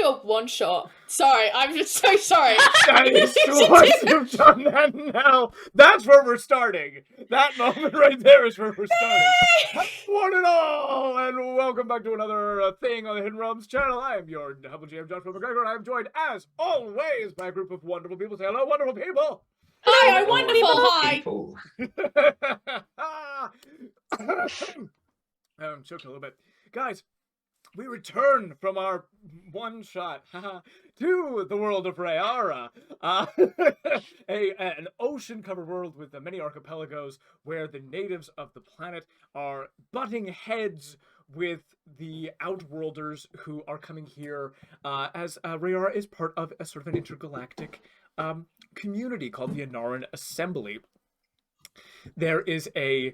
a one-shot. Sorry, I'm just so sorry. That is twice you've done that now. That's where we're starting. That moment right there is where we're starting. One and all, and welcome back to another thing on the Hidden Realms channel. I am your humble GM, MacGregor, and I am joined, as always, by a group of wonderful people. Say hello, wonderful people. Hi, I'm wonderful. Hi. I'm choking a little bit. Guys, we return from our one-shot to the world of Reyara, an ocean-covered world with many archipelagos where the natives of the planet are butting heads with the Outworlders who are coming here as Reyara is part of a sort of an intergalactic community called the Anaran Assembly. There is a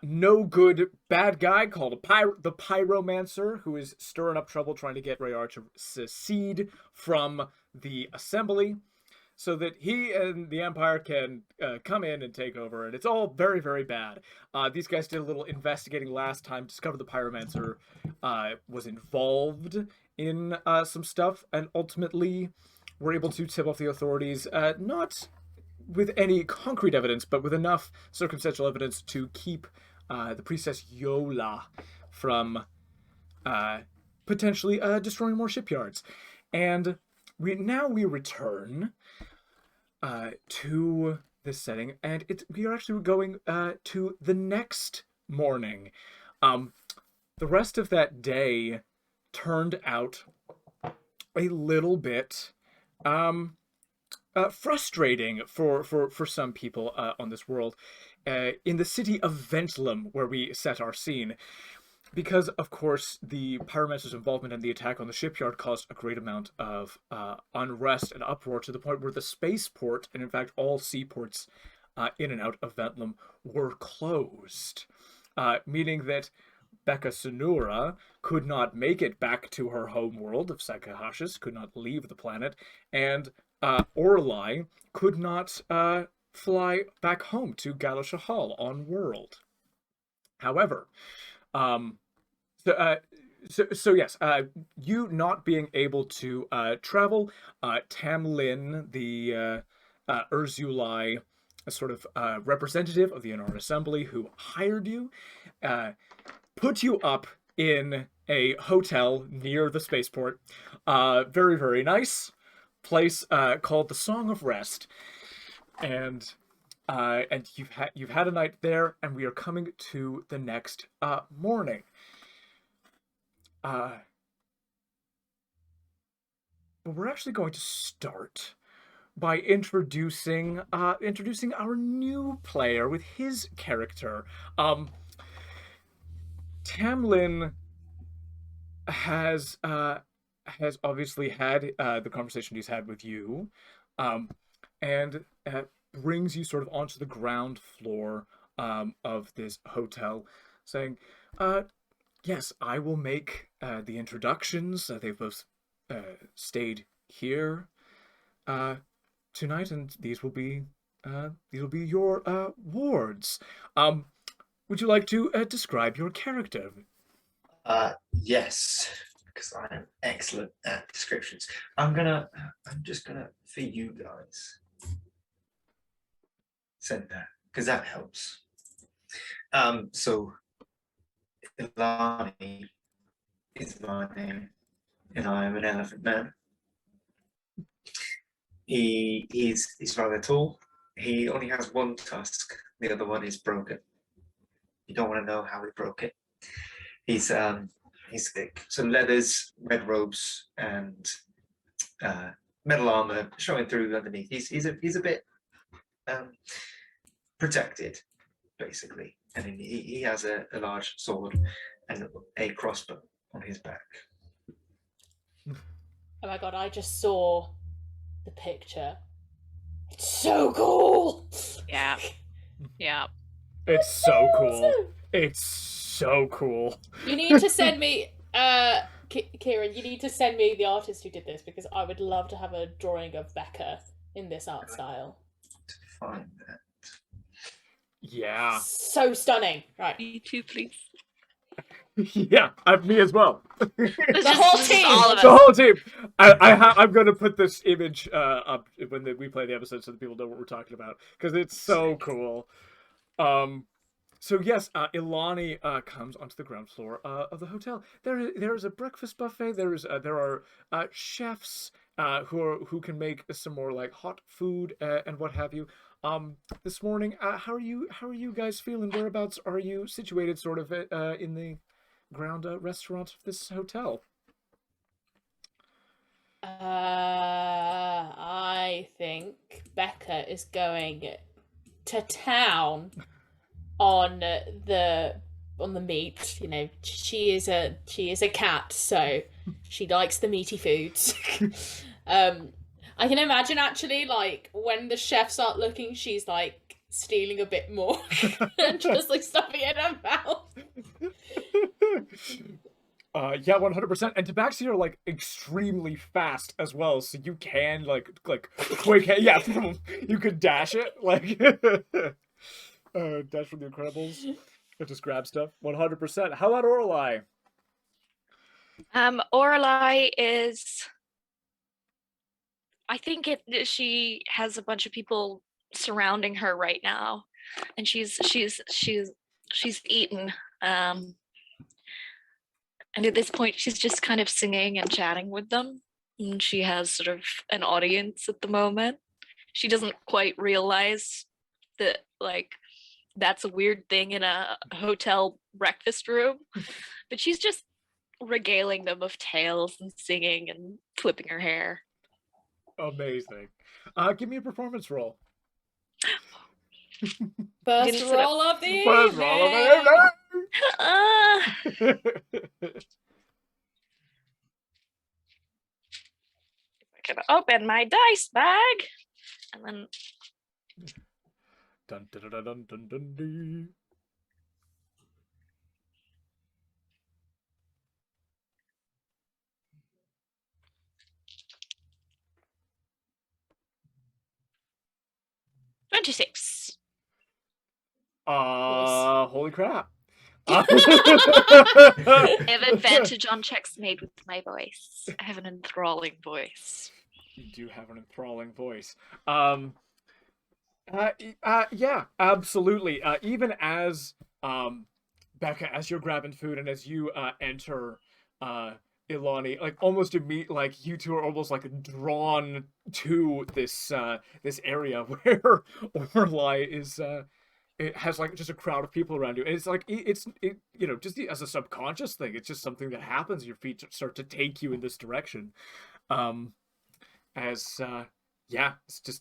no good bad guy called the Pyromancer who is stirring up trouble trying to get Reyara to secede from the assembly so that he and the Empire can come in and take over, and it's all very, very bad. These guys did a little investigating last time, discovered the Pyromancer was involved in some stuff, and ultimately were able to tip off the authorities, not with any concrete evidence, but with enough circumstantial evidence to keep the priestess Yola from potentially destroying more shipyards. And we return to this setting, and we are actually going to the next morning. The rest of that day turned out a little bit frustrating for some people on this world, in the city of Ventlam, where we set our scene, because of course the Pyromancer's involvement in the attack on the shipyard caused a great amount of unrest and uproar, to the point where the spaceport, and in fact all seaports in and out of Ventlam, were closed, meaning that Becca Sanura could not make it back to her home world of Sakahashis, could not leave the planet, and Aurelei could not fly back home to Galashahal on world. However, yes, you not being able to travel, Tamlin, the erzulai, a sort of representative of the Anaran Assembly who hired you, put you up in a hotel near the spaceport. Very, very nice place called the Song of Rest, and you've had a night there, and we are coming to the next morning. But we're actually going to start by introducing our new player with his character. Tamlin has obviously had the conversation he's had with you, and brings you sort of onto the ground floor of this hotel, saying, yes, I will make the introductions. They've both stayed here tonight, and these will be your wards. Would you like to describe your character? Yes, because I am excellent at descriptions. I'm just gonna, for you guys, send that, because that helps. So Elani is my name, and I am an elephant man. He's rather tall. He only has one tusk. The other one is broken. You don't want to know how he broke it. He's thick. So leathers, red robes, and metal armor showing through underneath. He's a bit protected, basically. And he has a large sword and a crossbow on his back. Oh my god, I just saw the picture. It's so cool! Yeah. Yeah. It's so cool. It's so cool. You need to send me, Kieran, you need to send me the artist who did this, because I would love to have a drawing of Becca in this art style. To find that. Yeah. So stunning. Right. Me too, please. Yeah, me as well. This The is- whole this is team. all of The us. whole team. I'm going to put this image up when we play the episode so that people know what we're talking about because it's so Sick. cool. So yes, Elani comes onto the ground floor of the hotel. There is a breakfast buffet. There are chefs who can make some more like hot food and what have you. This morning, how are you guys feeling? Whereabouts are you situated? Sort of in the ground restaurant of this hotel. I think Becca is going to town on the meat. You know, she is a cat, so she likes the meaty foods. I can imagine actually, like when the chefs aren't looking, she's like stealing a bit more and just like stuffing it in her mouth. Yeah, 100%. And tabaxi are like extremely fast as well, so you can like quick. Yeah, you could dash it like dash from the Incredibles. And just grab stuff. 100%. How about Aurelei? Aurelei is. I think she has a bunch of people surrounding her right now, and she's eaten. And at this point, she's just kind of singing and chatting with them. And she has sort of an audience at the moment. She doesn't quite realize that, like, that's a weird thing in a hotel breakfast room. But she's just regaling them of tales and singing and flipping her hair. Amazing. Give me a performance roll. First Didn't sit up. roll of the First evening. roll of the I can open my dice bag, and then Dun, dun, dun, dun, dun, dun, dun. 26. Holy crap. I have advantage on checks made with my voice. I have an enthralling voice. You do have an enthralling voice. Yeah, absolutely. Even as Becca, as you're grabbing food and as you enter Elani, like almost immediately, like you two are almost like drawn to this this area where Aurelei is. It has like just a crowd of people around you, and it's like it's you know, just as a subconscious thing. It's just something that happens. Your feet start to take you in this direction. As yeah, it's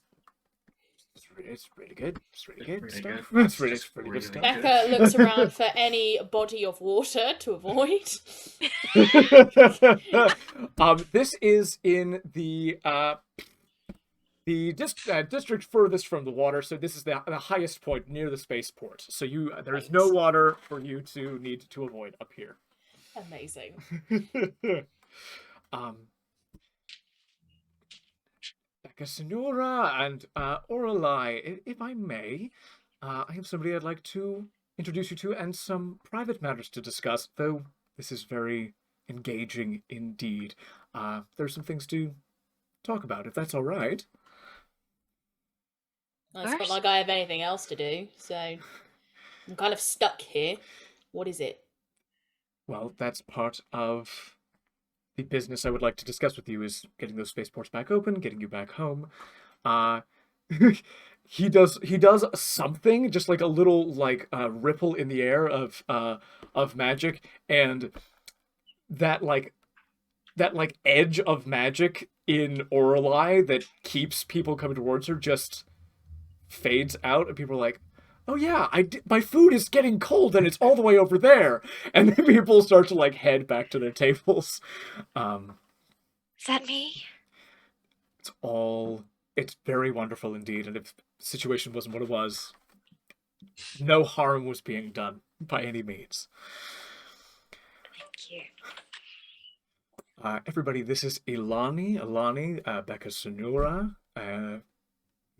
really good. It's really good Really stuff. good. It's really good Really stuff. good. Becca looks around for any body of water to avoid. This is in the district furthest from the water, so this is the highest point near the spaceport. So there's no water for you to need to avoid up here. Amazing. Becca, Sanura, and Aurelei, if I may, I have somebody I'd like to introduce you to and some private matters to discuss, though this is very engaging indeed. There's some things to talk about, if that's all right. It's not like I have anything else to do, so I'm kind of stuck here. What is it? Well, that's part of the business I would like to discuss with you is getting those spaceports back open, getting you back home. He does something, just like a little like ripple in the air of magic, and that edge of magic in Aurelei that keeps people coming towards her just fades out, and people are like, oh yeah, my food is getting cold and it's all the way over there. And then people start to like head back to their tables. Is that me? It's very wonderful indeed. And if the situation wasn't what it was, no harm was being done by any means. Thank you. Everybody, this is Elani, Becca Sanura,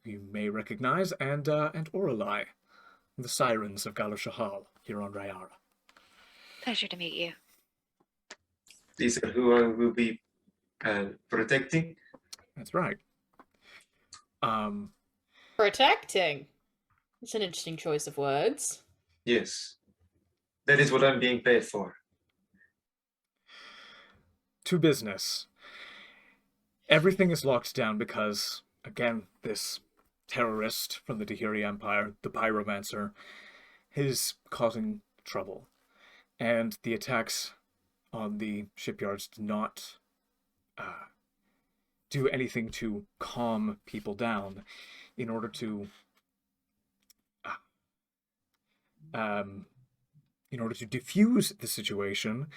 you may recognize, and Aurelei, the sirens of Galar Shahal here on Reyara. Pleasure to meet you. These are who I will be protecting. That's right. Protecting. It's an interesting choice of words. Yes. That is what I'm being paid for. To business. Everything is locked down because, again, this terrorist from the Dahiri Empire, the Pyromancer, is causing trouble. And the attacks on the shipyards did not do anything to calm people down. In order to diffuse the situation,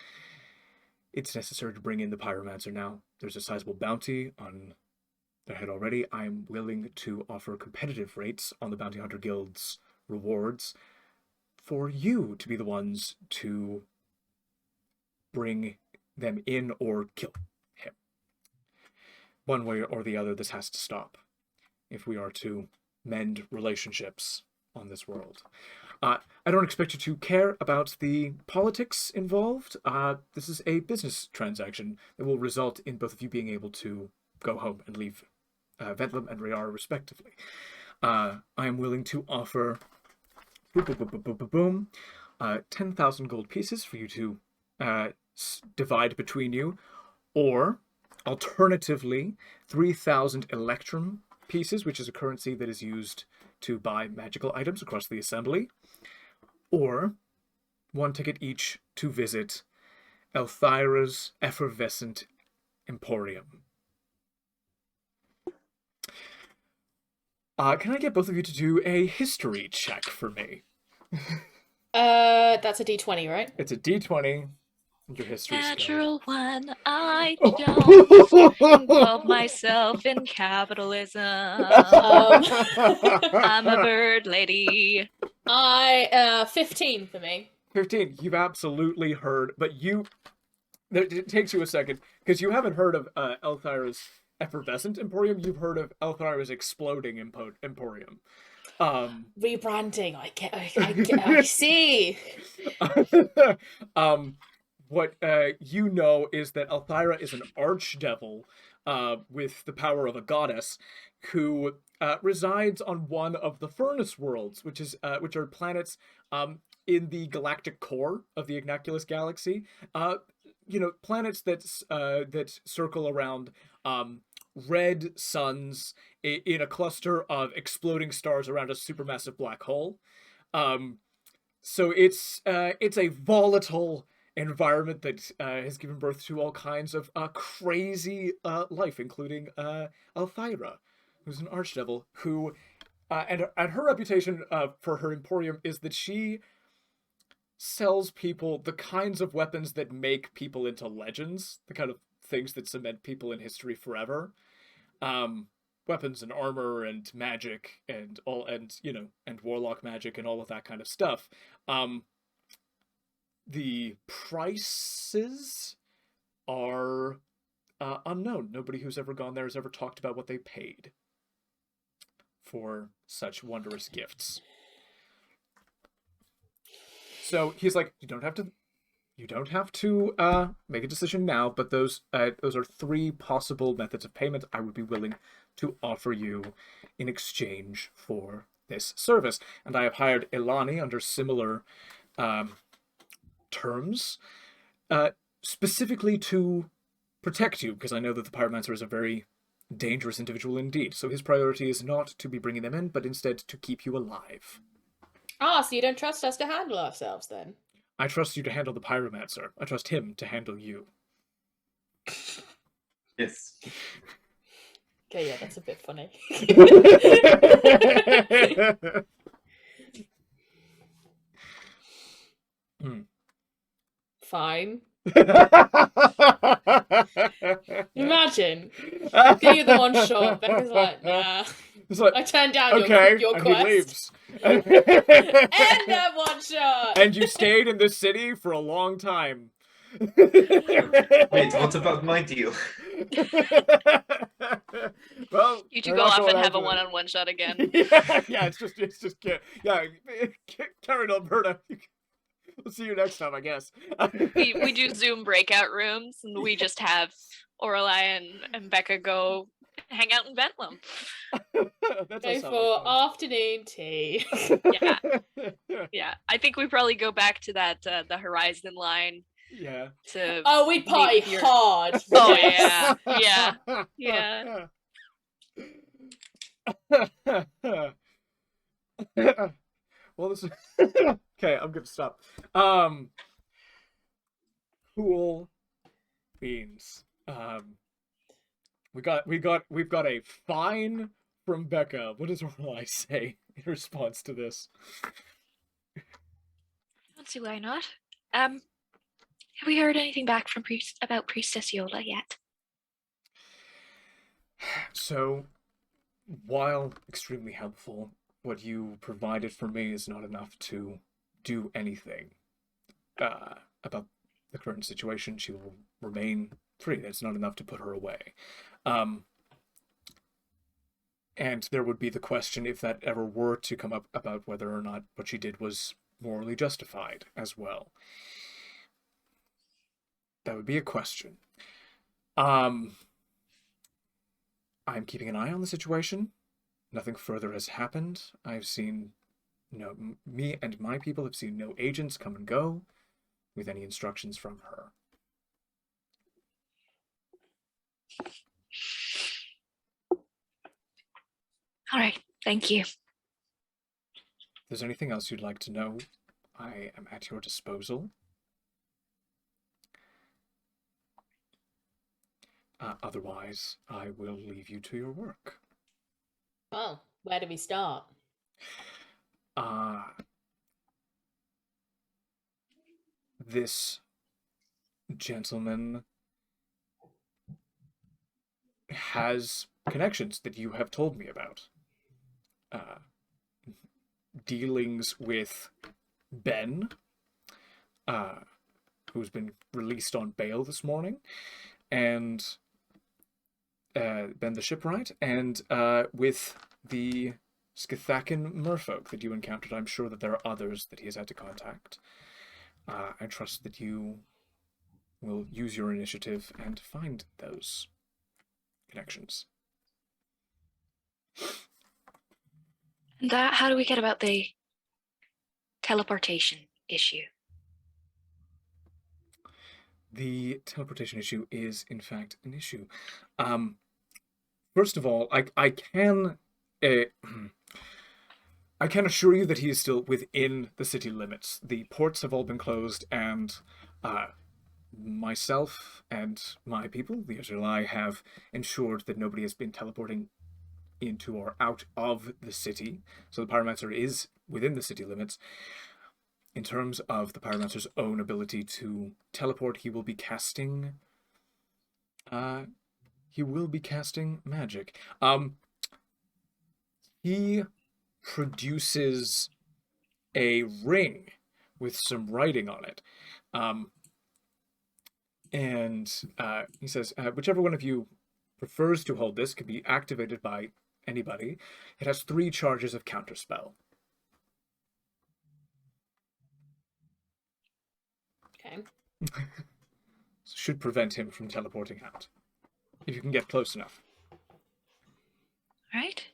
it's necessary to bring in the Pyromancer now. There's a sizable bounty on their head already. I'm willing to offer competitive rates on the Bounty Hunter Guild's rewards for you to be the ones to bring them in or kill him. One way or the other, this has to stop if we are to mend relationships on this world. I don't expect you to care about the politics involved. This is a business transaction that will result in both of you being able to go home and leave Ventlam and Reyara respectively. I am willing to offer 10,000 gold pieces for you to divide between you, or alternatively 3,000 electrum pieces, which is a currency that is used to buy magical items across the assembly, or one ticket each to visit Elthira's effervescent emporium. Can I get both of you to do a history check for me? That's a D20, right? It's a D20. Your history Natural one, I don't involve myself in capitalism. I'm a bird lady. 15 for me. 15. You've absolutely heard, but it takes you a second, because you haven't heard of Elthira's effervescent emporium. You've heard of Elthira's exploding emporium. Rebranding. I see. What you know is that Elthira is an archdevil with the power of a goddess who resides on one of the furnace worlds, which are planets in the galactic core of the Ignaculus galaxy. Planets that circle around red suns in a cluster of exploding stars around a supermassive black hole. So it's a volatile environment that has given birth to all kinds of crazy life, including Elthira, who's an archdevil who, and her reputation for her emporium is that she sells people the kinds of weapons that make people into legends, the kind of things that cement people in history forever. Weapons and armor and magic and warlock magic and all of that kind of stuff. The prices are unknown. Nobody who's ever gone there has ever talked about what they paid for such wondrous gifts. So he's like, you don't have to make a decision now, but those are 3 possible methods of payment I would be willing to offer you in exchange for this service. And I have hired Elani under similar terms, specifically to protect you, because I know that the Pyromancer is a very dangerous individual indeed. So his priority is not to be bringing them in, but instead to keep you alive. So you don't trust us to handle ourselves then? I trust you to handle the Pyromancer. I trust him to handle you. Yes. Okay, yeah, that's a bit funny. Fine. Imagine. Give you the one shot. Becca's like, nah. I turned down your quest. He leaves. And that one shot. And you stayed in this city for a long time. Wait, what about my deal? Well, You two go off and have a one-on-one shot again. Yeah, it's just Karen, Alberta. We'll see you next time, I guess. We do Zoom breakout rooms, and we just have Aurelei and Becca go hang out in Ventlam. That Go does sound for like fun. afternoon tea. Yeah. Yeah, I think we probably go back to that the Horizon line Yeah. to. Oh, we'd meet party with your- hard. Oh yes. yeah. Well, this is okay. I'm gonna stop. Cool beans. We've got a fine from Becca. What does Aurelei say in response to this? I don't see why not. Have we heard anything back from about Priestess Yola yet? So, while extremely helpful, what you provided for me is not enough to do anything about the current situation. She will remain free. That's not enough to put her away. And there would be the question, if that ever were to come up, about whether or not what she did was morally justified as well. That would be a question. I'm keeping an eye on the situation. Nothing further has happened. I've seen, me and my people have seen no agents come and go with any instructions from her. All right, thank you. If there's anything else you'd like to know, I am at your disposal. Otherwise, I will leave you to your work. Oh, where do we start? This gentleman has connections that you have told me about. Dealings with Ben, who's been released on bail this morning, and Ben the Shipwright, and with the Skithakan merfolk that you encountered. I'm sure that there are others that he has had to contact. I trust that you will use your initiative and find those connections. And how do we get about the teleportation issue? The teleportation issue is, in fact, an issue. First of all, I can assure you that he is still within the city limits. The ports have all been closed, and myself and my people, the erzulai, have ensured that nobody has been teleporting into or out of the city. So the Pyromancer is within the city limits. In terms of the Pyromancer's own ability to teleport, he will be casting magic. He produces a ring with some writing on it. And he says, whichever one of you prefers to hold this can be activated by anybody. It has 3 charges of counterspell. Okay. Should prevent him from teleporting out, if you can get close enough. All right.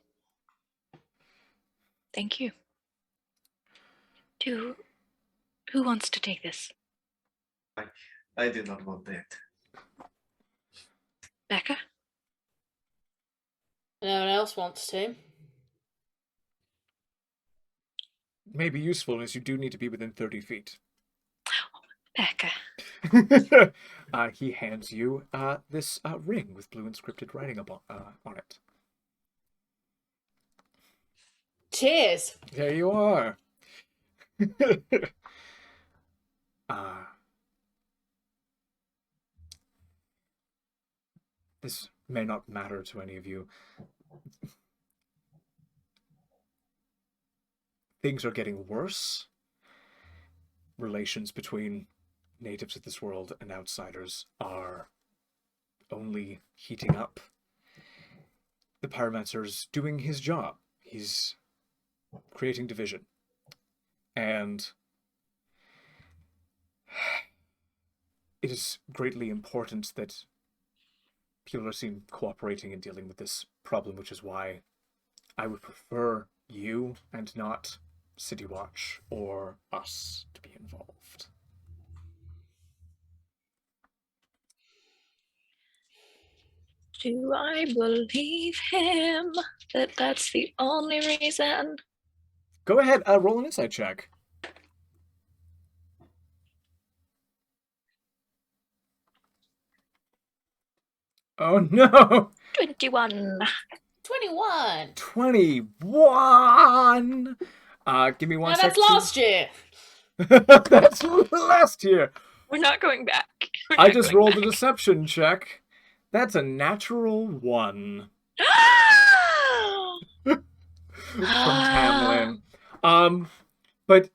Thank you. Who wants to take this? I do not want that. Becca? No one else wants to. May be useful, as you do need to be within 30 feet. Becca. He hands you this ring with blue inscripted writing on it. Cheers. There you are. This may not matter to any of you. Things are getting worse. Relations between natives of this world and outsiders are only heating up. The Pyromancer's doing his job. He's creating division. And is greatly important that people are seen cooperating and dealing with this problem, which is why I would prefer you and not City Watch or us to be involved. Do I believe him that that's the only reason? Go ahead, roll an insight check. Oh no! 21. 21. 21! Give me one Now sec. that's last year. That's last year. We're not going back. I just rolled a deception check. That's a natural 1. From Tamlin. But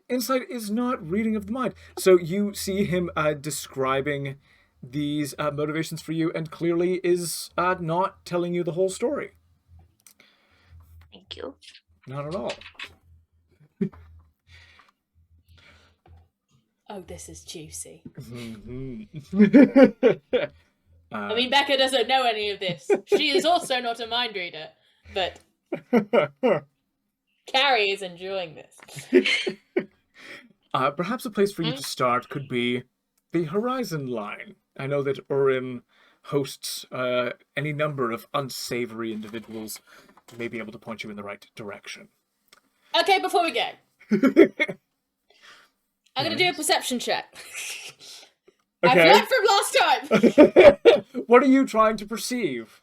insight is not reading of the mind. So you see him describing these motivations for you, and clearly is not telling you the whole story. Thank you. Not at all. Oh, this is juicy. I I mean, Becca doesn't know any of this. She is also not a mind reader, but Carrie is enjoying this. Perhaps a place for you to start could be the Horizon Line. I know that Urim hosts any number of unsavory individuals who may be able to point you in the right direction. Okay, before we go, I'm going to do a perception check. Okay. I've learned from last time. What are you trying to perceive?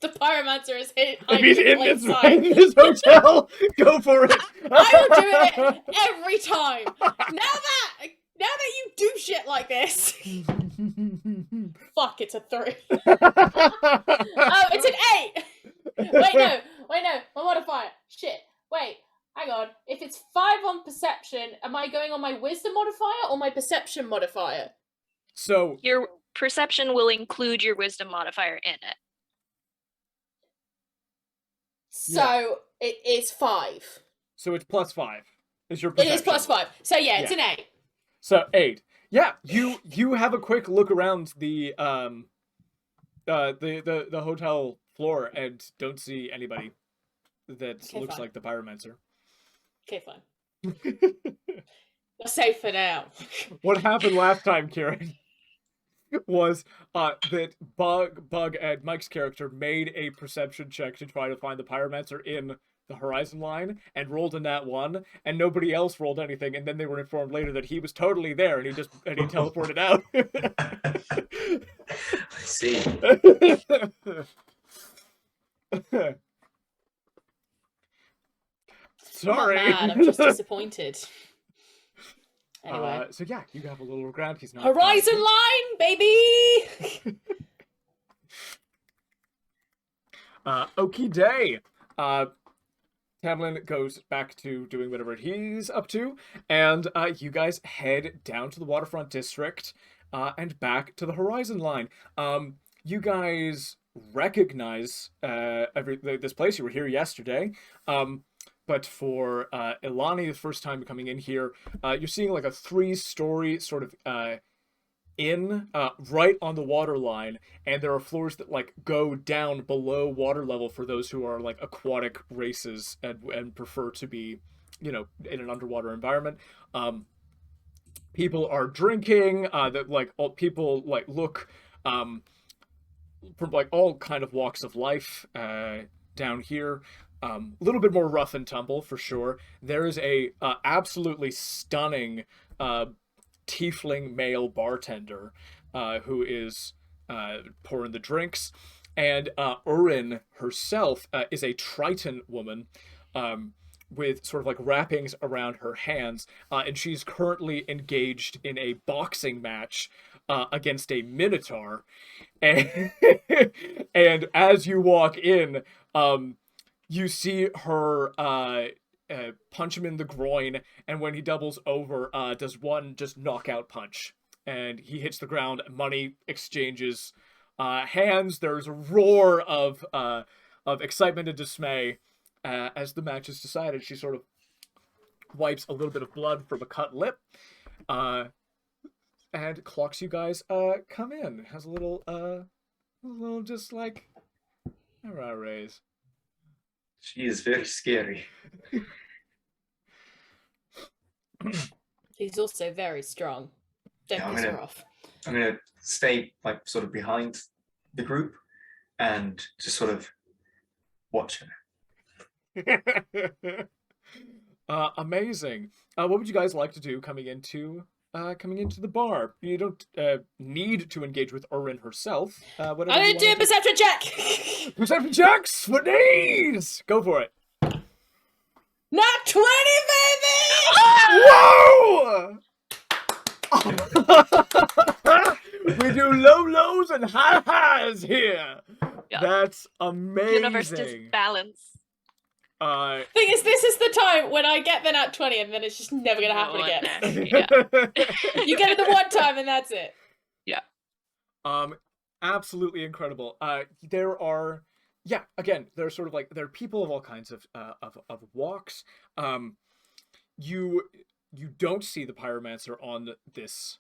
The Pyromancer is I hiding mean, in in plain this, sight. in this hotel. Go for it. I will do it every time. Now that you do shit like this. Fuck, it's a 3. Oh, it's an 8. Wait, no. My modifier. Shit. Wait, hang on. If it's 5 on perception, am I going on my wisdom modifier or my perception modifier? So Your perception will include your wisdom modifier in it. So it is 5. So it's +5. Is your It perception. is +5. So yeah, it's an 8. So 8. Yeah, you have a quick look around the hotel floor and don't see anybody that Okay, looks fine. like the Pyromancer. Okay, fine. You're safe for now. What happened last time, Kieran, was that Bug and Mike's character made a perception check to try to find the Pyromancer in the Horizon Line and rolled a nat 1, and nobody else rolled anything, and then they were informed later that he was totally there and he teleported out. I see. I'm Sorry. not mad, I'm just disappointed. Anyway. So yeah, you have a little regret. He's not Horizon Line, baby! Okie day. Tamlin goes back to doing whatever he's up to, and you guys head down to the waterfront district and back to the Horizon Line. You guys recognize this place. You were here yesterday. But for Elani, the first time coming in here, you're seeing like a 3-story sort of inn right on the water line, and there are floors that like go down below water level for those who are like aquatic races and prefer to be, in an underwater environment. People are drinking. That like all people like look from like all kind of walks of life down here. A little bit more rough and tumble for sure. There is a absolutely stunning tiefling male bartender who is pouring the drinks, and Urin herself is a Triton woman with sort of like wrappings around her hands, and she's currently engaged in a boxing match against a minotaur, and, and as you walk in, you see her punch him in the groin, and when he doubles over, does one just knockout punch, and he hits the ground. Money exchanges hands. There's a roar of excitement and dismay as the match is decided. She sort of wipes a little bit of blood from a cut lip, and clocks you guys come in. Has a little just like, all right, Rays. She is very scary. She's also very strong. Don't Yeah, piss her off. I'm gonna stay like sort of behind the group and just sort of watch her. Amazing. What would you guys like to do coming into the bar? You don't need to engage with Urin herself. Whatever I'm you gonna do a wanna perception check! Perception checks for days! Go for it. Not 20, baby! Whoa! We do low lows and high highs here. Yeah. That's amazing. Universe is balance. Thing is, this is the time when I get the nat 20 and then it's just never gonna happen again. Yeah. You get it the one time and that's it. Yeah. Absolutely incredible. There are, again, there are people of all kinds of walks. You don't see the Pyromancer on this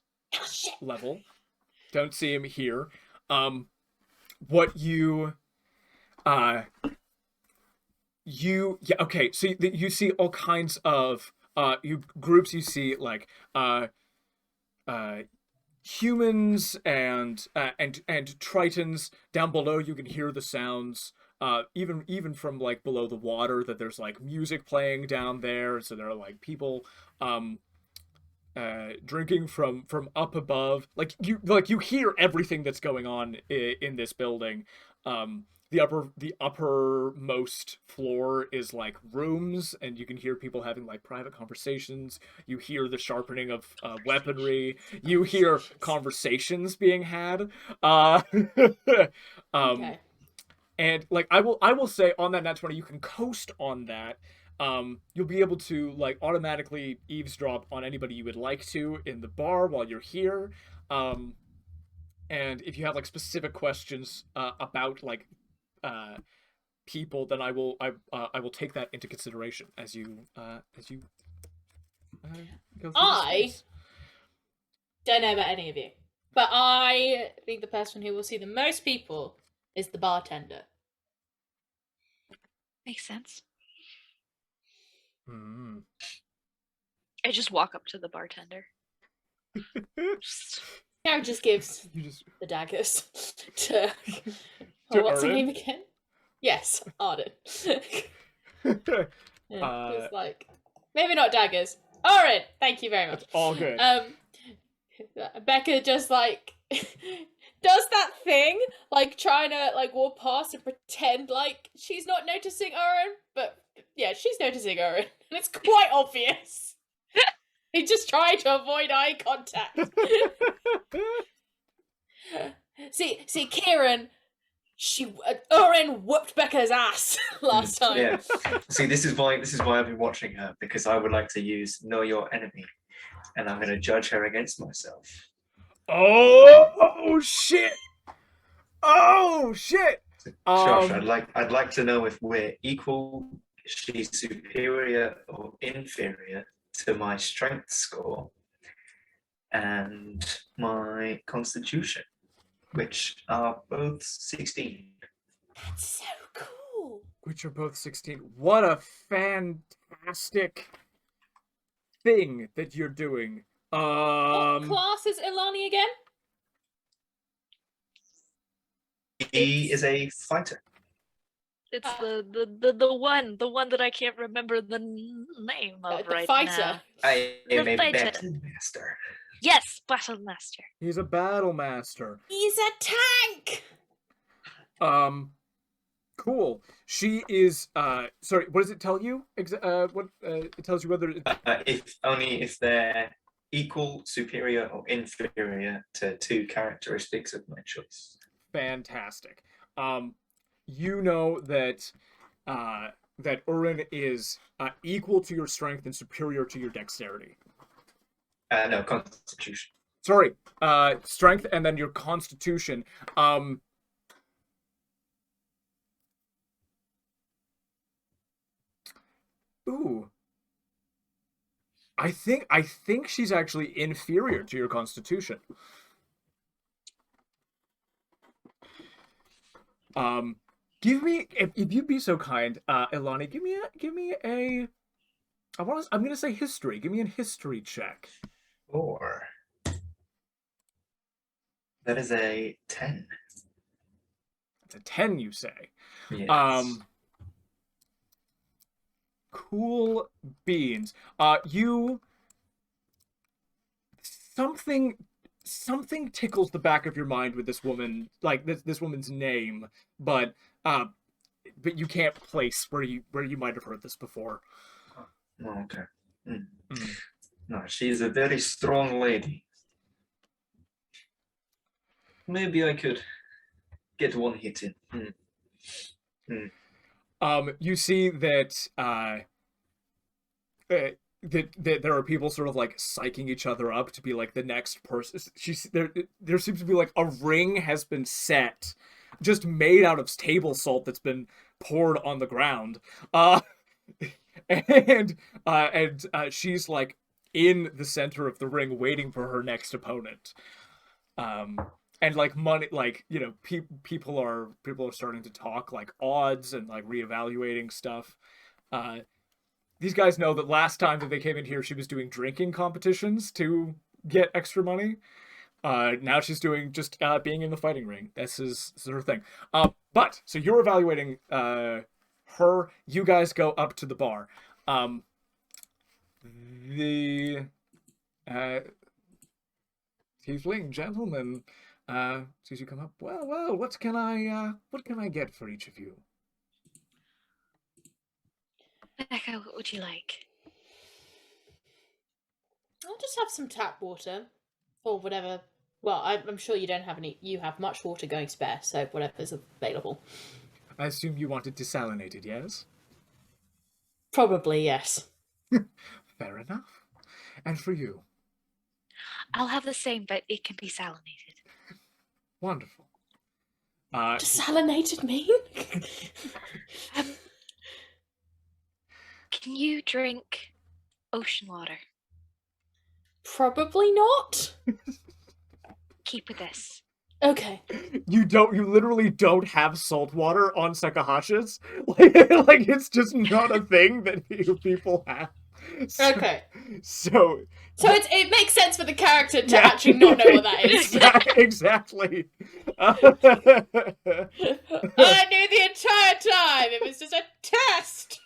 level. Don't see him here. What you so you see all kinds of groups. You see like humans and tritons down below. You can hear the sounds even from like below the water, that there's like music playing down there. So there are like people drinking from up above. Like you hear everything that's going on in this building. The uppermost floor is like rooms, and you can hear people having like private conversations. You hear the sharpening of Okay. weaponry. You hear conversations being had. Okay. And like I will say, on that nat 20, you can coast on that. You'll be able to like automatically eavesdrop on anybody you would like to in the bar while you're here. And if you have like specific questions about like people, then I will take that into consideration as you go through I this. don't know about any of you, but I think the person who will see the most people is the bartender. Makes sense. Mm. I just walk up to the bartender. Now just gives You just the daggers to To what's her Arden? name again? Yes, Arden. Yeah, it's like, maybe not daggers. Arden, thank you very much. That's all good. Becca just like does that thing, like trying to like walk past and pretend like she's not noticing Oren, but yeah, she's noticing Oren, and it's quite obvious. He just tried to avoid eye contact. See, Kieran, Oren whooped Becca's ass last time. Yeah. See, this is why I've been watching her, because I would like to use know your enemy, and I'm going to judge her against myself. Oh shit! Oh shit! Josh, I'd like to know if we're equal, she's superior or inferior to my strength score and my constitution, which are both 16. That's so cool. Which are both 16. What a fantastic thing that you're doing. What class is Elani again? He is a fighter. It's the one that I can't remember the name of The right fighter. now. I am a fighter. battle master. Yes, Battle Master. He's a battle master. He's a tank. Cool. She is sorry, what does it tell you? It tells you whether if they're equal, superior, or inferior to 2 characteristics of my choice. fantastic. You know that that Urin is equal to your strength and superior to your dexterity. No, constitution. Sorry, strength and then your constitution. Ooh. I think she's actually inferior to your constitution. Give me, if you'd be so kind, Elani, give me a. I'm gonna say history. Give me a history check. Or that is a 10. It's a 10, you say. Yes. Cool beans. You something tickles the back of your mind with this woman, like this woman's name, but you can't place where you might have heard this before. Oh, okay. No, she's a very strong lady. Maybe I could get one hit in. You see that that there are people sort of like psyching each other up to be like the next person. There seems to be like a ring has been set, just made out of table salt that's been poured on the ground. And she's like in the center of the ring waiting for her next opponent. And like money, like, you know, people are starting to talk like odds and like reevaluating stuff. These guys know that last time that they came in here, she was doing drinking competitions to get extra money. Now she's doing just being in the fighting ring. This is her thing. But so you're evaluating her. You guys go up to the bar. The tiefling gentleman sees you come up. Well, what can I get for each of you? Becca, what would you like? I'll just have some tap water, or whatever. Well, I'm sure you don't have any. You have much water going spare, so whatever's available. I assume you want it desalinated, yes? Probably, yes. Fair enough. And for you? I'll have the same, but it can be salinated. Wonderful. Desalinated mean? Can you drink ocean water? Probably not. Keep with this. Okay. You literally don't have salt water on Sekahashas? Like it's just not a thing that you people have. Okay. So it makes sense for the character to actually not know what that is. Exactly. I knew the entire time. It was just a test.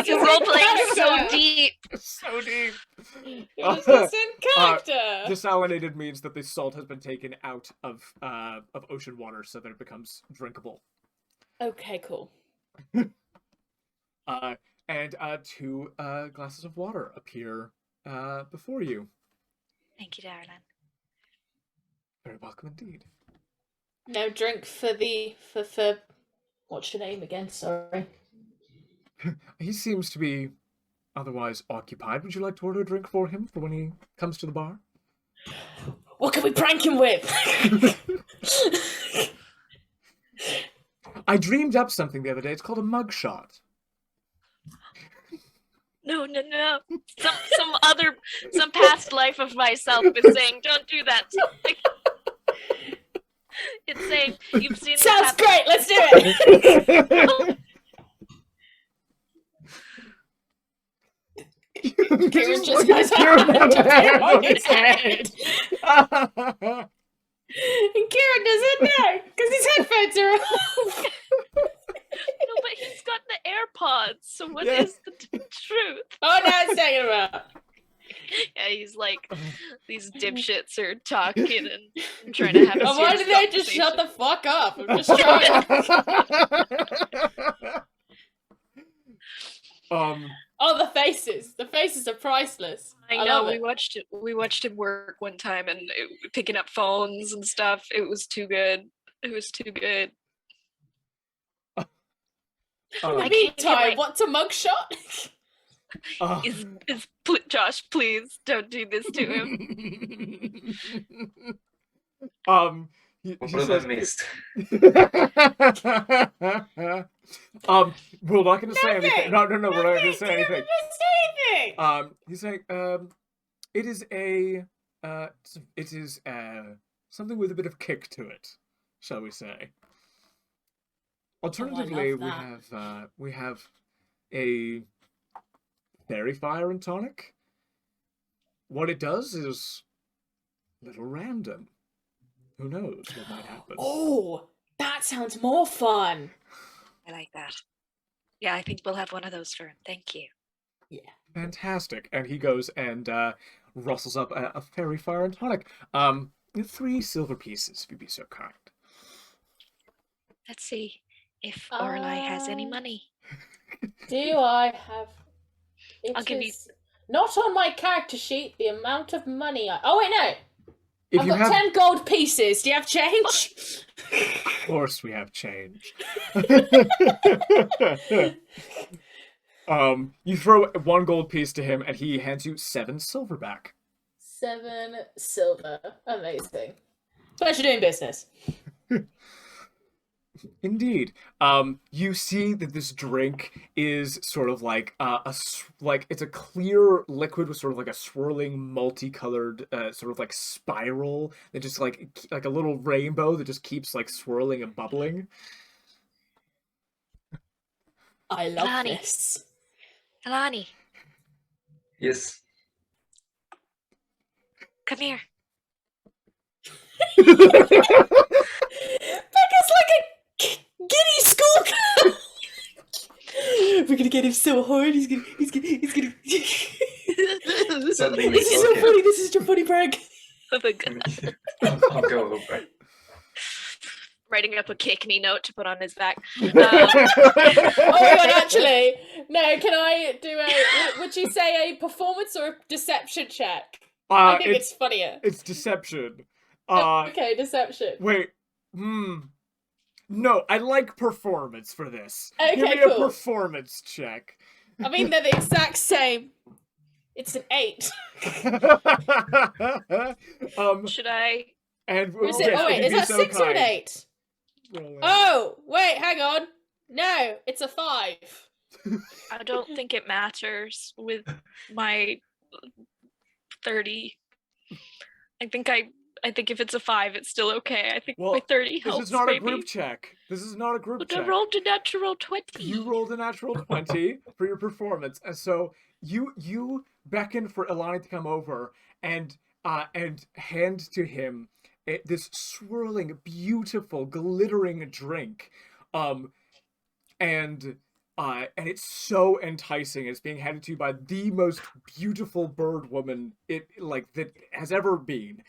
You're role playing so deep. So deep. It was just in character. Desalinated means that the salt has been taken out of ocean water so that it becomes drinkable. Okay, cool. And 2 glasses of water appear before you. Thank you, darling. Very welcome indeed. No drink for what's your name again? Sorry. He seems to be otherwise occupied. Would you like to order a drink for him for when he comes to the bar? What can we prank him with? I dreamed up something the other day. It's called a mugshot. No. Some past life of myself is saying, don't do that. It's saying, you've seen this Sounds happen. great, let's do it! Kieran just has her hand on his head. And Kieran doesn't know, because his headphones are off. No, but he's got the AirPods, so what is the truth? Oh, now it's talking about. Yeah, he's like, these dipshits are talking and trying to have a Why did they just shut the fuck up? I'm just trying. Oh, the faces. The faces are priceless. I know, we watched him work one time and picking up phones and stuff. It was too good. What's a mugshot? Josh, please don't do this to him. He What have I missed? We're not going to say anything. No, we're not going to say You anything. haven't said anything. He's saying, it is something with a bit of kick to it, shall we say. Alternatively, we have a fairy fire and tonic. What it does is a little random. Who knows what might happen? Oh, that sounds more fun. I like that. Yeah, I think we'll have one of those for him. Thank you. Yeah. Fantastic. And he goes and rustles up a fairy fire and tonic. 3 silver pieces, if you'd be so kind. Let's see if Aurelei has any money. Do I have... I'll give you... Not on my character sheet, the amount of money I... Oh, wait, no. If I've you got 10 gold pieces. Do you have change? Of course we have change. You throw 1 gold piece to him, and he hands you 7 silver back. 7 silver. Amazing. Pleasure doing business. Indeed. You see that this drink is sort of like it's a clear liquid with sort of like a swirling, multicolored sort of like spiral that just like a little rainbow that just keeps like swirling and bubbling. I love Elani. this. Elani, Yes. come here. Becca's like a giddy schoolgirl. We're gonna get him so hard. He's gonna. Suddenly This is so funny. This is your funny prank. Oh my God. I'll go over. Writing up a kick me note to put on his back. Oh my god, actually, no. Can I do a? Would you say a performance or a deception check? I think it's funnier. It's deception. Okay, deception. Wait. No, I like performance for this. Okay, Give me cool. a performance check. I mean, they're the exact same. It's an 8. Should I? And Is it? Oh wait, is that 6 or an 8? Oh wait, hang on. No, it's a 5. I don't think it matters with my 30. I think if it's a 5, it's still okay. I think my 30 helps. This is not maybe. a group check. This is not a group But check. I rolled a natural 20. You rolled a natural 20 for your performance, and so you beckon for Elani to come over and hand to him this swirling, beautiful, glittering drink, and it's so enticing. It's being handed to you by the most beautiful bird woman that has ever been.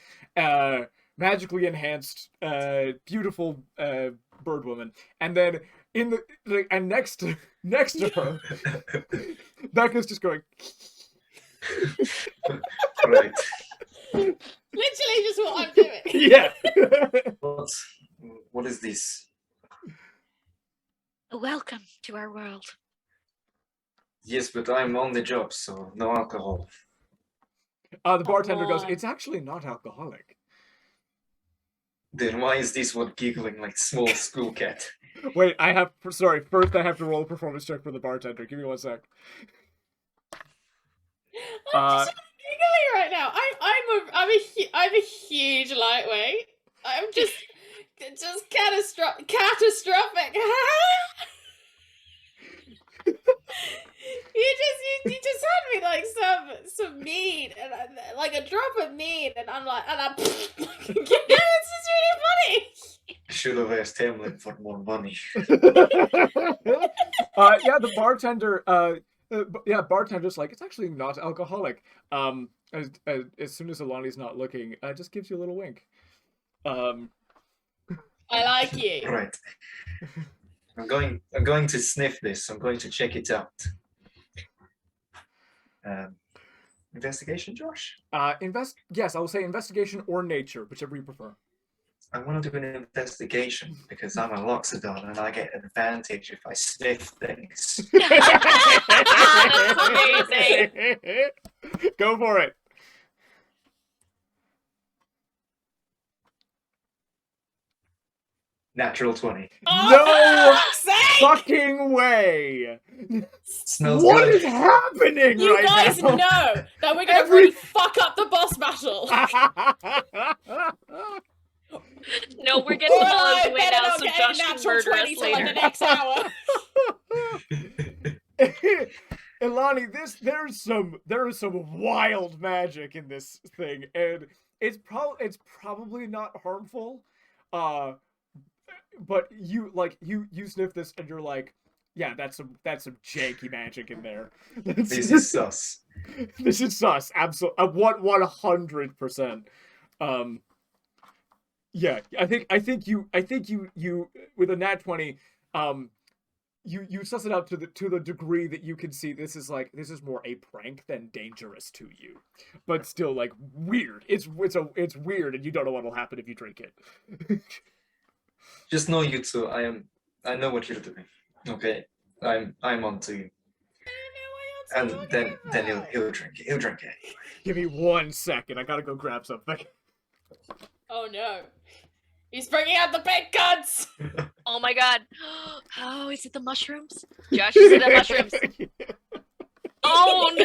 Magically enhanced, beautiful bird woman, and then next to her, Becca's just going. Right. Literally just what I'm doing. Yeah. What is this? Welcome to our world. Yes, but I'm on the job, so no alcohol. The bartender goes, on. "It's actually not alcoholic." Then why is this one giggling like small school cat? Wait, first I have to roll a performance check for the bartender. Give me 1 sec. I'm just giggling right now. I'm a huge lightweight. I'm just catastrophic. You just had me like some mead and like a drop of mead, and I'm it's just really funny. Should have asked Tamlin for more money. Yeah, the bartender. Bartender's like, it's actually not alcoholic. As soon as Elani's not looking, just gives you a little wink. I like you. Right. I'm going to sniff this. I'm going to check it out. Investigation, Josh? Yes, I will say investigation or nature, whichever you prefer. I want to do an investigation because I'm a loxodon and I get an advantage if I sniff things. That's amazing. Go for it. Natural 20. Oh, No! for fuck's sake! fucking way! Smells What good. is happening You right guys now? know that we're gonna Every- really fuck up the boss battle. No, we're getting the ball out of the way better now, not so get a Josh can natural murder 20 us till like the later. next hour. Elani, there is some wild magic in this thing, and it's probably not harmful. But you sniff this and you're like, yeah, that's some janky magic in there. This is sus. This is sus. Absolutely, 100%. Yeah, I think you with a nat 20, you suss it out to the degree that you can see this is more a prank than dangerous to you, but still like weird. It's weird, and you don't know what will happen if you drink it. Just know you two. I know what you're doing. Okay, I'm on to you. And then he'll drink it. He'll drink it. Give me 1 second. I gotta go grab something. Oh no. He's bringing out the big guns! Oh my god. Oh, is it the mushrooms? Josh, is it the mushrooms? Oh no!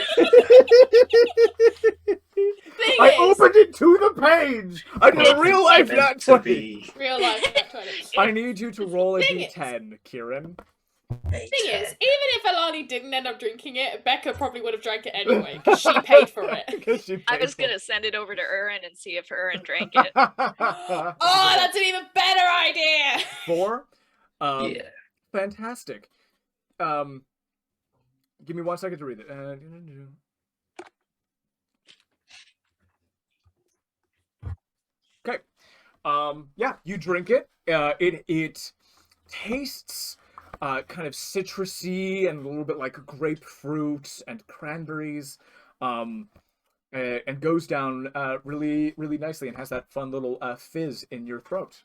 I opened it to the page. I did a real life nat 20. Real life nat 20. I need you to roll a Thing d10, Kieran. Thing is, even if Elani didn't end up drinking it, Becca probably would have drank it anyway, because she paid for it. I was gonna send it over to Urin and see if Urin drank it. Oh, that's an even better idea! 4? Yeah. Fantastic. Give me 1 second to read it. Okay. Yeah, you drink it. It tastes kind of citrusy and a little bit like grapefruit and cranberries, and goes down really, really nicely and has that fun little fizz in your throat.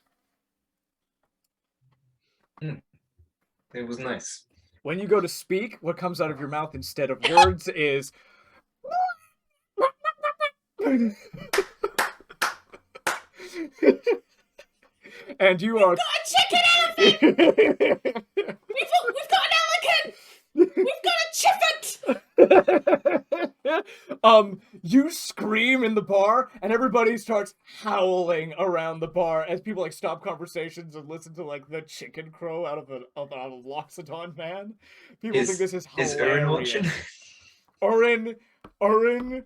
It was nice. When you go to speak, what comes out of your mouth instead of words is... and you are... Got a chicken elephant! We've got an elephant! We've got a chiffet! You scream in the bar, and everybody starts howling around the bar as people like stop conversations and listen to like the chicken crow out of a loxodon man. People think this is hilarious. Is Urin watching? Urin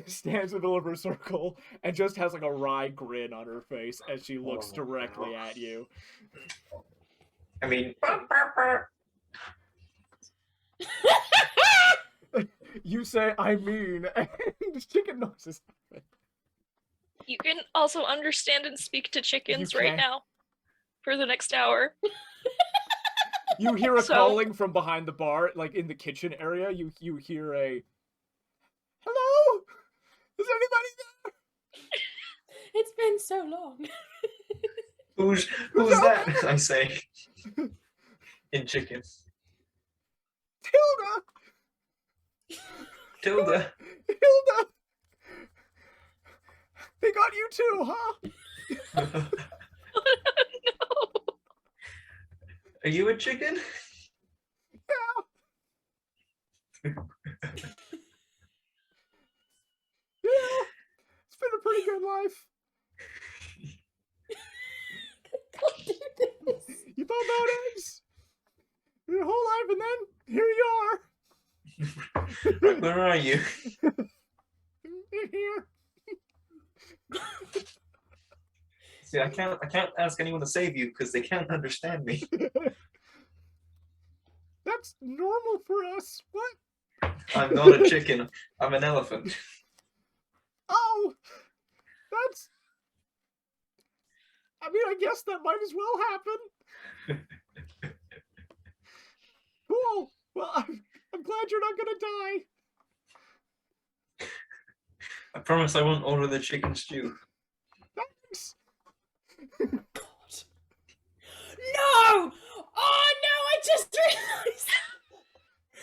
stands in the middle of her circle and just has like a wry grin on her face as she looks directly at you. I mean, you say, I mean, and chicken noises happen. You can also understand and speak to chickens You right can. now for the next hour. You hear a So- calling from behind the bar, like in the kitchen area. You hear a, hello? Is anybody there? It's been so long. who's that? I say. In chicken. Tilda. Hilda! They got you too, huh? No. Are you a chicken? Yeah. It's been a pretty good life. You thought about eggs your whole life, and then here you are. Right, where are you? In here. See, I can't ask anyone to save you because they can't understand me. That's normal for us. What? I'm not a chicken. I'm an elephant. Oh, that's... I mean, I guess that might as well happen. Cool. Well, I'm glad you're not gonna die. I promise I won't order the chicken stew. Thanks. God. No! Oh no, I just realized.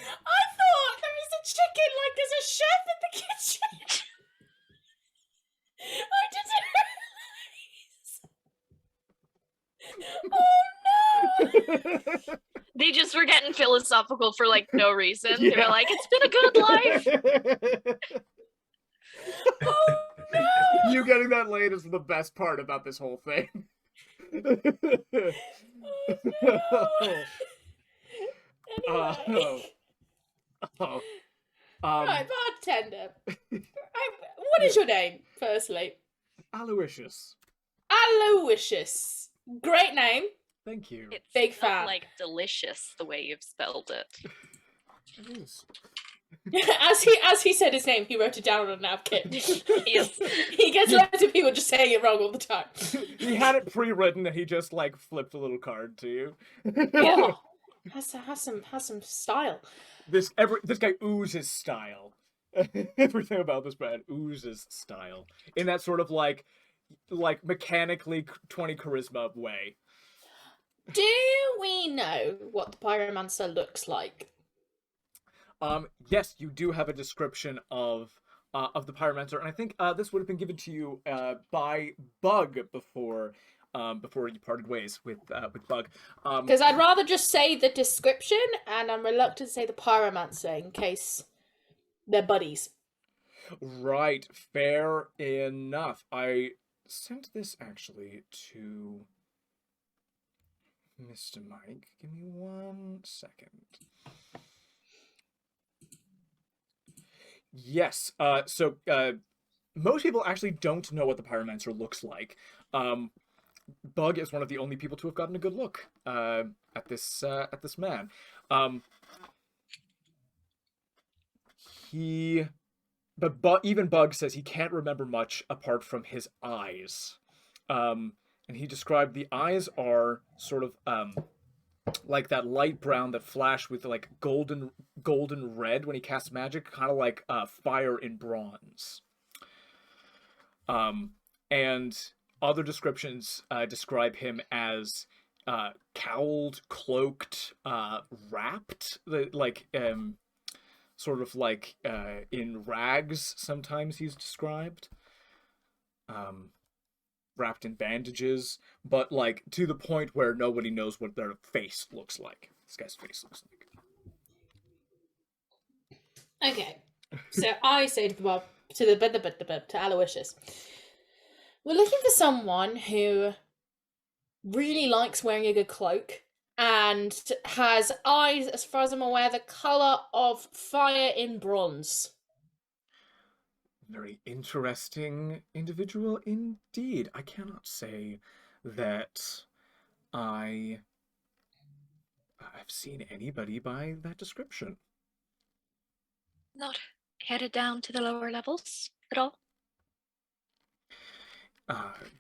I thought there was a chicken, like there's a chef in the kitchen. I didn't realize. Oh no! They just were getting philosophical for like no reason. They Yeah. were like, it's been a good life. Oh no! You getting that laid is the best part about this whole thing. Oh no! Anyway. Oh. Right, bartender. What is your name, firstly? Aloysius. Aloysius. Great name. Thank you. It's Big spelled fan. like delicious the way you've spelled it. It is. As he said his name, he wrote it down on a napkin. Yes. He gets loads of people just saying it wrong all the time. He had it pre-written and he just like flipped a little card to you. Oh, has some style. This guy oozes style. Everything about this man oozes style in that sort of like mechanically 20 charisma way. Do we know what the Pyromancer looks like? Yes, you do have a description of the Pyromancer, and I think this would have been given to you by Bug before you parted ways with Bug. Because I'd rather just say the description, and I'm reluctant to say the Pyromancer in case they're buddies. Right, fair enough. I sent this actually to Mr. Mike. Give me 1 second. Yes, so most people actually don't know what the Pyromancer looks like. Bug is one of the only people to have gotten a good look at this man. Even Bug says he can't remember much apart from his eyes. And he described the eyes are sort of like that light brown that flash with like golden red when he casts magic, kind of like fire in bronze. And other descriptions describe him as cowled, cloaked, wrapped, like sort of like in rags. Sometimes he's described. Wrapped in bandages, but like to the point where nobody knows what their face looks like. This guy's face looks like. Okay, so I say to Aloysius, we're looking for someone who really likes wearing a good cloak and has eyes, as far as I'm aware, the color of fire in bronze. Very interesting individual indeed. I cannot say that I've seen anybody by that description. Not headed down to the lower levels at all?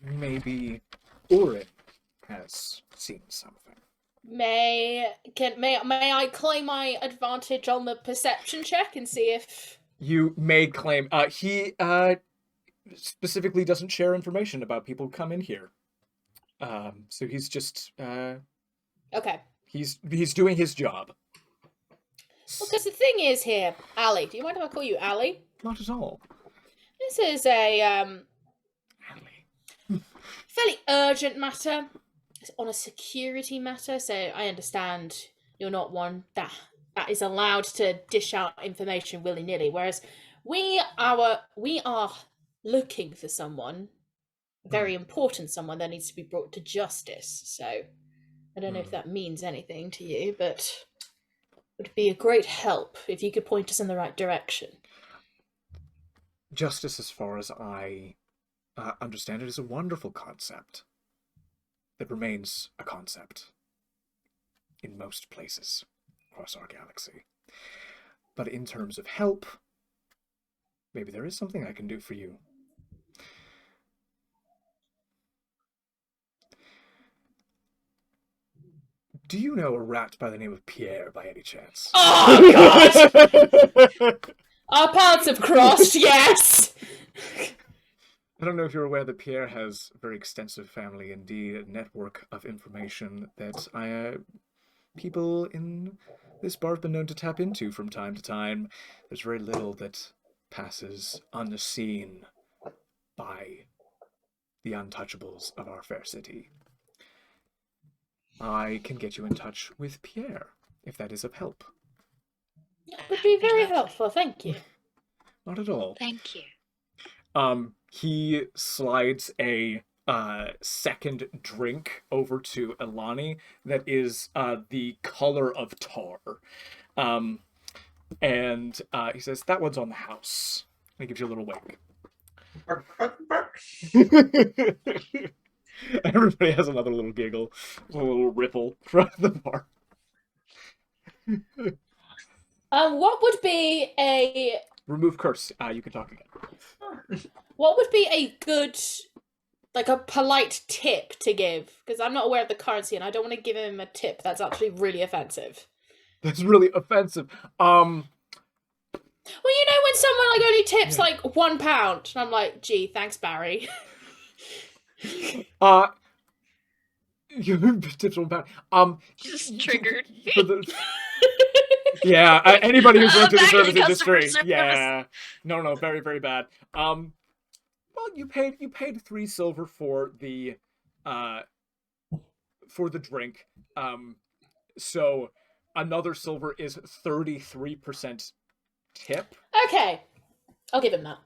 Maybe Orin has seen something. May I claim my advantage on the perception check and see if You may claim he specifically doesn't share information about people who come in here. So he's just okay. He's doing his job. Well, because the thing is here, Ali. Do you mind if I call you Ali? Not at all. This is a Ali. fairly urgent matter. It's on a security matter, so I understand you're not one that is allowed to dish out information willy-nilly, whereas we are looking for someone, a very important someone that needs to be brought to justice. So I don't know if that means anything to you, but it would be a great help if you could point us in the right direction. Justice, as far as I understand it, is a wonderful concept that remains a concept in most places across our galaxy. But in terms of help, maybe there is something I can do for you. Do you know a rat by the name of Pierre by any chance? Oh, God! Our paths have crossed, yes! I don't know if you're aware that Pierre has a very extensive family, indeed, a network of information that people in this bar have been known to tap into from time to time. There's very little that passes unseen by the untouchables of our fair city. I can get you in touch with Pierre, if that is of help. Would be very helpful, thank you. Not at all. Thank you. He slides a second drink over to Elani that is the color of tar. And he says, that one's on the house. And he gives you a little wink. Bark, bark, bark. Everybody has another little giggle, a little ripple from the bar. What would be a Remove curse. You can talk again. what would be a good, like a polite tip to give? Because I'm not aware of the currency and I don't want to give him a tip that's actually really offensive. That's really offensive. Well, you know when someone like only tips like £1, and I'm like, gee, thanks, Barry. You tips £1. Just triggered. For the, yeah, anybody who's worked in the Back service in customer industry, service. yeah, no, very, very bad. Well, you paid 3 silver for the drink. So another silver is 33% tip. Okay, I'll give him that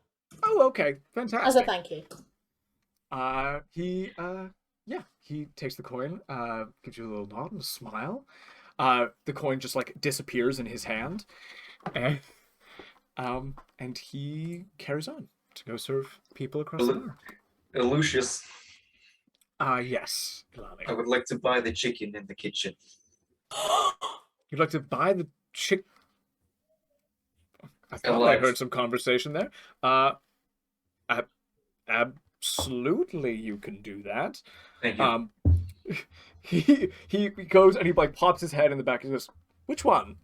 Oh, okay, fantastic. as a thank you. He takes the coin, gives you a little nod and a smile. The coin just like disappears in his hand, and he carries on to go serve people across the bar. Lucius, Yes, Elani. I would like to buy the chicken in the kitchen. You'd like to buy the chick? I thought I heard some conversation there. Absolutely, you can do that. Thank you. He goes and he like pops his head in the back and goes, "Which one?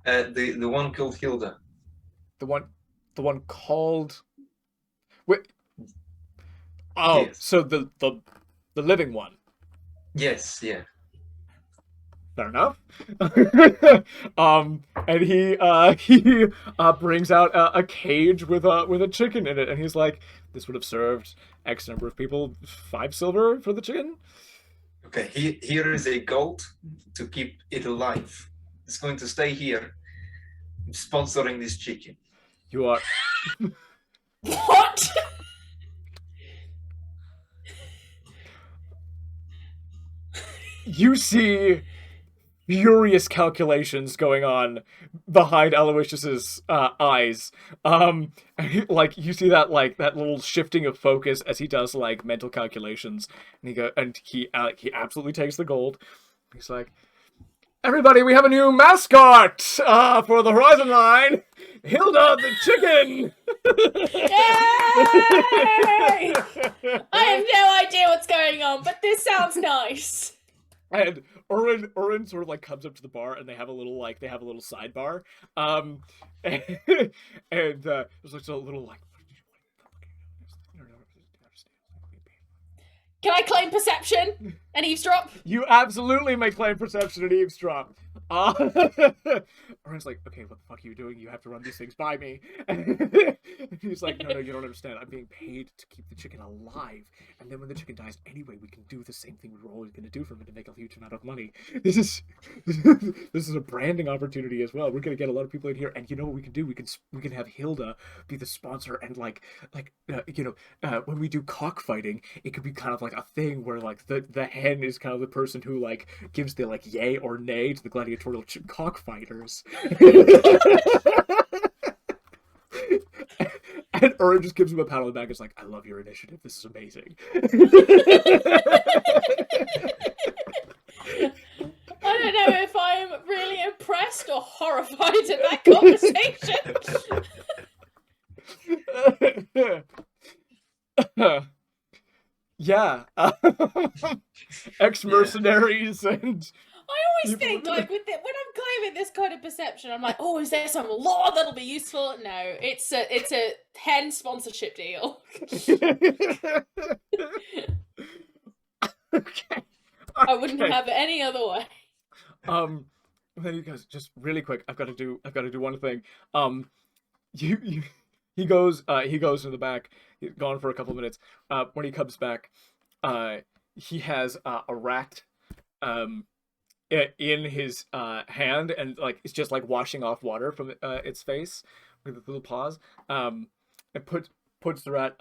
The one called Hilda. The one called. Wait. Oh, Yes. so the living one. Yes, yeah. Fair enough. And he brings out a cage with a chicken in it, and he's like, "This would have served X number of people 5 silver for the chicken." Okay, here is a goat to keep it alive. It's going to stay here, sponsoring this chicken. You are. What? You see furious calculations going on behind Aloysius's eyes. And like you see that little shifting of focus as he does like mental calculations, and he absolutely takes the gold. He's like, "Everybody, we have a new mascot for the Horizon line, Hilda the chicken." Yay! I have no idea what's going on, but this sounds nice. And Urin sort of like comes up to the bar, and they have a little sidebar, and there's like a little like. Can I claim perception and eavesdrop? You absolutely may claim perception and eavesdrop. Urin's like, "Okay, what the fuck are you doing? You have to run these things by me." And he's like, no, you don't understand. I'm being paid to keep the chicken alive. And then when the chicken dies anyway, we can do the same thing we were always going to do for him to make a huge amount of money. This is a branding opportunity as well. We're going to get a lot of people in here. And you know what we can do? We can have Hilda be the sponsor, and when we do cockfighting, it could be kind of like a thing where like the hen is kind of the person who like gives the like yay or nay to the gladiatorial cockfighters. And Urin just gives him a pat on the back. It's like, "I love your initiative. This is amazing." I don't know if I'm really impressed or horrified at that conversation. Yeah. Ex-mercenaries and... I always think, like, when I'm claiming this kind of perception, I'm like, oh, is there some law that'll be useful? No, it's a hen sponsorship deal. Okay. I wouldn't have it any other way. Then he goes, "Just really quick, I've got to do one thing." He goes into the back. He's gone for a couple of minutes. When he comes back, he has a rat in his hand, and like it's just like washing off water from its face with its little paws. And puts the rat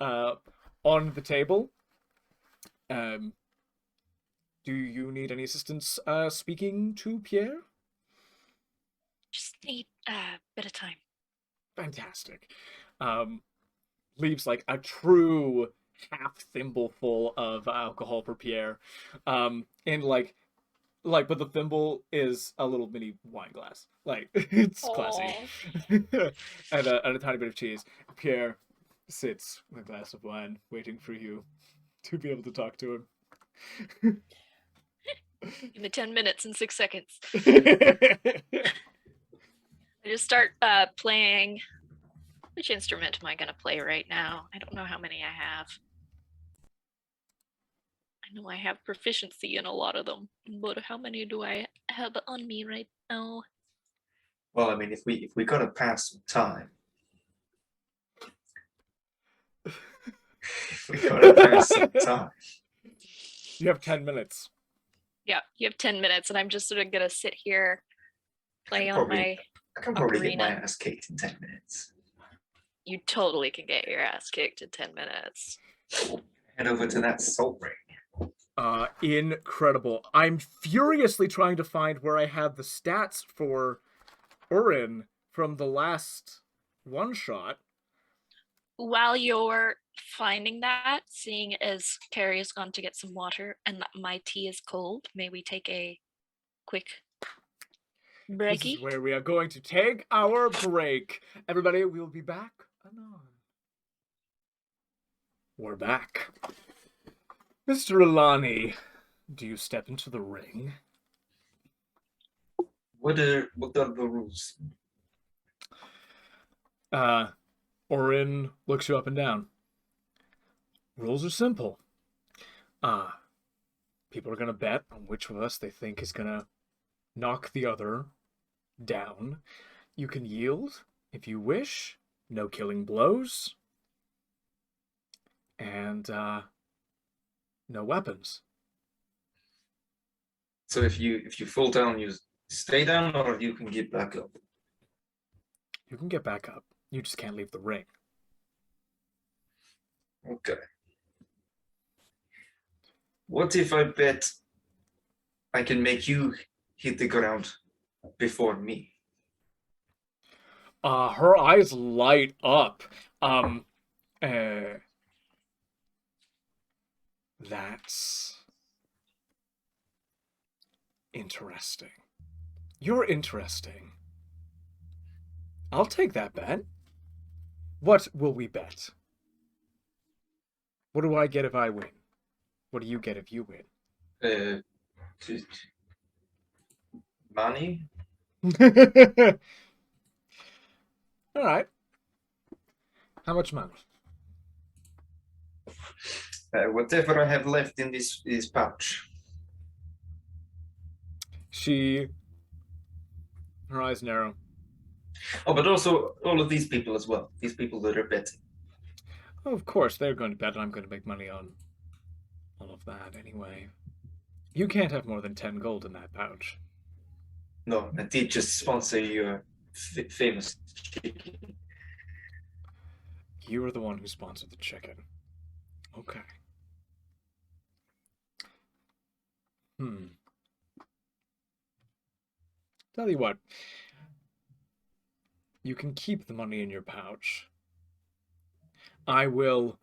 on the table. Do you need any assistance speaking to Pierre? Just need a bit of time. Fantastic. Leaves like a true half thimble full of alcohol for Pierre. And like but the thimble is a little mini wine glass. Like it's classy. and a tiny bit of cheese. Pierre sits with a glass of wine, waiting for you to be able to talk to him. In the 10 minutes and 6 seconds. I just start playing. Which instrument am I going to play right now? I don't know how many I have. I know I have proficiency in a lot of them, but how many do I have on me right now? Well, I mean, if we gotta pass some time, if we gotta pass some time. You have 10 minutes. Yeah, you have 10 minutes, and I'm just sort of going to sit here, play on my I can probably get my ocarina. ass kicked in 10 minutes. You totally can get your ass kicked in 10 minutes. Head over to that salt ring. Incredible. I'm furiously trying to find where I have the stats for Urin from the last one shot. While you're finding that, seeing as Carrie has gone to get some water and my tea is cold, may we take a quick breaky? This is where we are going to take our break. Everybody, we will be back anon. We're back. Mr. Elani, do you step into the ring? What are the rules? Orin looks you up and down. Rules are simple. People are going to bet on which of us they think is going to knock the other down. You can yield if you wish. No killing blows. And no weapons. So if you fall down, you stay down, or you can get back up. You can get back up. You just can't leave the ring. Okay. What if I bet I can make you hit the ground before me? Her eyes light up. That's interesting. You're interesting. I'll take that bet. What will we bet? What do I get if I win? What do you get if you win? Money? All right. How much money? Whatever I have left in this pouch. Her eyes narrow. Oh, but also all of these people as well. These people that are betting. Oh, of course, they're going to bet, and I'm going to make money on all of that anyway. You can't have more than 10 gold in that pouch. No, I did just sponsor your famous chicken. You were the one who sponsored the chicken. Okay. Tell you what. You can keep the money in your pouch. I will...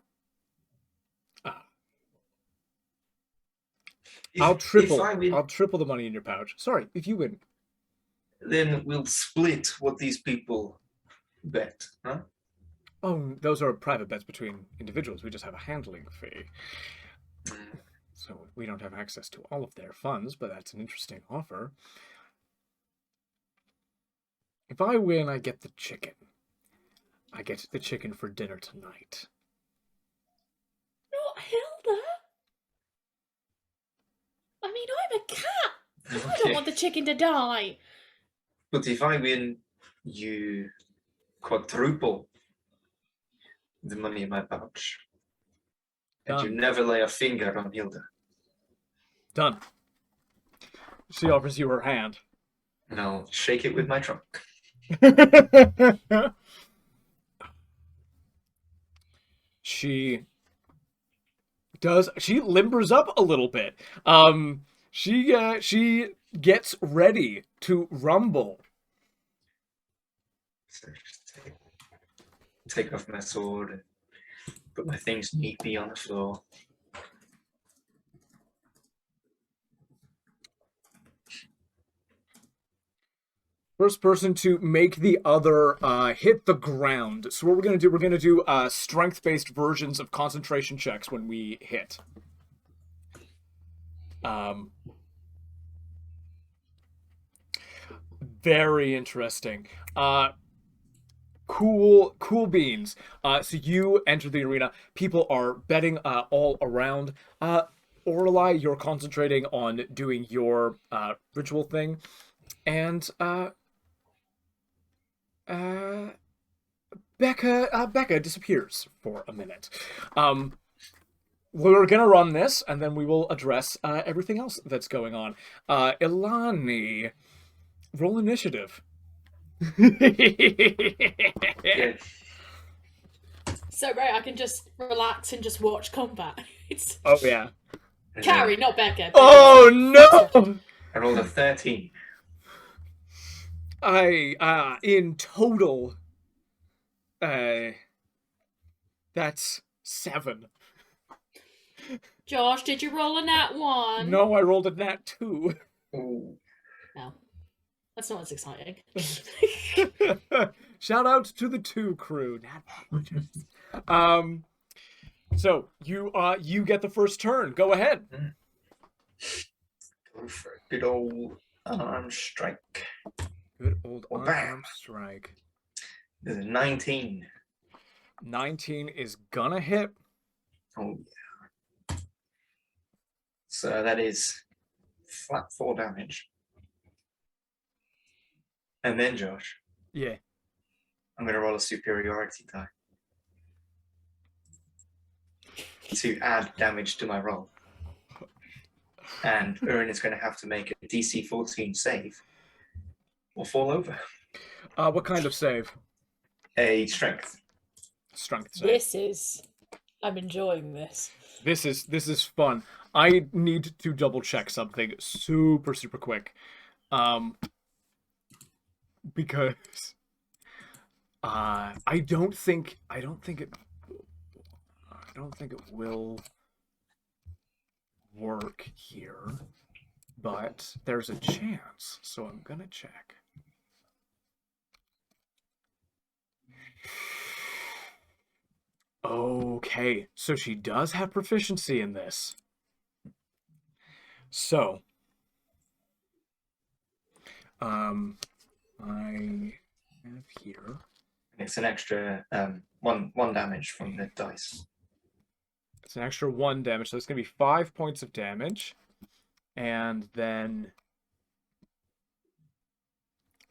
I'll triple the money in your pouch. Sorry, if you win. Then we'll split what these people bet, huh? Oh, those are private bets between individuals. We just have a handling fee. So we don't have access to all of their funds, but that's an interesting offer. If I win, I get the chicken. I get the chicken for dinner tonight. Not Hilda. I mean, I'm a cat. Okay. I don't want the chicken to die. But if I win, you quadruple the money in my pouch. And you never lay a finger on Hilda. Done. She offers you her hand. And I'll shake it with my trunk. She limbers up a little bit. She gets ready to rumble. So just take off my sword and put my things neatly on the floor. First person to make the other hit the ground. So what we're gonna do strength-based versions of concentration checks when we hit. Very interesting. Cool beans. So you enter the arena. People are betting all around. Aurelei, you're concentrating on doing your ritual thing, and Becca disappears for a minute. We're gonna run this, and then we will address everything else that's going on. Elani, roll initiative. Yeah. So right, I can just relax and just watch combat. It's Oh yeah. Carrie, not Becca. Oh no! I rolled a 13. In total, that's 7. Josh, did you roll a nat 1? No, I rolled a nat 2. Ooh. No. That's not as exciting. Shout out to the 2 crew. So you get the first turn. Go ahead. Go for a good old unarmed strike. Good old Oh, unarmed strike. There's a 19. 19 is gonna hit. Oh yeah. So that is flat 4 damage. And then Josh, Yeah. I'm gonna roll a superiority die to add damage to my roll. And Urin is going to have to make a DC 14 save or fall over. What kind of save? A strength. Strength save. I'm enjoying this. This is fun. I need to double check something super quick. Because I don't think it will work here, but there's a chance, so I'm gonna check. Okay, so she does have proficiency in this. So, I have here. It's an extra one damage from the dice. It's an extra 1 damage, so it's going to be 5 points of damage. And then...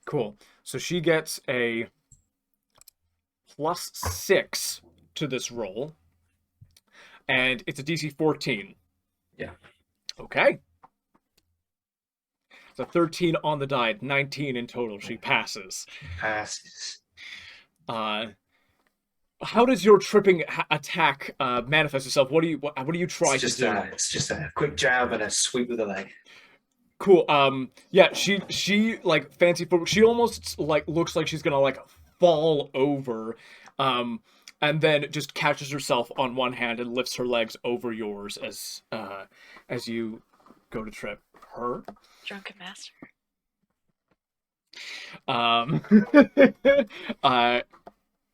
Cool. So she gets a +6 to this roll. And it's a DC 14. Yeah. Okay. So 13 on the die, 19 in total. She passes. Passes. How does your tripping attack manifest itself? What do you try to do? It's just a quick jab and a sweep with the leg. Cool. Yeah, she like fancy footwork. She almost like looks like she's gonna like fall over, and then just catches herself on one hand and lifts her legs over yours as you go to trip her. Drunken master.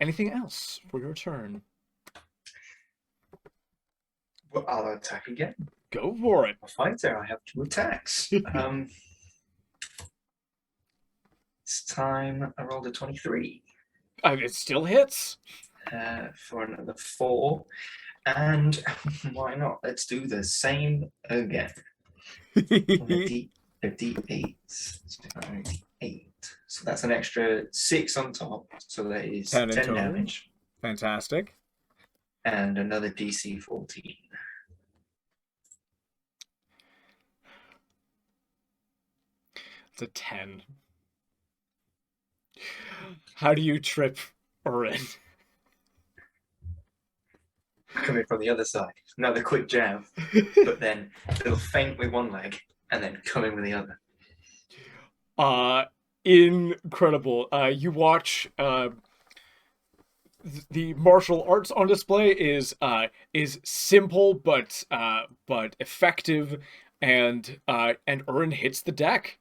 Anything else for your turn? Well, I'll attack again. Go for it. A fighter, I have 2 attacks. This time I rolled a 23. It still hits. For another 4. And why not? Let's do the same again. A D8. 8. So that's an extra 6 on top. So that is 10 damage. Fantastic. And another DC 14. It's a 10. How do you trip Urin? Coming from the other side. Another quick jab, but then it'll feint with one leg and then coming with the other. Incredible. You watch the martial arts on display is simple but effective, and Urin hits the deck.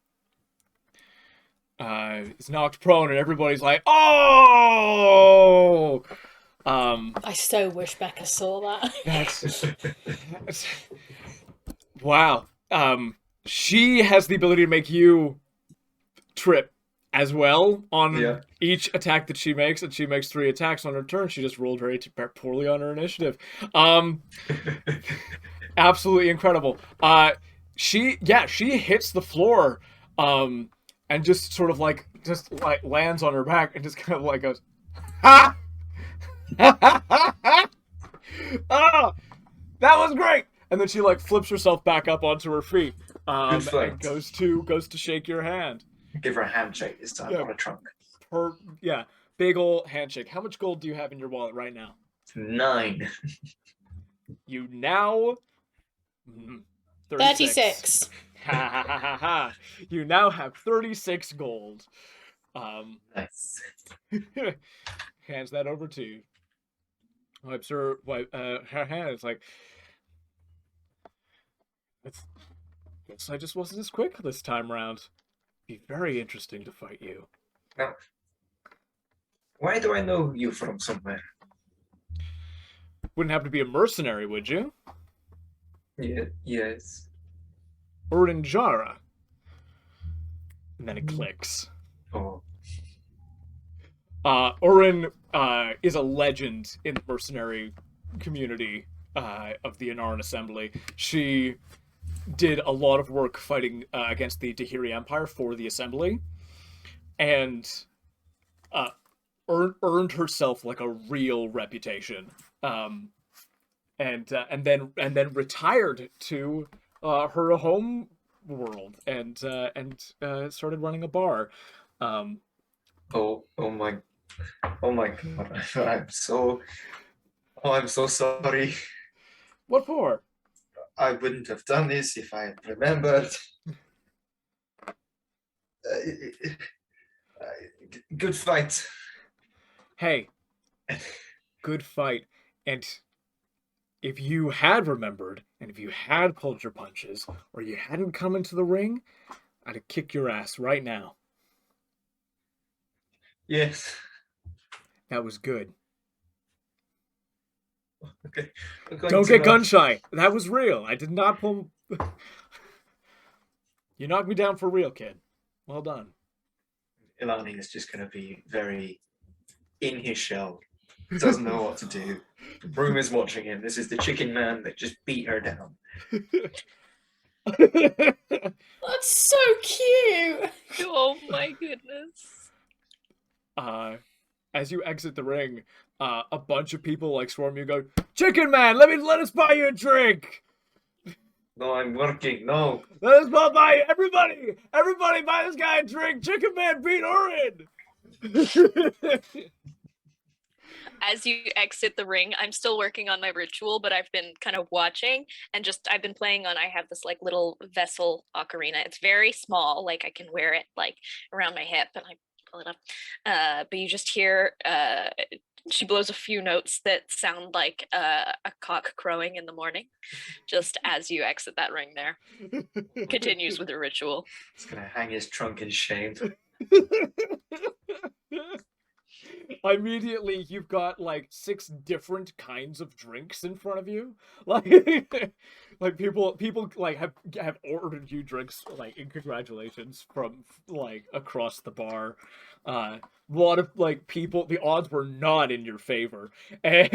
Is knocked prone, and everybody's like, "Oh!" I so wish Becca saw that. That's wow. She has the ability to make you trip as well on each attack that she makes, and she makes 3 attacks on her turn. She just rolled very poorly on her initiative. Absolutely incredible. She hits the floor, and just sort of like lands on her back and just kind of like goes, ha! Oh, that was great! And then she like flips herself back up onto her feet, and goes to shake your hand. Give her a handshake this time, not a trunk. Big ol' handshake. How much gold do you have in your wallet right now? 9. You now 36. Ha ha ha ha ha. You now have 36 gold. Nice. Hands that over to you. Wipes her hand. It's like, guess I just wasn't as quick this time around. Be very interesting to fight you. Now, why do I know you from somewhere? Wouldn't have to be a mercenary, would you? Yeah, yes. Urinjara. And then it clicks. Oh. Urin is a legend in the mercenary community of the Anaran Assembly. She did a lot of work fighting against the Dahiri Empire for the Assembly, and earned herself like a real reputation. And then retired to her home world and started running a bar. Oh my God! I'm so sorry. What for? I wouldn't have done this if I had remembered. Good fight. Hey, good fight. And if you had remembered, and if you had pulled your punches, or you hadn't come into the ring, I'd have kicked your ass right now. Yes. That was good. Okay. Don't get gun shy. That was real. I did not pull... You knocked me down for real, kid. Well done. Elani is just going to be very in his shell. Doesn't know what to do. The room is watching him. This is the chicken man that just beat her down. That's so cute. Oh my goodness. As you exit the ring, a bunch of people like swarm you, go, "Chicken man, let us buy you a drink." No, I'm working. No. Let us buy everybody buy this guy a drink. Chicken man beat Urin. As you exit the ring, I'm still working on my ritual, but I've been kind of watching and I've been playing on, I have this like little vessel ocarina. It's very small, like I can wear it like around my hip and I pull it up. But you just hear, she blows a few notes that sound like a cock crowing in the morning, just as you exit that ring there. Continues with the ritual. He's going to hang his trunk in shame. Immediately, you've got like 6 different kinds of drinks in front of you. Like people like have ordered you drinks like in congratulations from like across the bar. A lot of like people, the odds were not in your favor, and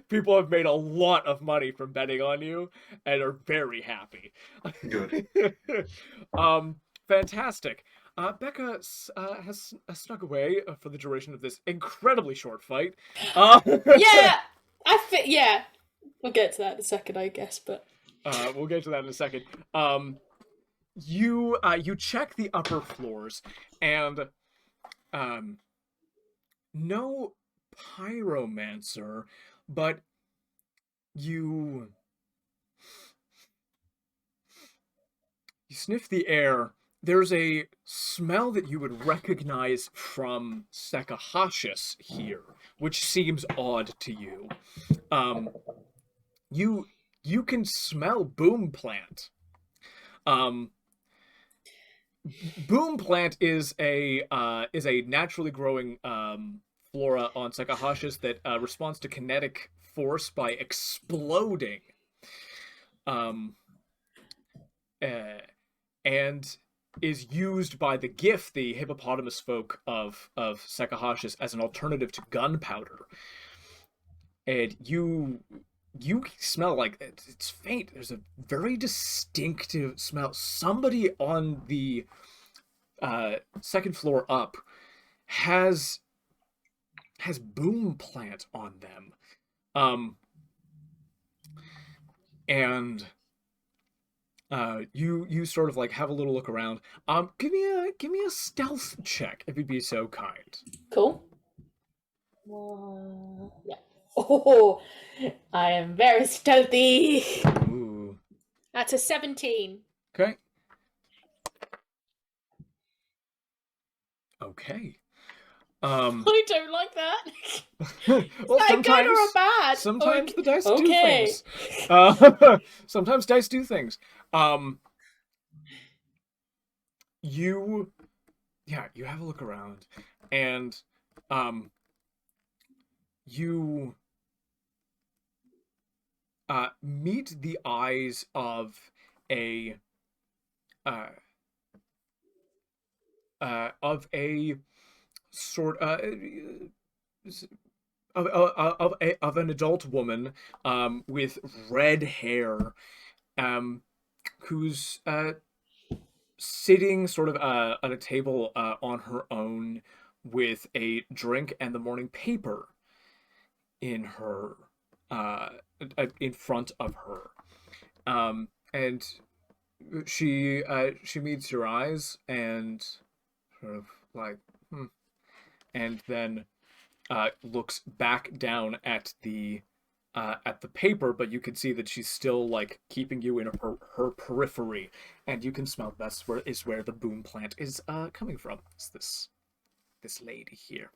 people have made a lot of money from betting on you and are very happy. Good. Fantastic. Becca has snuck away for the duration of this incredibly short fight. Yeah, yeah. We'll get to that in a second, I guess, but... We'll get to that in a second. you check the upper floors, and no Pyromancer, but you sniff the air. There's a smell that you would recognize from Sekahashis here, which seems odd to you. You can smell boom plant. Boom plant is a naturally growing flora on Sekahashis that responds to kinetic force by exploding. And is used by the GIF, the hippopotamus folk of Sekahashis, as an alternative to gunpowder. And you smell like it's faint. There's a very distinctive smell. Somebody on the second floor up has boom plant on them, and you sort of like have a little look around. Give me a stealth check if you'd be so kind. Cool. Yeah. Oh, I am very stealthy. Ooh. That's a 17. Okay. Okay. I don't like that. Well, Is that a good or a bad? Sometimes Okay. the dice do Okay. things. Sometimes dice do things. You have a look around, and you meet the eyes of a sort of an adult woman with red hair, who's sitting sort of at a table on her own with a drink and the morning paper in her in front of her, and she meets your eyes and sort of like and then looks back down at the paper, but you can see that she's still like keeping you in her periphery, and you can smell that's where the boom plant is coming from. It's this lady here.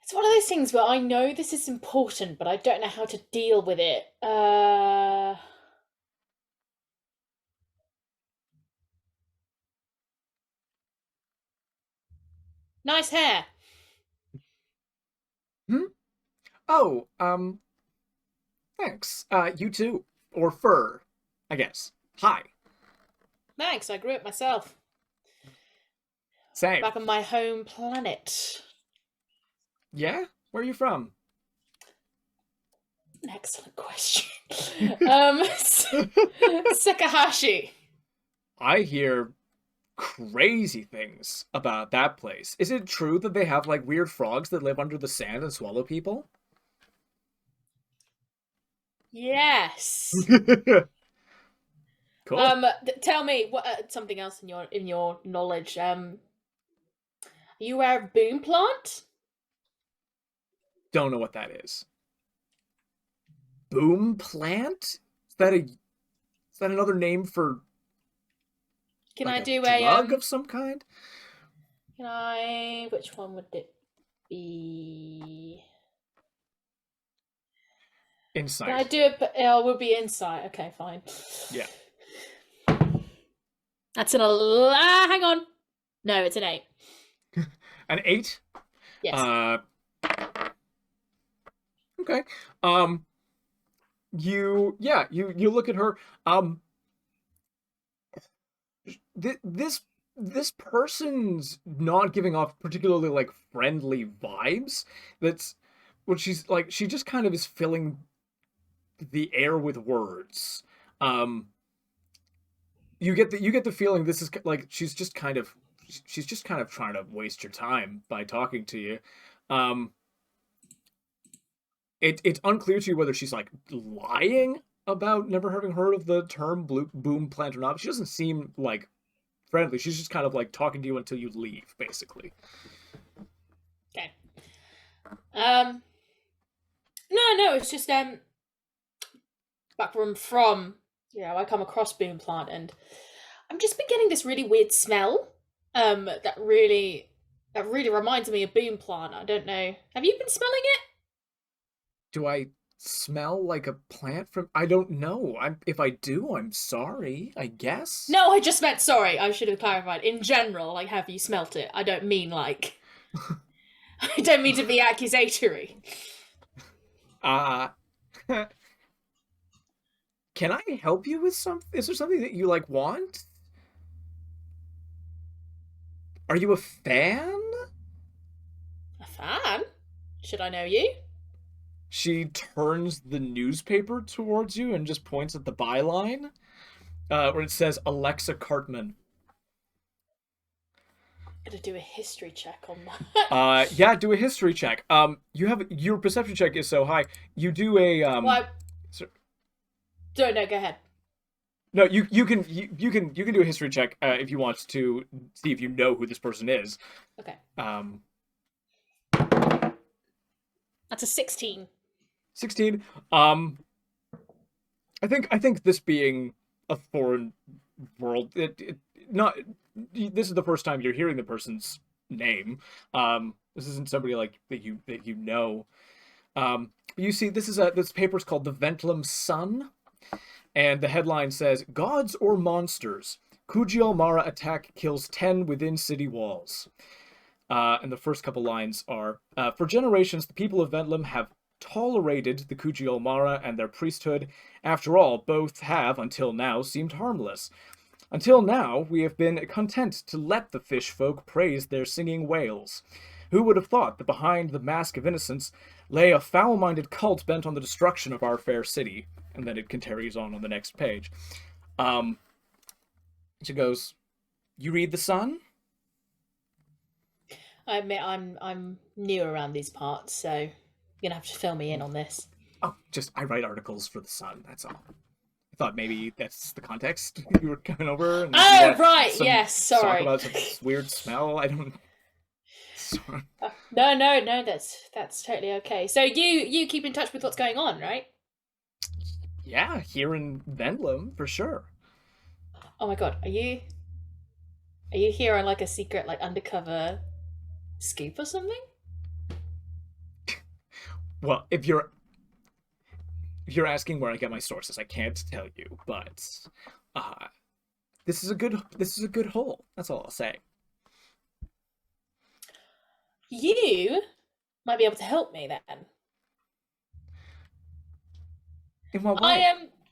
It's one of those things where I know this is important, but I don't know how to deal with it. Nice hair. Oh, thanks. You too. Or fur, I guess. Hi. Thanks, I grew it myself. Same. Back on my home planet. Yeah? Where are you from? An excellent question. Sekahashi. I hear crazy things about that place. Is it true that they have like weird frogs that live under the sand and swallow people? Yes. Cool. Tell me what something else in your knowledge. Are you aware of boom plant? Don't know what that is. Boom plant? Is that another name for Can like I do a a drug of some kind? Can I? Which one would it be? Insight. Can I do it? It would be insight. Okay, fine. Yeah. That's an hang on. No, it's an 8. An 8? Yes. Okay. You look at her. This person's not giving off particularly like friendly vibes. That's what she's like. She just kind of is filling the air with words. You get the feeling this is like she's just kind of trying to waste your time by talking to you. It's unclear to you whether she's like lying about never having heard of the term boom plant or not. She doesn't seem like friendly. She's just kind of like talking to you until you leave, basically. Okay. No, it's just back from I come across boom plant and I'm just been getting this really weird smell. That really reminds me of boom plant. I don't know. Have you been smelling it? Do I smell like a plant from? I don't know. If I do, I'm sorry, I guess. No, I just meant sorry. I should have clarified. In general, like, have you smelt it? I don't mean like. I don't mean to be accusatory. Can I help you with something? Is there something that you like want? Are you a fan? A fan? Should I know you? She turns the newspaper towards you and just points at the byline, where it says Alexa Cartman. I'm gonna do a history check on that. Yeah, do a history check. You have your perception check is so high. You do a Well, no, go ahead. No, you can do a history check if you want to see if you know who this person is. Okay. That's a 16. 16. I think this being a foreign world, this is the first time you're hearing the person's name. This isn't somebody like that you know. You see, this paper's called the Ventlam Sun, and the headline says, "Gods or monsters? Kujiel Mara attack kills 10 within city walls." And the first couple lines are, "For generations, the people of Ventlam have tolerated the Kujiel Mara and their priesthood. After all, both have, until now, seemed harmless. Until now, we have been content to let the fish folk praise their singing whales. Who would have thought that behind the mask of innocence lay a foul-minded cult bent on the destruction of our fair city?" And then it carries on the next page. She goes, "You read the Sun?" I admit I'm new around these parts, so you're gonna have to fill me in on this. Oh, I write articles for the Sun, that's all. I thought maybe that's the context you were coming over. And oh, right, yes, sorry. Talk about some weird smell, I don't... No, that's totally okay. So you keep in touch with what's going on, right? Yeah, here in Ventlam, for sure. Oh my god, are you here on like a secret, like undercover scoop or something? Well, if you're asking where I get my sources, I can't tell you, but this is a good hole. That's all I'll say. You might be able to help me then. In what way?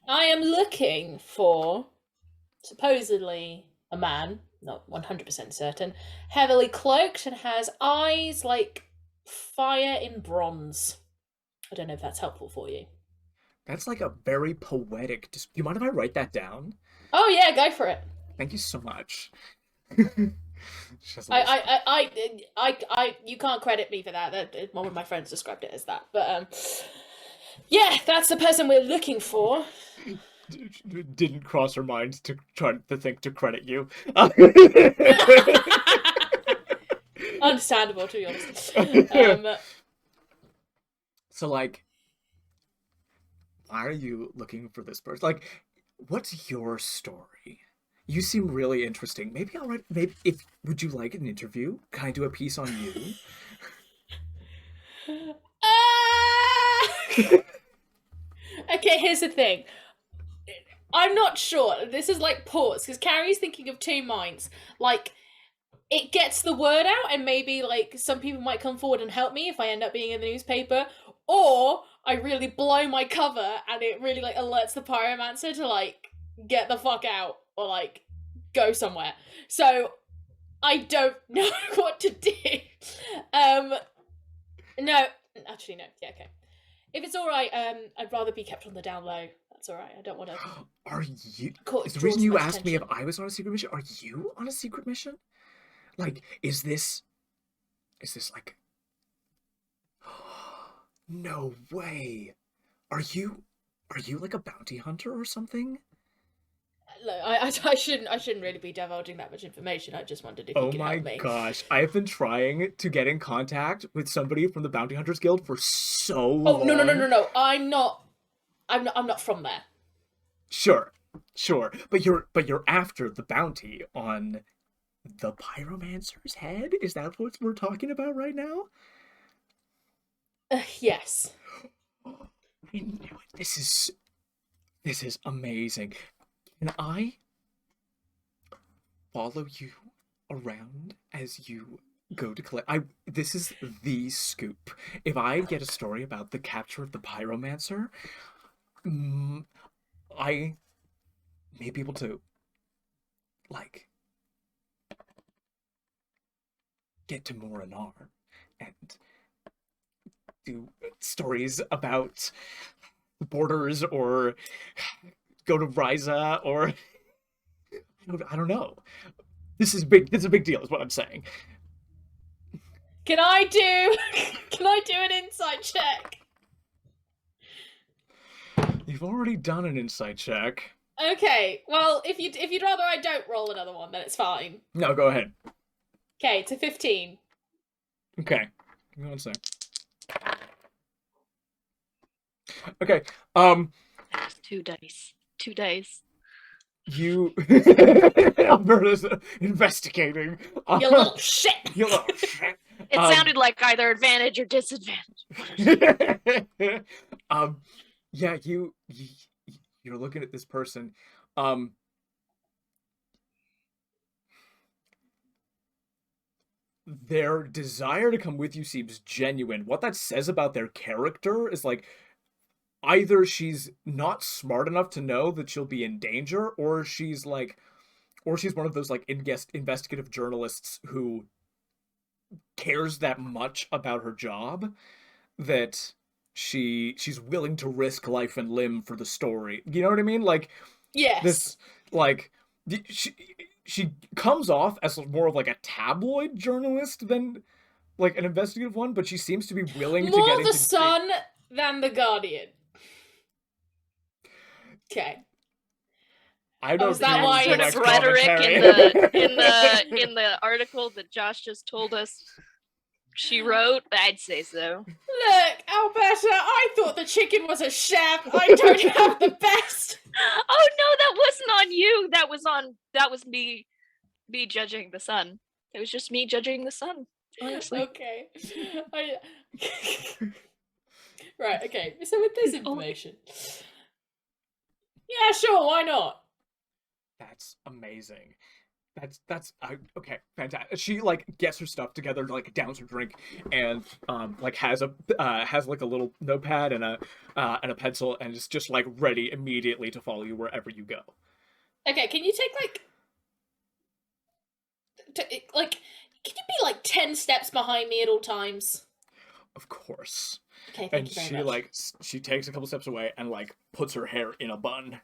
I am looking for supposedly a man, not 100% certain, heavily cloaked and has eyes like fire in bronze. I don't know if that's helpful for you. That's like a very poetic... Do you mind if I write that down? Oh yeah, go for it. Thank you so much. You can't credit me for that. One of my friends described it as that. But yeah, that's the person we're looking for. Didn't cross her mind to try to think to credit you. Understandable, to be honest. So, like, why are you looking for this person? Like, what's your story? You seem really interesting. Maybe I'll write. Would you like an interview? Can I do a piece on you? Okay, here's the thing. I'm not sure. This is like pause because Carrie's thinking of two minds. Like, it gets the word out, and maybe like some people might come forward and help me if I end up being in the newspaper, or I really blow my cover and it really like alerts the Pyromancer to like get the fuck out or like go somewhere. So I don't know what to do. No, actually no. Yeah, okay. If it's all right, I'd rather be kept on the down low. That's all right. I don't want to. Are you? Is the draw reason too you much asked me if attention. I was on a secret mission? Are you on a secret mission? Like, is this like? No way. Are you Are you like a bounty hunter or something? Look, I shouldn't really be divulging that much information. I just wondered if you Oh could my help me. gosh, I have been trying to get in contact with somebody from the Bounty Hunters Guild for so long. Oh no! I'm not from there. Sure. But you're after the bounty on the Pyromancer's head? Is that what we're talking about right now? Yes. I knew it. This is amazing. Can I follow you around as you go to collect? This is the scoop. If I get a story about the capture of the Pyromancer, I may be able to, like, get to Morinar and do stories about the borders, or go to Ryza, or I don't know. This is big. This is a big deal, is what I'm saying. Can I do an insight check? You've already done an insight check. Okay. Well, if you'd rather I don't roll another one, then it's fine. No, go ahead. Okay, it's a 15. Okay. Give me one sec. Okay. Two dice. You Alberta's investigating. You little shit. You little shit. It sounded like either advantage or disadvantage. Yeah, you're looking at this person. Their desire to come with you seems genuine. What that says about their character is like, either she's not smart enough to know that she'll be in danger, or she's one of those like investigative journalists who cares that much about her job that she's willing to risk life and limb for the story. You know what I mean? Like, Yes. this, like, she comes off as more of like a tabloid journalist than like an investigative one, but she seems to be willing to get More into the Sun than the Guardian. Okay. I don't is that do why Sort direct of rhetoric commentary. in the article that Josh just told us she wrote? I'd say so. Look, Alberta, I thought the chicken was a chef. I don't have the best. Oh no, that wasn't on you. That was me judging the sun. It was just me judging the sun. Honestly. Okay. Right, okay. So with this information. Yeah, sure, why not? That's amazing. That's okay, fantastic. She like gets her stuff together, like downs her drink, and like has like a little notepad and a pencil, and is just like ready immediately to follow you wherever you go. Okay, can you take can you be like 10 steps behind me at all times? Of course. Okay, And thank you she very much. she takes a couple steps away and like puts her hair in a bun,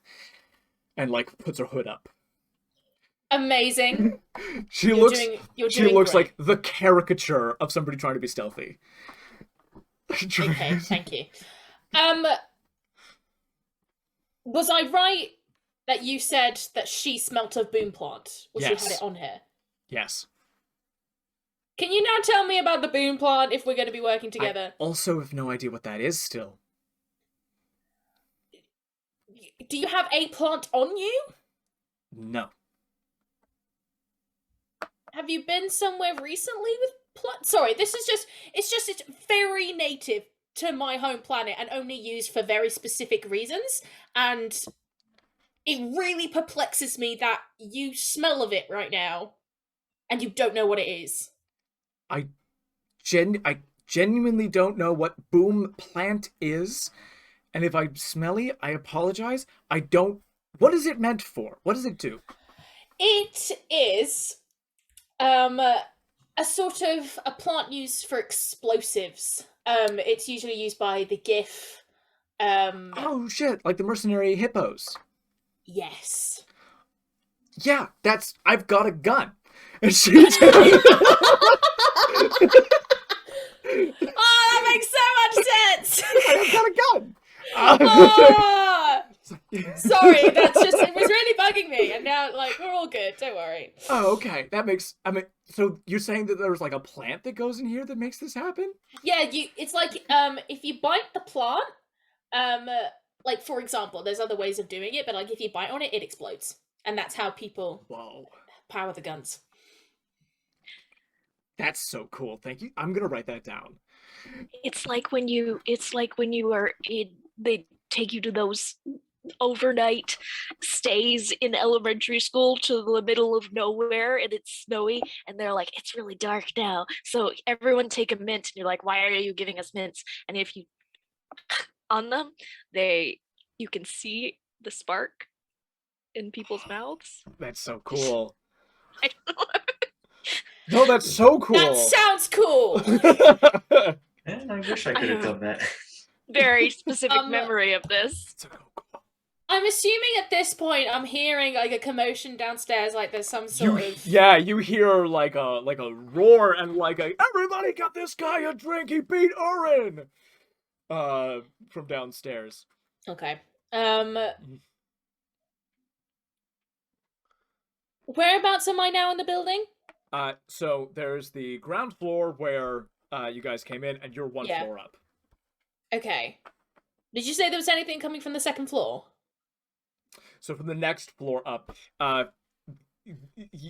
and like puts her hood up. Amazing. She You're looks doing great. like the caricature of somebody trying to be stealthy. Okay, thank you. Was I right that you said that she smelt of boom plant? Or Yes. she had it on her? Yes. Can you now tell me about the boom plant if we're going to be working together? I also have no idea what that is still. Do you have a plant on you? No. Have you been somewhere recently with plant? Sorry, it's very native to my home planet and only used for very specific reasons. And it really perplexes me that you smell of it right now and you don't know what it is. I genuinely don't know what boom plant is, and if I'm smelly, I apologize. What is it meant for? What does it do? It is a sort of a plant used for explosives. It's usually used by the GIF. Oh shit, like the mercenary hippos. Yes. Yeah, I've got a gun. And she Oh, that makes so much sense! I've got a gun. Oh! Sorry, that's just, it was really bugging me, and now, like, we're all good, don't worry. Oh, okay. That makes, so you're saying that there's like a plant that goes in here that makes this happen? Yeah, it's like, if you bite the plant, like, for example, there's other ways of doing it, but, like, if you bite on it, it explodes. And that's how people power the guns. That's so cool. Thank you. I'm gonna write that down. It's like when you are in, they take you to those overnight stays in elementary school to the middle of nowhere and it's snowy and they're like, it's really dark now, so everyone take a mint, and you're like, why are you giving us mints? And if you on them, you can see the spark in people's mouths. That's so cool. I don't know. No, that's so cool. That sounds cool. Man, I wish I could have done that. Very specific memory of this. So cool. I'm assuming at this point I'm hearing like a commotion downstairs, like there's some sort of... Yeah, you hear like a roar and like a, everybody get this guy a drink, he beat Urin! From downstairs. Okay. Whereabouts am I now in the building? So there's the ground floor where you guys came in, and you're one floor up. Okay. Did you say there was anything coming from the second floor? So from the next floor up,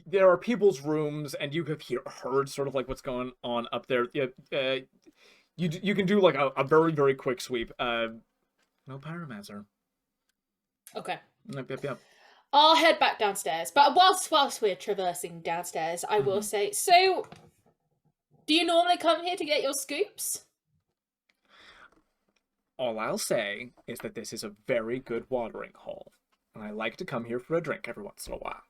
there are people's rooms, and you have heard sort of like what's going on up there. You can do like a very, very quick sweep. No Pyromancer. Okay. Yep. I'll head back downstairs. But whilst we're traversing downstairs, I will say, so, do you normally come here to get your scoops? All I'll say is that this is a very good watering hole, and I like to come here for a drink every once in a while.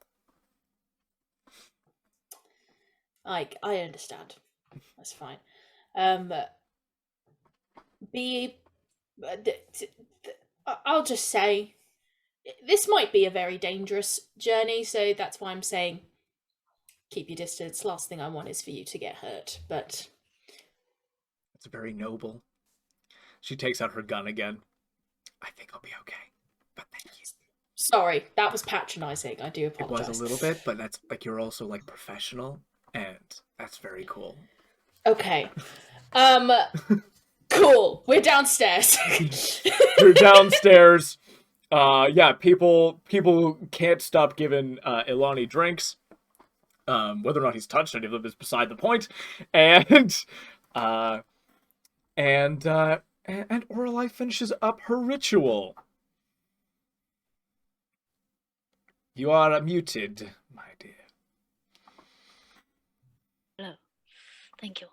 I understand. That's fine. I'll just say, this might be a very dangerous journey, so that's why I'm saying keep your distance. Last thing I want is for you to get hurt, but... It's very noble. She takes out her gun again. I think I'll be okay, but thank you. Sorry, that was patronizing. I do apologize. It was a little bit, but that's like, you're also like professional, and that's very cool. Okay. Cool. We're downstairs. You're downstairs. Yeah, people can't stop giving Elani drinks. Whether or not he's touched any of them is beside the point. And Aurelei finishes up her ritual. You are muted, my dear. Hello. Thank you.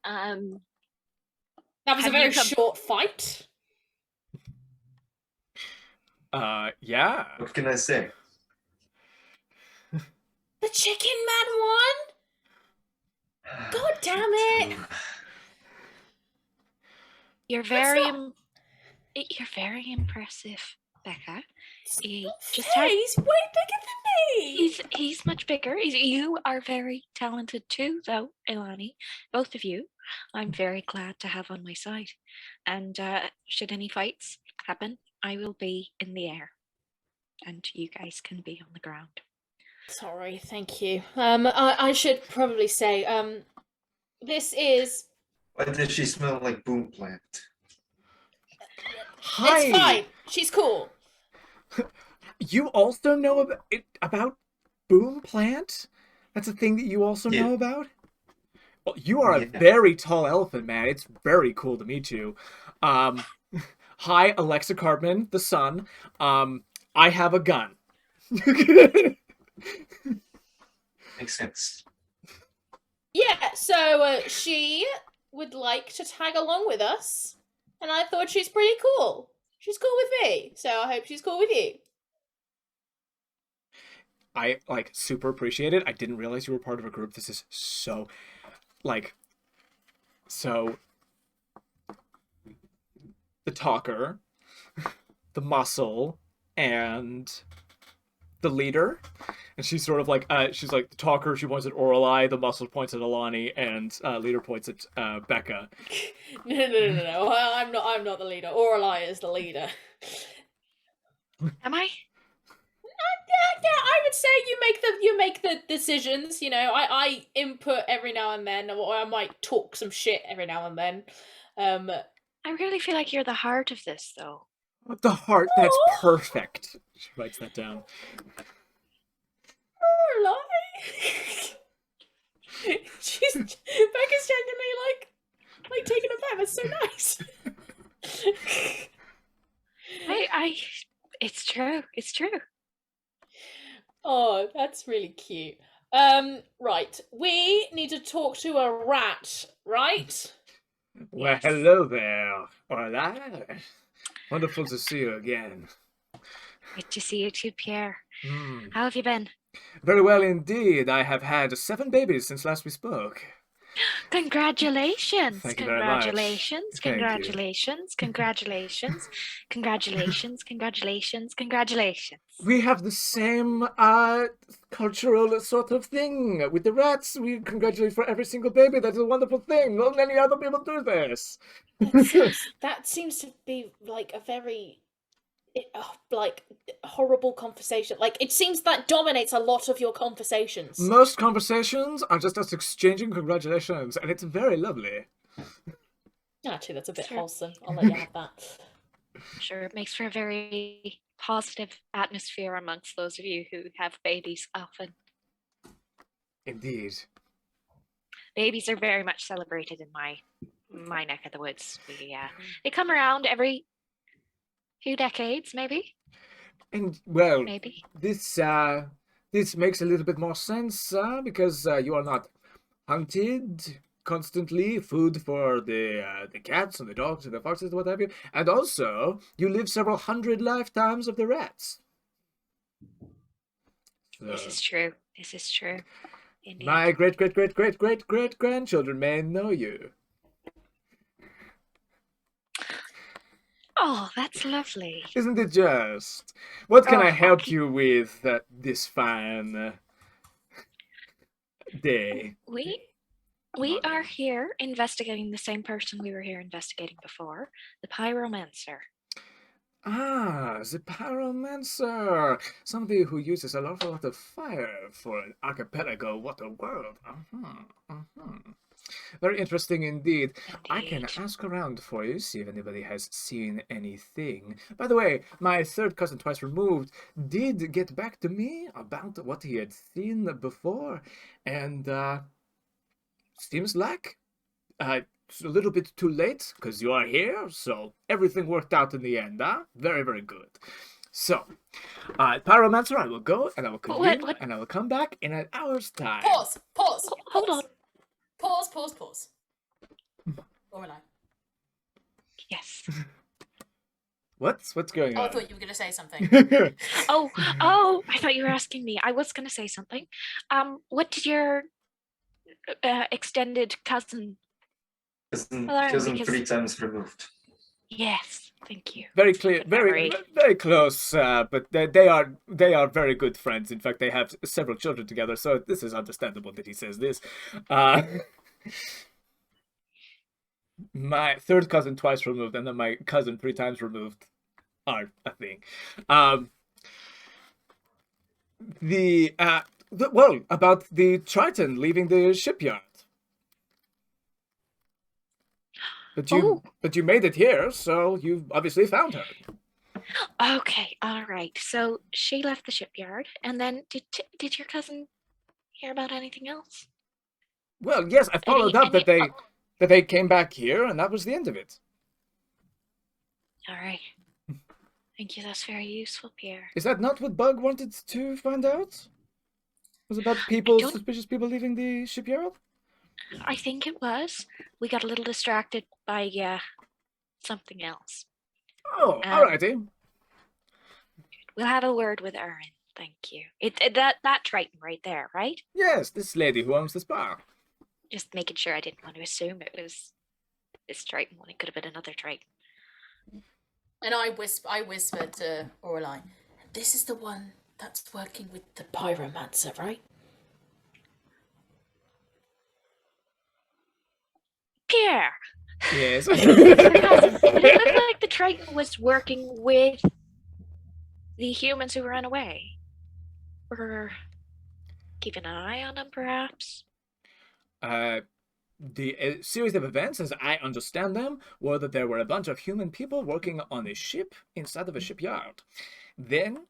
That was a very short fight. Yeah. What can I say? The chicken man won? God damn it. You're very impressive, Becca. He's way bigger than me. He's much bigger. You are very talented too, though, Elani. Both of you. I'm very glad to have on my side. And should any fights happen, I will be in the air. And you guys can be on the ground. Sorry, thank you. I should probably say, this is... Why does she smell like boom plant? Hi. It's fine. She's cool. You also know about boom plant? That's a thing that you also know about? Well, you are a very tall elephant, man. It's very cool to meet you. Hi, Alexa Cartman, the sun. I have a gun. Makes sense. Yeah, so she would like to tag along with us, and I thought she's pretty cool. She's cool with me, so I hope she's cool with you. I, super appreciate it. I didn't realize you were part of a group. This is so, so... The talker, the muscle, and the leader. And she's sort of like, she's like, the talker, she points at Aurelei, the muscle points at Elani, and leader points at Becca. No. I'm not the leader. Aurelei is the leader. Am I? Yeah, I would say you make the decisions. You know, I input every now and then, or I might talk some shit every now and then. I really feel like you're the heart of this, though. The heart, that's Aw. perfect. She writes that down. She's Becca's genuinely like taking a bath. It's so nice. It's true. It's true. Oh, that's really cute. Right. We need to talk to a rat, right? Well, Yes. hello there, Aurelei. Wonderful to see you again. Good to see you too, Pierre. Hmm. How have you been? Very well indeed. I have had 7 babies since last we spoke. Congratulations! Thank you very much. Congratulations! Thank you. Congratulations! Congratulations! Congratulations! Congratulations! Congratulations! We have the same cultural sort of thing. With the rats, we congratulate for every single baby. That's a wonderful thing. Not many other people do this. That seems to be like a very like horrible conversation. Like it seems that dominates a lot of your conversations. Most conversations are just us exchanging congratulations, and it's very lovely. Actually, that's a bit Sure. wholesome. I'll let you have that. Sure, it makes for a very positive atmosphere amongst those of you who have babies often. Indeed. Babies are very much celebrated in my neck of the woods. They come around every few decades, maybe. And well, Maybe. this makes a little bit more sense because you are not hunted constantly, food for the cats and the dogs and the foxes, what have you, and also you live several hundred lifetimes of the rats. This is true. This is true. Indeed. My great grandchildren may know you. Oh, that's lovely. Isn't it just? What can I Oh, help okay. you with this fine day? We are here investigating the same person we were here investigating before, the Pyromancer. Ah, the Pyromancer! Somebody who uses a lot of fire for an archipelago. What a world! Very interesting indeed. I can Indeed. ask around for you, see if anybody has seen anything. By the way, my third cousin twice removed did get back to me about what he had seen before, and seems like it's a little bit too late because you are here, so everything worked out in the end, huh? Very, very good. So, Pyromancer, I will go and I will convene What? and I will come back in an hour's time. Pause. Hold on. Pause. Aurelei. Yes. What's going Oh, I on? thought you were going to say something. Oh, I thought you were asking me. I was going to say something. What did your extended cousin? Cousin because- 3 times removed. Yes, thank you. Very clear, Good very memory. very close. But they are very good friends. In fact, they have several children together, so this is understandable that he says this. My third cousin twice removed, and then my cousin 3 times removed are a thing. Well, about the Triton leaving the shipyard. But you made it here, so you've obviously found her. Okay, all right. So she left the shipyard, and then did your cousin hear about anything else? Well, yes, I followed up that they came back here, and that was the end of it. All right. Thank you. That's very useful, Pierre. Is that not what Bug wanted to find out? Was about suspicious people leaving the shipyard? I think it was. We got a little distracted by something else. Oh, alrighty. We'll have a word with Erin. Thank you. That Triton right there, right? Yes, this lady who owns this bar. Just making sure. I didn't want to assume it was this Triton when it could have been another Triton. And I whispered to Aurelei, this is the one that's working with the Pyromancer, right? Pierre! Yes. It looked like the Triton was working with the humans who ran away. We're keeping an eye on them, perhaps? The series of events, as I understand them, were that there were a bunch of human people working on a ship inside of a shipyard. Then,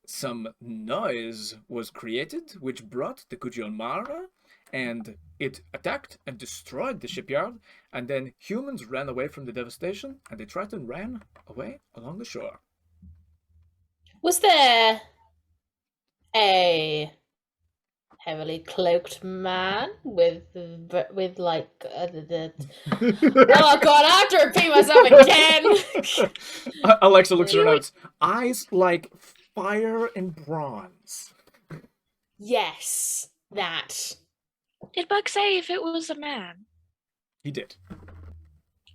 some noise was created, which brought the Kujion, and it attacked and destroyed the shipyard, and then humans ran away from the devastation, and they tried and ran away along the shore. Was there a heavily cloaked man with like oh god, I have to repeat myself again. Alexa looks at her notes. Eyes like fire and bronze. Yes, that. Did Bug say if it was a man? He did.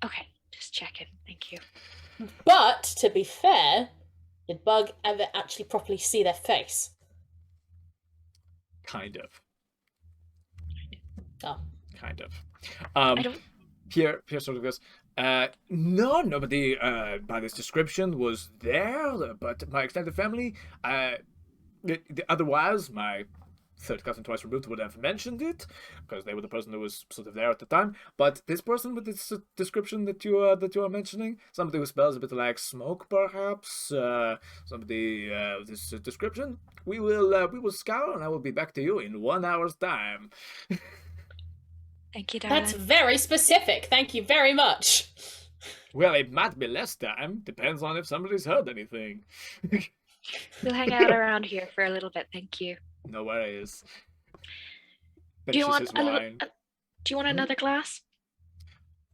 Okay, just checking. Thank you. But to be fair, did Bug ever actually properly see their face? Kind of. Oh. Kind of. I don't. Pierre sort of goes, no, nobody by this description was there, but my extended family, otherwise, my third cousin twice removed would have mentioned it, because they were the person who was sort of there at the time, but this person with this description that you are mentioning, somebody who smells a bit like smoke, perhaps, somebody with this description, we will scour, and I will be back to you in 1 hour's time. Thank you, darling. That's very specific. Thank you very much. Well, it might be less time. Depends on if somebody's heard anything. We'll hang out around here for a little bit. Thank you. No worries. Do you want Finishes his wine. Do you want another glass?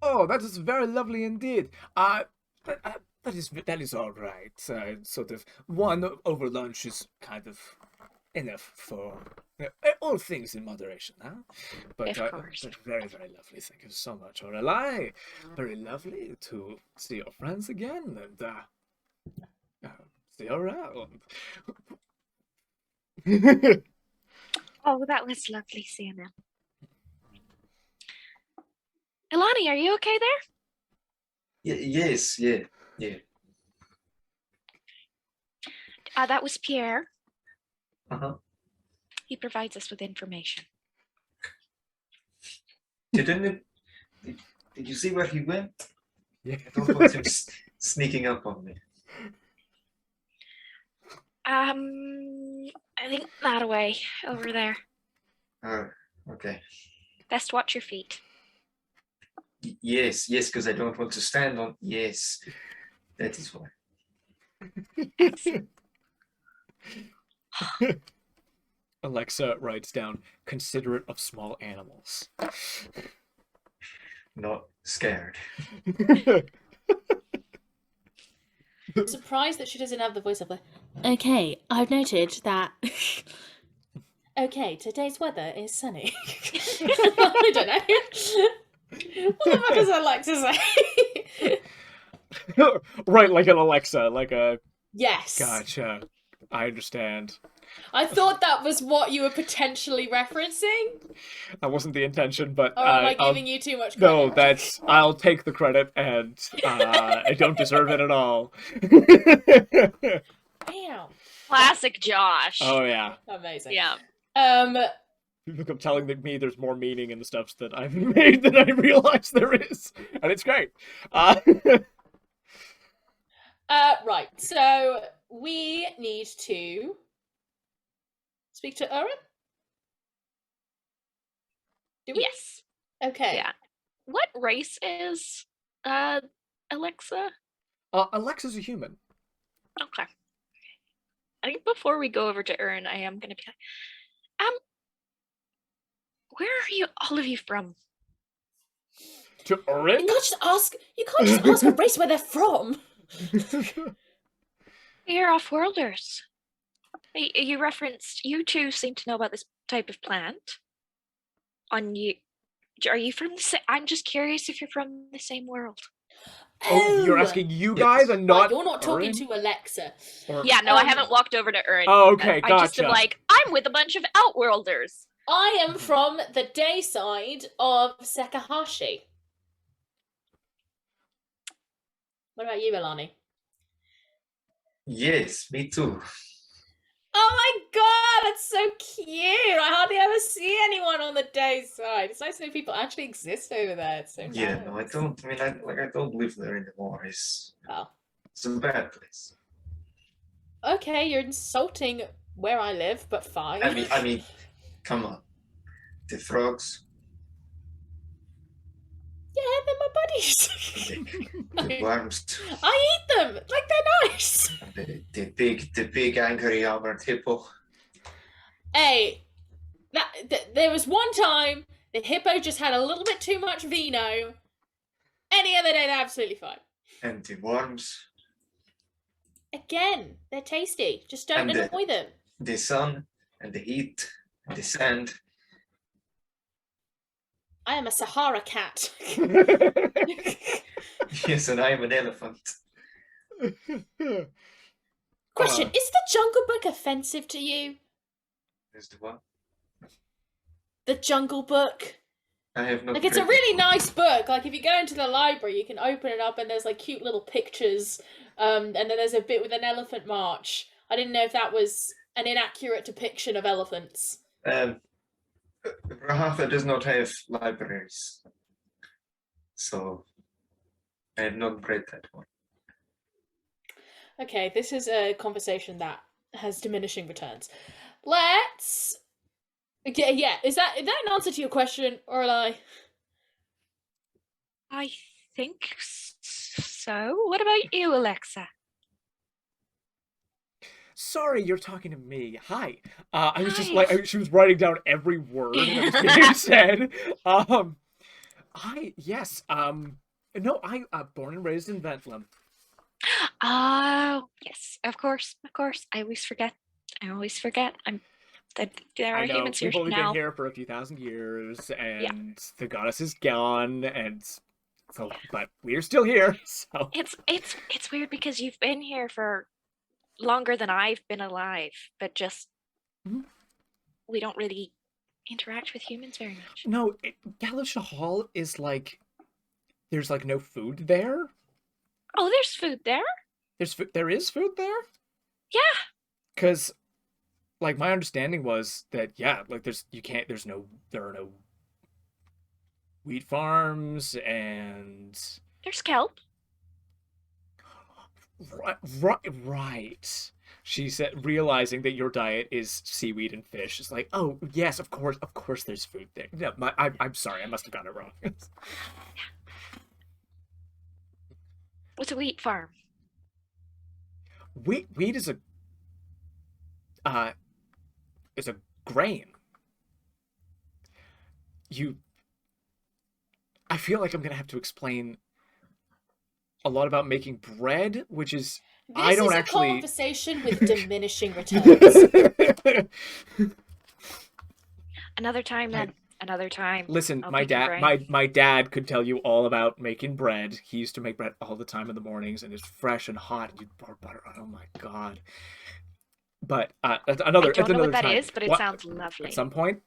Oh, that is very lovely indeed. That is all right. Sort of one over lunch is kind of enough for all things in moderation, huh? But, Of course. but very, very lovely. Thank you so much, Aurelei. Very lovely to see your friends again and see you around. Oh, that was lovely seeing him. Elani, are you okay there? Yes, yeah. That was Pierre. Uh-huh. He provides us with information. Did you see where he went? Yeah. I don't want him sneaking up on me. I think that way, over there. Oh, okay. Best watch your feet. Yes, because I don't want to stand on. Yes, that is why. Excellent. Alexa writes down, considerate of small animals. Not scared. I'm surprised that she doesn't have the voice of like, okay, I've noted that. Okay, today's weather is sunny. I don't know. What the fuck does Alexa say? Right, like an Alexa, like a... Yes. Gotcha. I understand. I thought that was what you were potentially referencing. That wasn't the intention, but Or am I giving you too much credit? no, I'll take the credit, and I don't deserve it at all. Damn. Classic Josh. Oh yeah. Amazing. Yeah. People keep telling me there's more meaning in the stuff that I've made than I realize there is, and it's great. Right. So we need to speak to Oren. Do we? Yes. Okay. Yeah. What race is Alexa? Alexa's a human. Okay. I think before we go over to Erin, I am gonna be like, where are you all of you from? To Oren? You can't just ask a race where they're from. You're off-worlders. You referenced, you two seem to know about this type of plant. Are you from the same? I'm just curious if you're from the same world. Oh, you're asking you guys and not You're not talking Oren? to Alexa. Yeah, no, I haven't walked over to Erin. Oh, okay, I just am gotcha. like, I'm with a bunch of outworlders. I am from the day side of Sekahashi. What about you, Elani? Yes, me too. Oh my god, that's so cute! I hardly ever see anyone on the day side. It's nice to know people actually exist over there. It's so Yeah, nice. no, I don't. I mean, I don't live there anymore. It's Oh. a bad place. Okay, you're insulting where I live, but fine. I mean, come on. The frogs, Yeah, they're my buddies. the worms, I eat them like they're nice. the big angry armored hippo. Hey, there was one time the hippo just had a little bit too much vino. Any other day, they're absolutely fine. And the worms. Again, they're tasty. Just don't And annoy them. The sun and the heat and the sand. I am a Sahara cat. Yes, and I am an elephant. Question, is the Jungle Book offensive to you? Is the what? The Jungle Book? I have no. Like, it's a really nice book. Like, if you go into the library, you can open it up and there's, like, cute little pictures. And then there's a bit with an elephant march. I didn't know if that was an inaccurate depiction of elephants. Rahatha does not have libraries. So, I have not read that one. Okay, this is a conversation that has diminishing returns. Let's... Yeah, is that an answer to your question, Aurelei? I think so. What about you, Alexa? Sorry, you're talking to me. Hi. I was just Hi. like, she was writing down every word that was being said. Yes. No, I born and raised in Ventlam. Oh, yes, of course. I always forget. There are I know, humans here we've only now. been here for a few thousand years, and the goddess is gone, and so, but we're still here, so. It's weird because you've been here for longer than I've been alive, but just we don't really interact with humans very much. No, Galusha Hall is like, there's like no food there. Oh, there's food there. There is food there? Yeah. Because, like, my understanding was that, yeah, like, there are no wheat farms, and... There's kelp. Right. She said, realizing that your diet is seaweed and fish. It's like, oh, yes, of course there's food there. No, I'm sorry, I must have gotten it wrong. What's a wheat farm? Wheat is a grain. I feel like I'm gonna have to explain a lot about making bread, which is This is a conversation with diminishing returns. Another time, then. Another time. Listen, my dad could tell you all about making bread. He used to make bread all the time in the mornings, and it's fresh and hot. And you pour butter. Oh my god! But I don't know what that is, but it sounds lovely. At some point,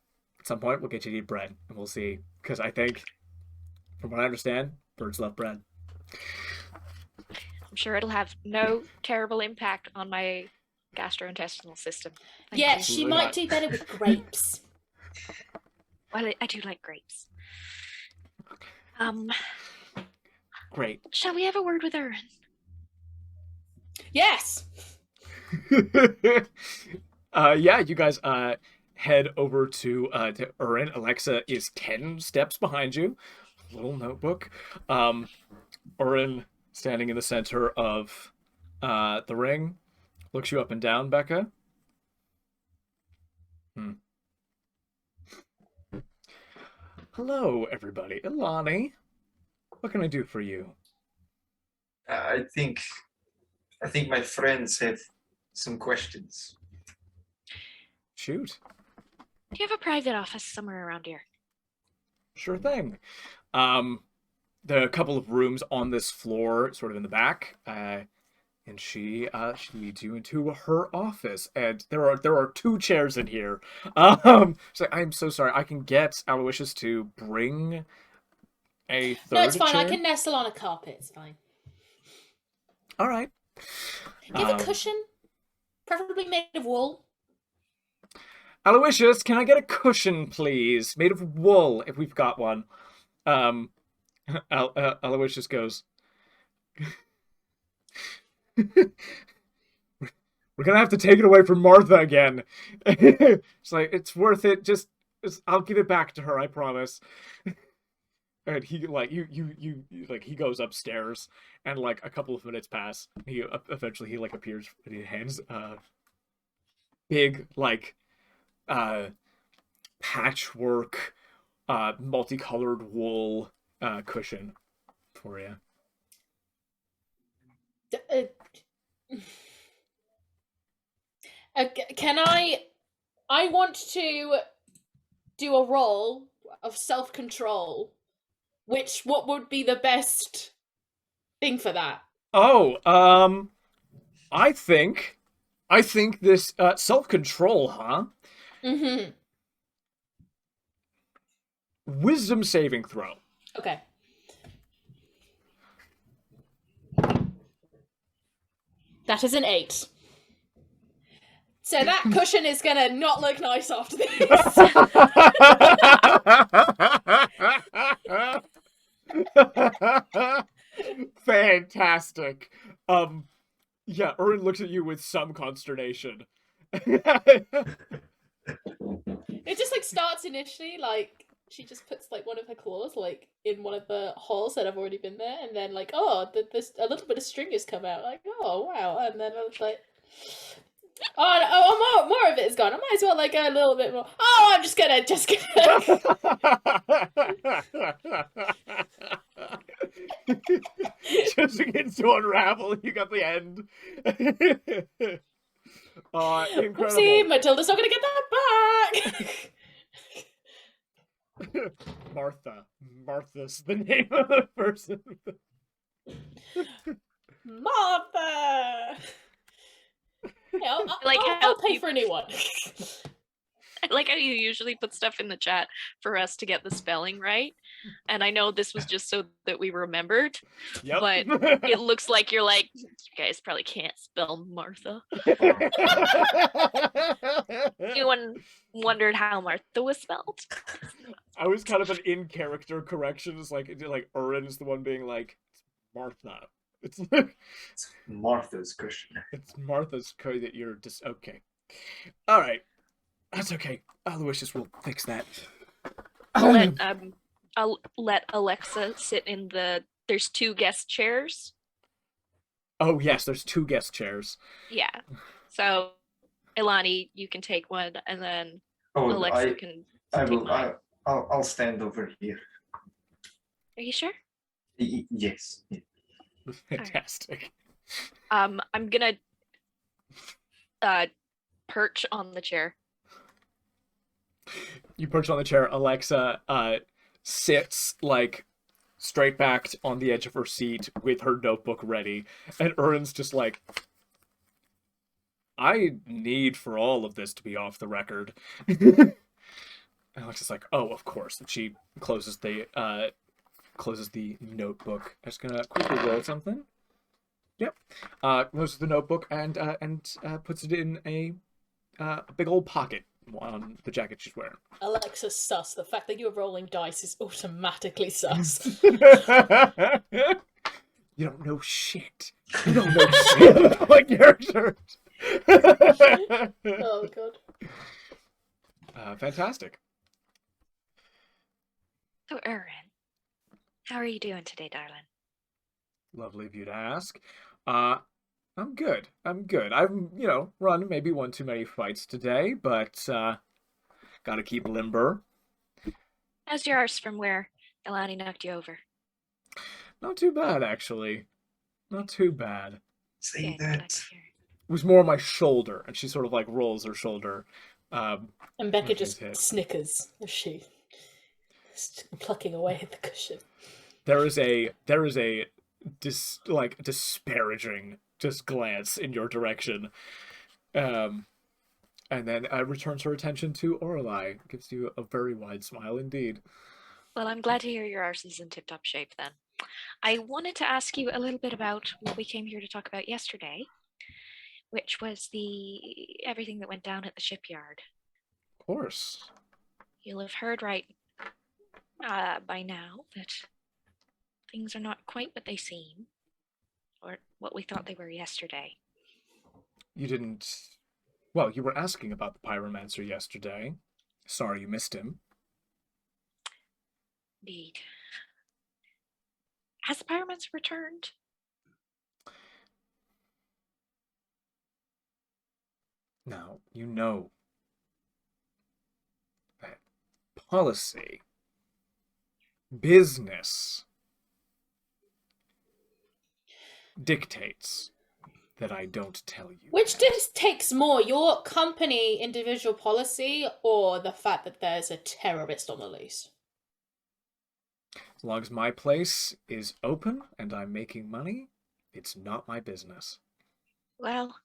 we'll get you to eat bread, and we'll see. Because I think, from what I understand, birds love bread. I'm sure it'll have no terrible impact on my gastrointestinal system. Yeah, she might do better with grapes. Well, I do like grapes. Great. Shall we have a word with Aaron? Yes. Yeah, you guys head over to Urin. Alexa is 10 steps behind you. Little notebook. Urin, standing in the center of the ring, looks you up and down, Becca. Hello, everybody. Elani, what can I do for you? I think my friends have some questions. Shoot. Do you have a private office somewhere around here? Sure thing. There are a couple of rooms on this floor, sort of in the back, and she leads you into her office. And there are 2 chairs in here. She's like, I'm so sorry. I can get Aloysius to bring a third No, it's fine. chair. I can nestle on a carpet. It's fine. All right. Give a cushion, preferably made of wool. Aloysius, can I get a cushion, please? Made of wool, if we've got one. Aloysius goes, we're gonna have to take it away from Martha again. It's like, it's worth it. I'll give it back to her, I promise. And he like you like he goes upstairs, and like a couple of minutes pass. He eventually like appears, and he hands big like patchwork multicolored wool cushion for you. Can I want to do a roll of self-control. What would be the best thing for that? Oh, I think this self-control, huh? Mm-hmm. Wisdom saving throw. Okay. That is an 8. So that cushion is gonna not look nice after this. Fantastic. Yeah, Urin looks at you with some consternation. It just like starts initially like she just puts like one of her claws like in one of the holes that have already been there, and then like, oh, this a little bit of string has come out. Like, oh wow, and then I was like, oh, more of it is gone. I might as well like go a little bit more. Oh, I'm just gonna. Just begins to unravel. You got the end. Incredible. See, Matilda's not gonna get that back. Martha's the name of the person. Martha. Yeah, I'll pay for a new one. I like how you usually put stuff in the chat for us to get the spelling right. And I know this was just so that we remembered. Yep. But it looks like you're like, you guys probably can't spell Martha. Anyone wondered how Martha was spelled? I was kind of an in-character correction. It's like Urin is the one being like, it's Martha. It's Martha's cushion. It's Martha's cushion that you're just okay. All right, that's okay. Aloysius will fix that. I'll let Alexa sit in the. There's 2 guest chairs. Oh yes, there's 2 guest chairs. Yeah. So, Elani, you can take one, and then Alexa can. I'll stand over here. Are you sure? Yes. Fantastic. I'm gonna perch on the chair. You perch on the chair. Alexa sits like straight backed on the edge of her seat with her notebook ready, and Urin's just like, I need for all of this to be off the record. And Alexa's like, oh, of course. And she closes the notebook. I'm just gonna quickly roll something. Yep. Closes the notebook and puts it in a big old pocket on the jacket she's wearing. Alexa's sus. The fact that you're rolling dice is automatically sus. You don't know shit. You don't know shit about my characters. Oh god. Fantastic. So, Erin, how are you doing today, darling? Lovely of you to ask. I'm good. I've, run maybe one too many fights today, but gotta keep limber. How's your arse from where Elani knocked you over? Not too bad, actually. Not too bad. Say Good, glad that. to hear. It was more on my shoulder, and she sort of like rolls her shoulder. And Becca when just she's hit. snickers as she plucking away at the cushion. There is a disparaging just glance in your direction, and then returns her attention to Aurelei. Gives you a very wide smile indeed. Well, I'm glad to hear your arse is in tip-top shape then. I wanted to ask you a little bit about what we came here to talk about yesterday. which was everything that went down at the shipyard. Of course. You'll have heard right by now that things are not quite what they seem, or what we thought they were yesterday. You didn't... Well, you were asking about the Pyromancer yesterday. Sorry you missed him. Indeed. Has the Pyromancer returned? Now, you know that policy, business, dictates that I don't tell you. Which that. just takes more, your company individual policy or the fact that there's a terrorist on the loose? As long as my place is open and I'm making money, it's not my business. Well,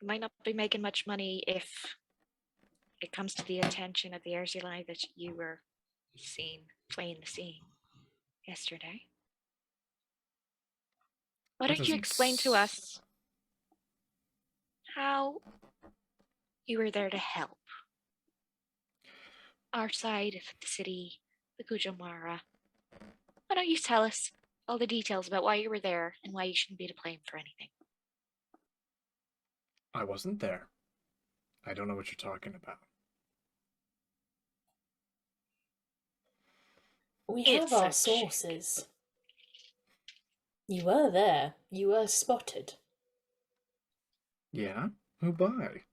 you might not be making much money if it comes to the attention of the erzulai that you were seen playing the scene yesterday. Why That don't you doesn't explain to us how you were there to help our side of the city, the Kujamara? Why don't you tell us all the details about why you were there and why you shouldn't be to blame for anything? I wasn't there. I don't know what you're talking about. We It's have our a sources. You were there. You were spotted. Yeah? Who by?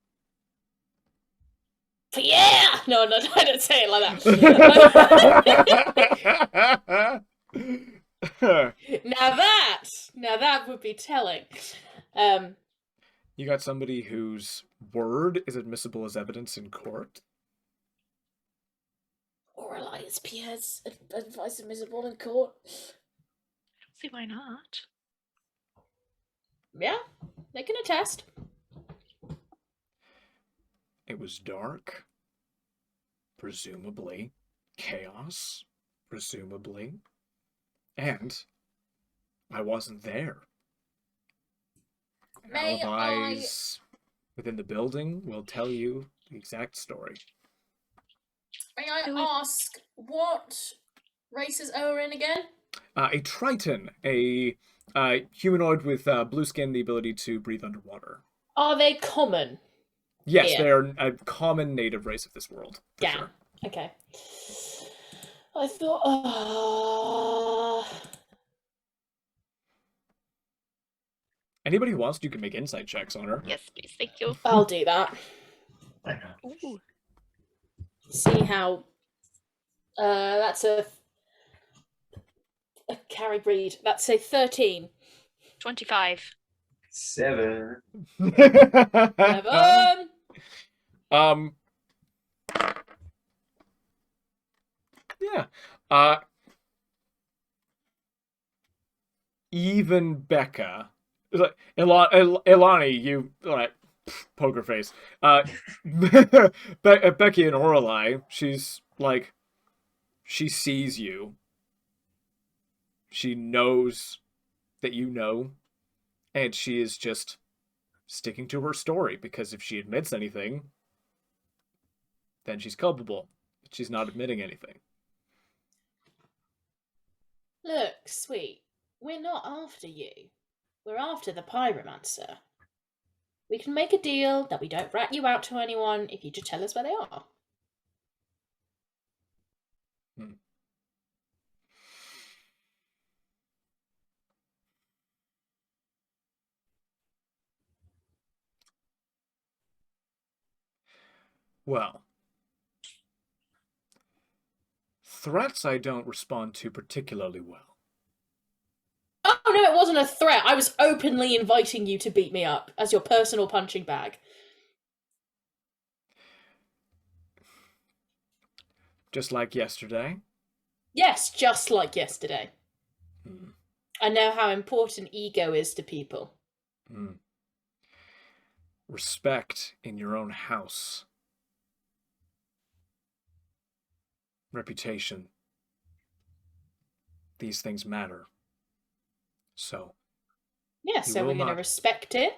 Yeah! No, I don't say it like that. Now that would be telling. You got somebody whose word is admissible as evidence in court? Aurelai's peers advice admissible in court. I don't see why not. Yeah, they can attest. It was dark. Presumably. Chaos. Presumably. And I wasn't there. May Alibis within the building will tell you the exact story. May I ask, what race is Owen again? A Triton, a humanoid with blue skin, the ability to breathe underwater. Are they common? Yes, Yeah. they are a common native race of this world. For Yeah. sure. Okay. I thought. Anybody who wants to, you can make insight checks on her. Yes, please, thank you. I'll do that. Ooh. See how. That's a Carrie breed. That's a 13. 25. 7. 11. Yeah. Even Becca, like Elani, you like poker face. Becky and Aurelei, she's like, she sees you. She knows that you know, and she is just sticking to her story, because if she admits anything, then she's culpable. But she's not admitting anything. Look, sweet. We're not after you. We're after the Pyromancer. We can make a deal that we don't rat you out to anyone if you just tell us where they are. Well, threats I don't respond to particularly well. Oh no, it wasn't a threat. I was openly inviting you to beat me up as your personal punching bag. Just like yesterday. Yes, just like yesterday. Mm. I know how important ego is to people. Mm. Respect in your own house. Reputation. These things matter. So, Yeah, He so will we're going to not. respect it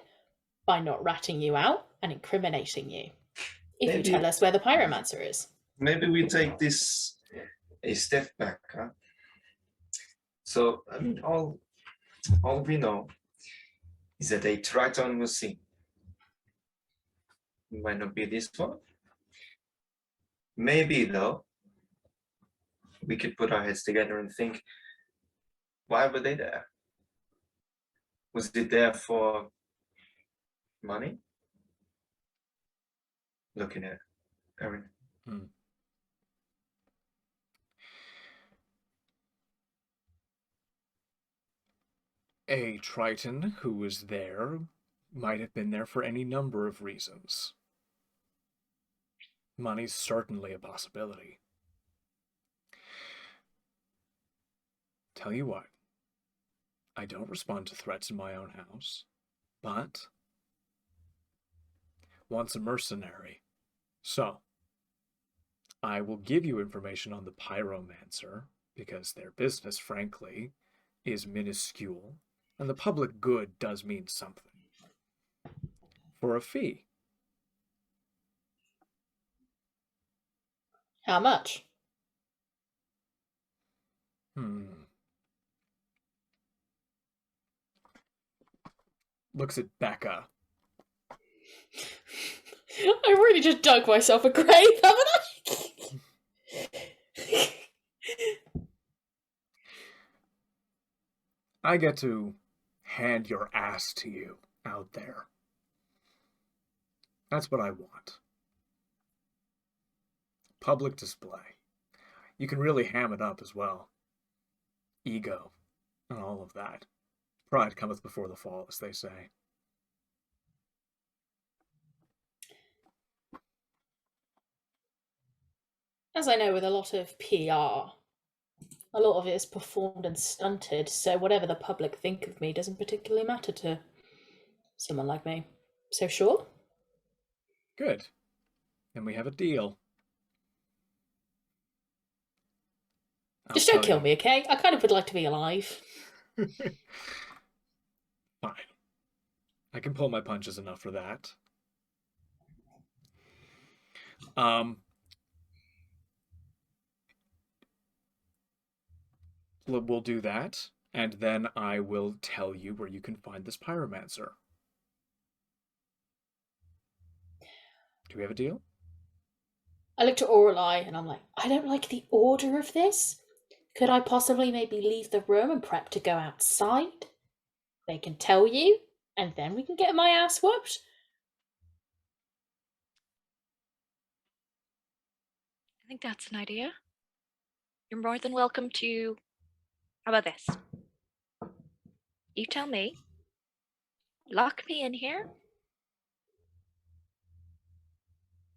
by not ratting you out and incriminating you. If you Maybe- tell us where the Pyromancer is. Maybe we take this a step back, huh? So, I mean, all we know is that a Triton was seen. It might not be this one. Maybe, though, we could put our heads together and think, why were they there? Was it there for money? Looking at Erin. A Triton who was there might have been there for any number of reasons. Money's certainly a possibility. Tell you what, I don't respond to threats in my own house, but once a mercenary. So, I will give you information on the Pyromancer, because their business, frankly, is minuscule, and the public good does mean something. For a fee. How much? Looks at Becca. I really just dug myself a grave, haven't I? I get to hand your ass to you out there. That's what I want. Public display. You can really ham it up as well. Ego and all of that. Pride cometh before the fall, as they say. As I know, with a lot of PR, a lot of it is performed and stunted, so whatever the public think of me doesn't particularly matter to someone like me. So sure? Good. Then we have a deal. Just don't kill me, okay? I kind of would like to be alive. Fine. I can pull my punches enough for that. We'll do that, and then I will tell you where you can find this Pyromancer. Do we have a deal? I looked at Aurelei and I'm like, I don't like the order of this. Could I possibly maybe leave the room and prep to go outside? They can tell you, and then we can get my ass whooped. I think that's an idea. You're more than welcome to... How about this? You tell me. Lock me in here.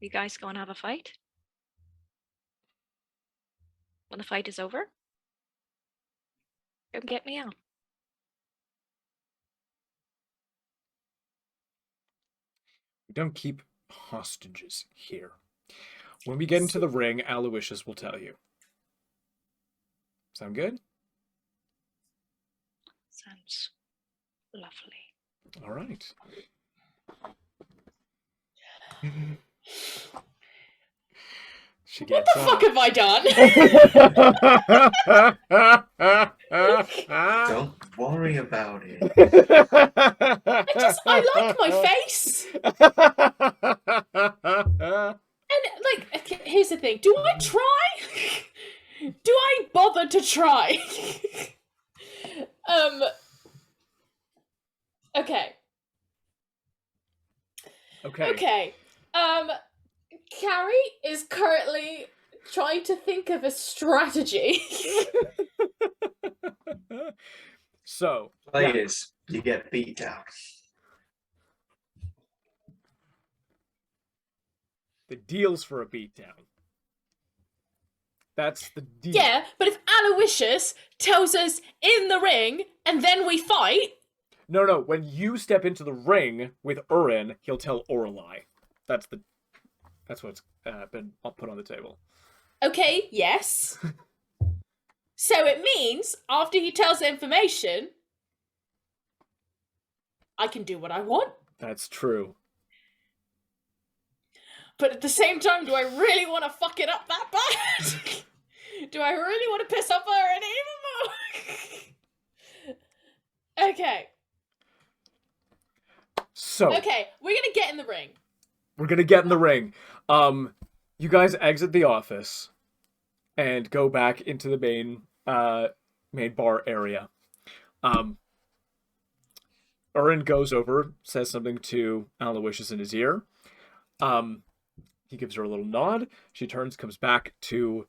You guys go and have a fight. When the fight is over, come get me out. We don't keep hostages here. When we get into the ring, Aloysius will tell you. Sound good? Sounds lovely. All right. She What gets the up. fuck have I done? Don't worry about it. I like my face. And, like, here's the thing. Do I try? Do I bother to try? Okay. Okay. Carrie is currently trying to think of a strategy. So, Players, you get beat down. the deal's for a beatdown. That's the deal. Yeah, but if Aloysius tells us in the ring and then we fight... No. When you step into the ring with Urin, he'll tell Aurelei. That's what's been put on the table. Okay, yes. So it means, after he tells the information, I can do what I want. That's true. But at the same time, do I really want to fuck it up that bad? Do I really want to piss off Aurelei even more? Okay. So. Okay, we're gonna get in the ring. We're gonna get in the ring. You guys exit the office and go back into the main bar area. Urin goes over, says something to Aloysius in his ear. He gives her a little nod. She turns, comes back to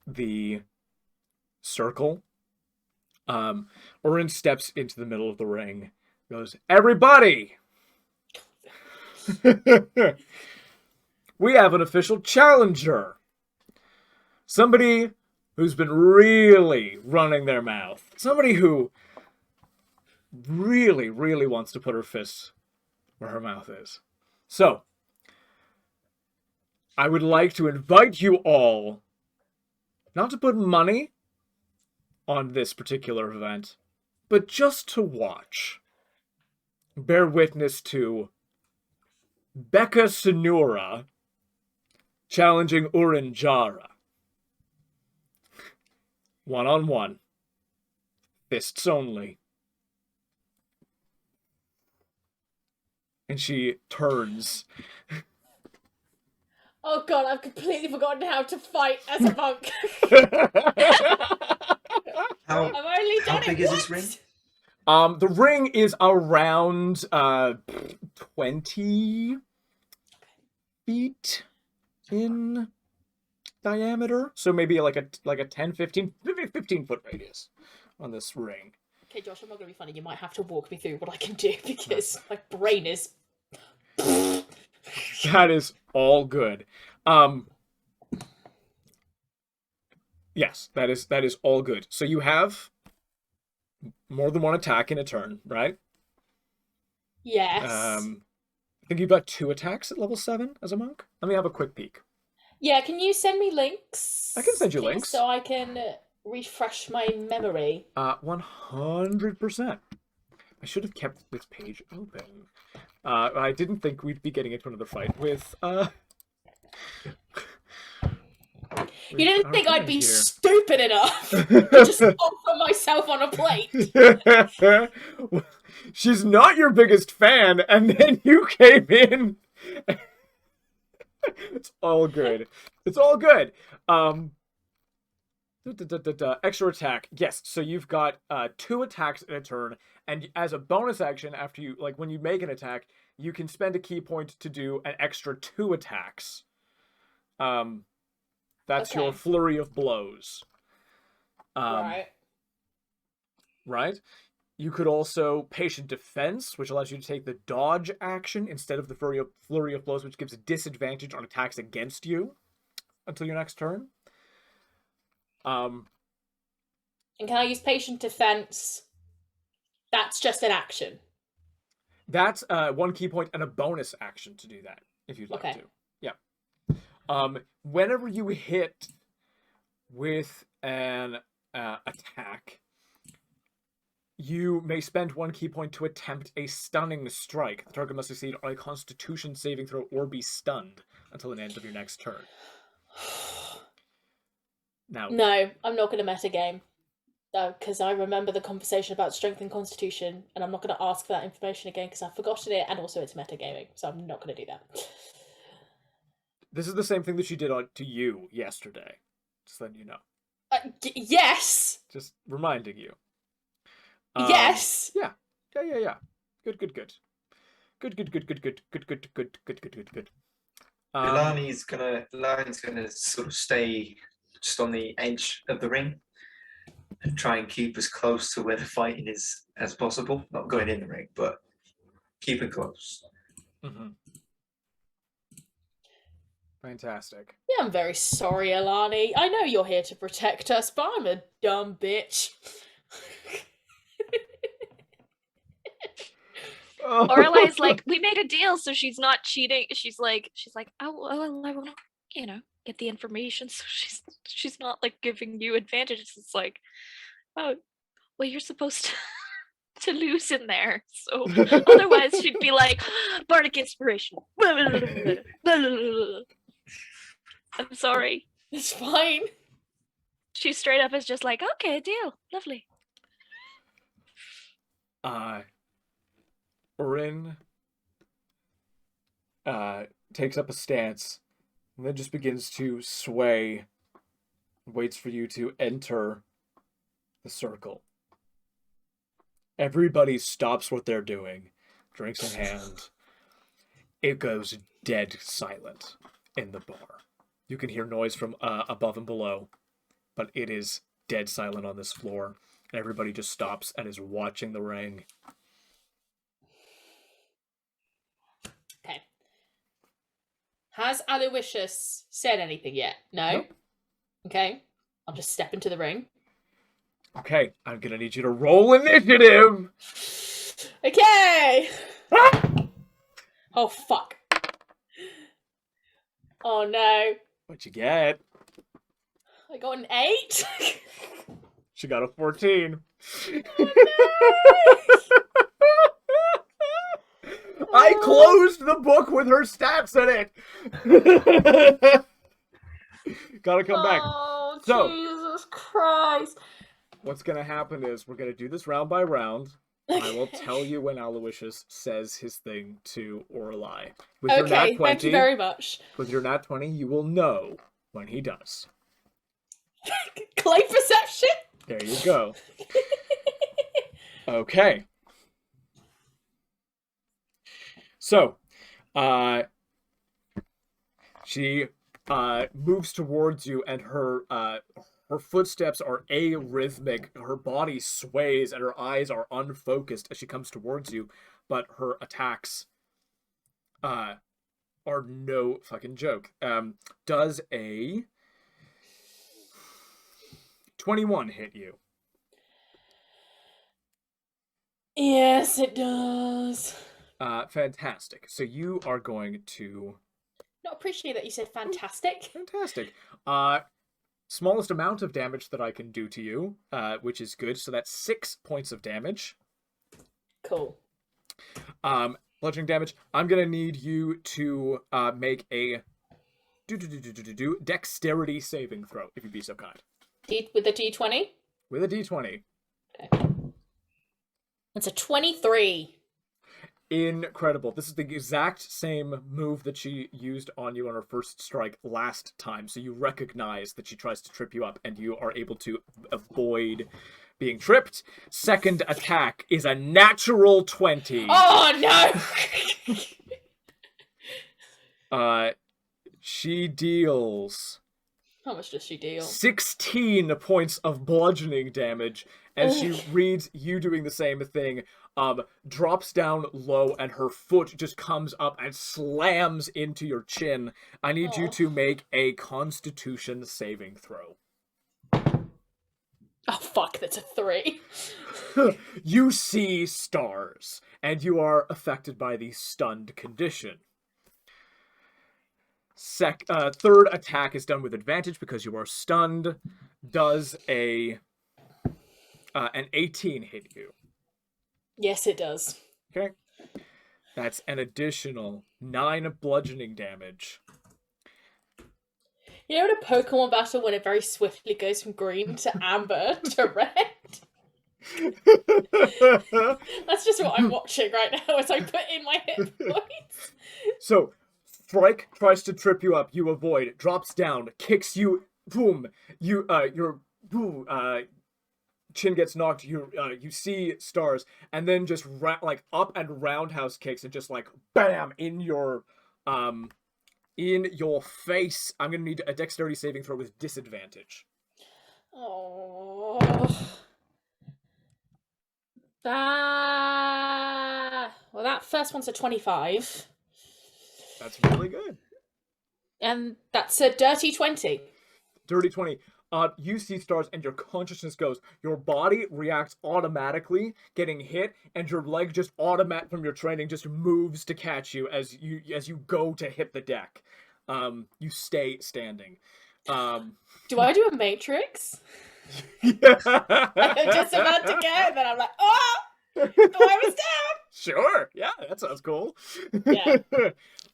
the circle. Urin steps into the middle of the ring. Goes, everybody! We have an official challenger. Somebody who's been really running their mouth. Somebody who really, really wants to put her fist where her mouth is. So, I would like to invite you all not to put money on this particular event, but just to watch. Bear witness to Becca Sanura challenging Reyara. One-on-one. Fists only. And she turns. Oh god, I've completely forgotten how to fight as a monk. How I've only done big it is once. this ring? The ring is around 20 feet in diameter. So maybe like a 10, 15 foot radius on this ring. Okay, Josh, I'm not gonna be funny. You might have to walk me through what I can do because my brain is. That is all good. Yes, that is all good. So you have more than one attack in a turn, right? Yes. I think you've got 2 attacks at level 7 as a monk. Let me have a quick peek. Yeah, can you send me links? I can send you please, links. so I can refresh my memory. 100%. I should have kept this page open. I didn't think we'd be getting into another fight with You didn't think I'd be here. stupid enough to just offer myself on a plate? She's not your biggest fan, and then you came in. It's all good. It's all good. Extra attack. Yes, so you've got 2 attacks in a turn, and as a bonus action, after you when you make an attack, you can spend a key point to do an extra 2 attacks. That's your flurry of blows. Right. Right? You could also patient defense, which allows you to take the dodge action instead of the flurry of blows, which gives a disadvantage on attacks against you until your next turn. And can I use patient defense? That's just an action. That's 1 key point and a bonus action to do that, if you'd like to. Yeah. Whenever you hit with an attack, you may spend 1 key point to attempt a stunning strike. The target must succeed on a Constitution saving throw or be stunned until the end of your next turn. Now, No, I'm not going to metagame. Because I remember the conversation about strength and constitution, and I'm not going to ask for that information again because I've forgotten it, and also it's metagaming, so I'm not going to do that. This is the same thing that she did to you yesterday. Just letting you know. Yes! Just reminding you. Yes! Yeah. Good. Elani's gonna sort of stay just on the edge of the ring and try and keep as close to where the fighting is as possible. Not going in the ring, but keep it close. Mm-hmm. Fantastic. Yeah, I'm very sorry, Elani. I know you're here to protect us, but I'm a dumb bitch. Aurelei's like, we made a deal, so she's not cheating. She's like, oh, well, I want to, get the information, so she's not like giving you advantages. It's like, oh, well, you're supposed to. to lose in there. So otherwise she'd be like, bardic inspiration. I'm sorry. It's fine. She straight up is just like, okay, deal. Lovely. Orin takes up a stance and then just begins to sway, waits for you to enter the circle. Everybody stops what they're doing, drinks in hand. It goes dead silent in the bar. You can hear noise from above and below, but it is dead silent on this floor. And everybody just stops and is watching the ring. Okay. Has Aloysius said anything yet? No? Nope. Okay. I'll just step into the ring. Okay, I'm gonna need you to roll initiative! Okay! Oh, fuck. Oh, no. What'd you get? I got an 8. She got a 14. I closed the book with her stats in it! Gotta come back. Oh, So- Jesus Christ. What's gonna happen is we're gonna do this round by round. I will tell you when Aloysius says his thing to Aurelei. With your nat Okay, 20, thank you very much. with your nat 20, you will know when he does. Clay perception? There you go. Okay. So, she moves towards you, and her footsteps are arrhythmic. Her body sways, and her eyes are unfocused as she comes towards you. But her attacks are no fucking joke. Does a 21 hit you? Yes, it does. Fantastic. So you are going to... Not appreciate that you said fantastic. Fantastic. Smallest amount of damage that I can do to you, which is good. So that's 6 points of damage. Cool. Bludgeoning damage. I'm gonna need you to make a dexterity saving throw, if you'd be so kind. With a D20? With a d20. Okay. That's a 23. Incredible. This is the exact same move that she used on you on her first strike last time. So you recognize that she tries to trip you up, and you are able to avoid being tripped. Second attack is a natural 20. Oh, no! She deals How much does she deal? 16 points of bludgeoning damage as she reads you doing the same thing. Drops down low, and her foot just comes up and slams into your chin. I need you to make a Constitution saving throw. Oh, fuck, that's a 3. You see stars, and you are affected by the stunned condition. Third attack is done with advantage because you are stunned. Does an 18 hit you? Yes, it does. Okay. That's an additional 9 bludgeoning damage. You know in a Pokemon battle when it very swiftly goes from green to amber to red? That's just what I'm watching right now as I put in my hit points. So, Strike tries to trip you up, you avoid, drops down, kicks you, boom, your chin gets knocked, you see stars, and then just up and roundhouse kicks and just like bam in your face. I'm gonna need a dexterity saving throw with disadvantage. Oh. Well, that first one's a 25. That's really good. And that's a dirty 20. Dirty 20. You see stars and your consciousness goes. Your body reacts automatically, getting hit, and your leg just from your training just moves to catch you as you go to hit the deck. You stay standing. Do I do a matrix? Yeah. I'm just about to go, and then I'm like, oh! I was down. Sure. Yeah, that sounds cool. Yeah.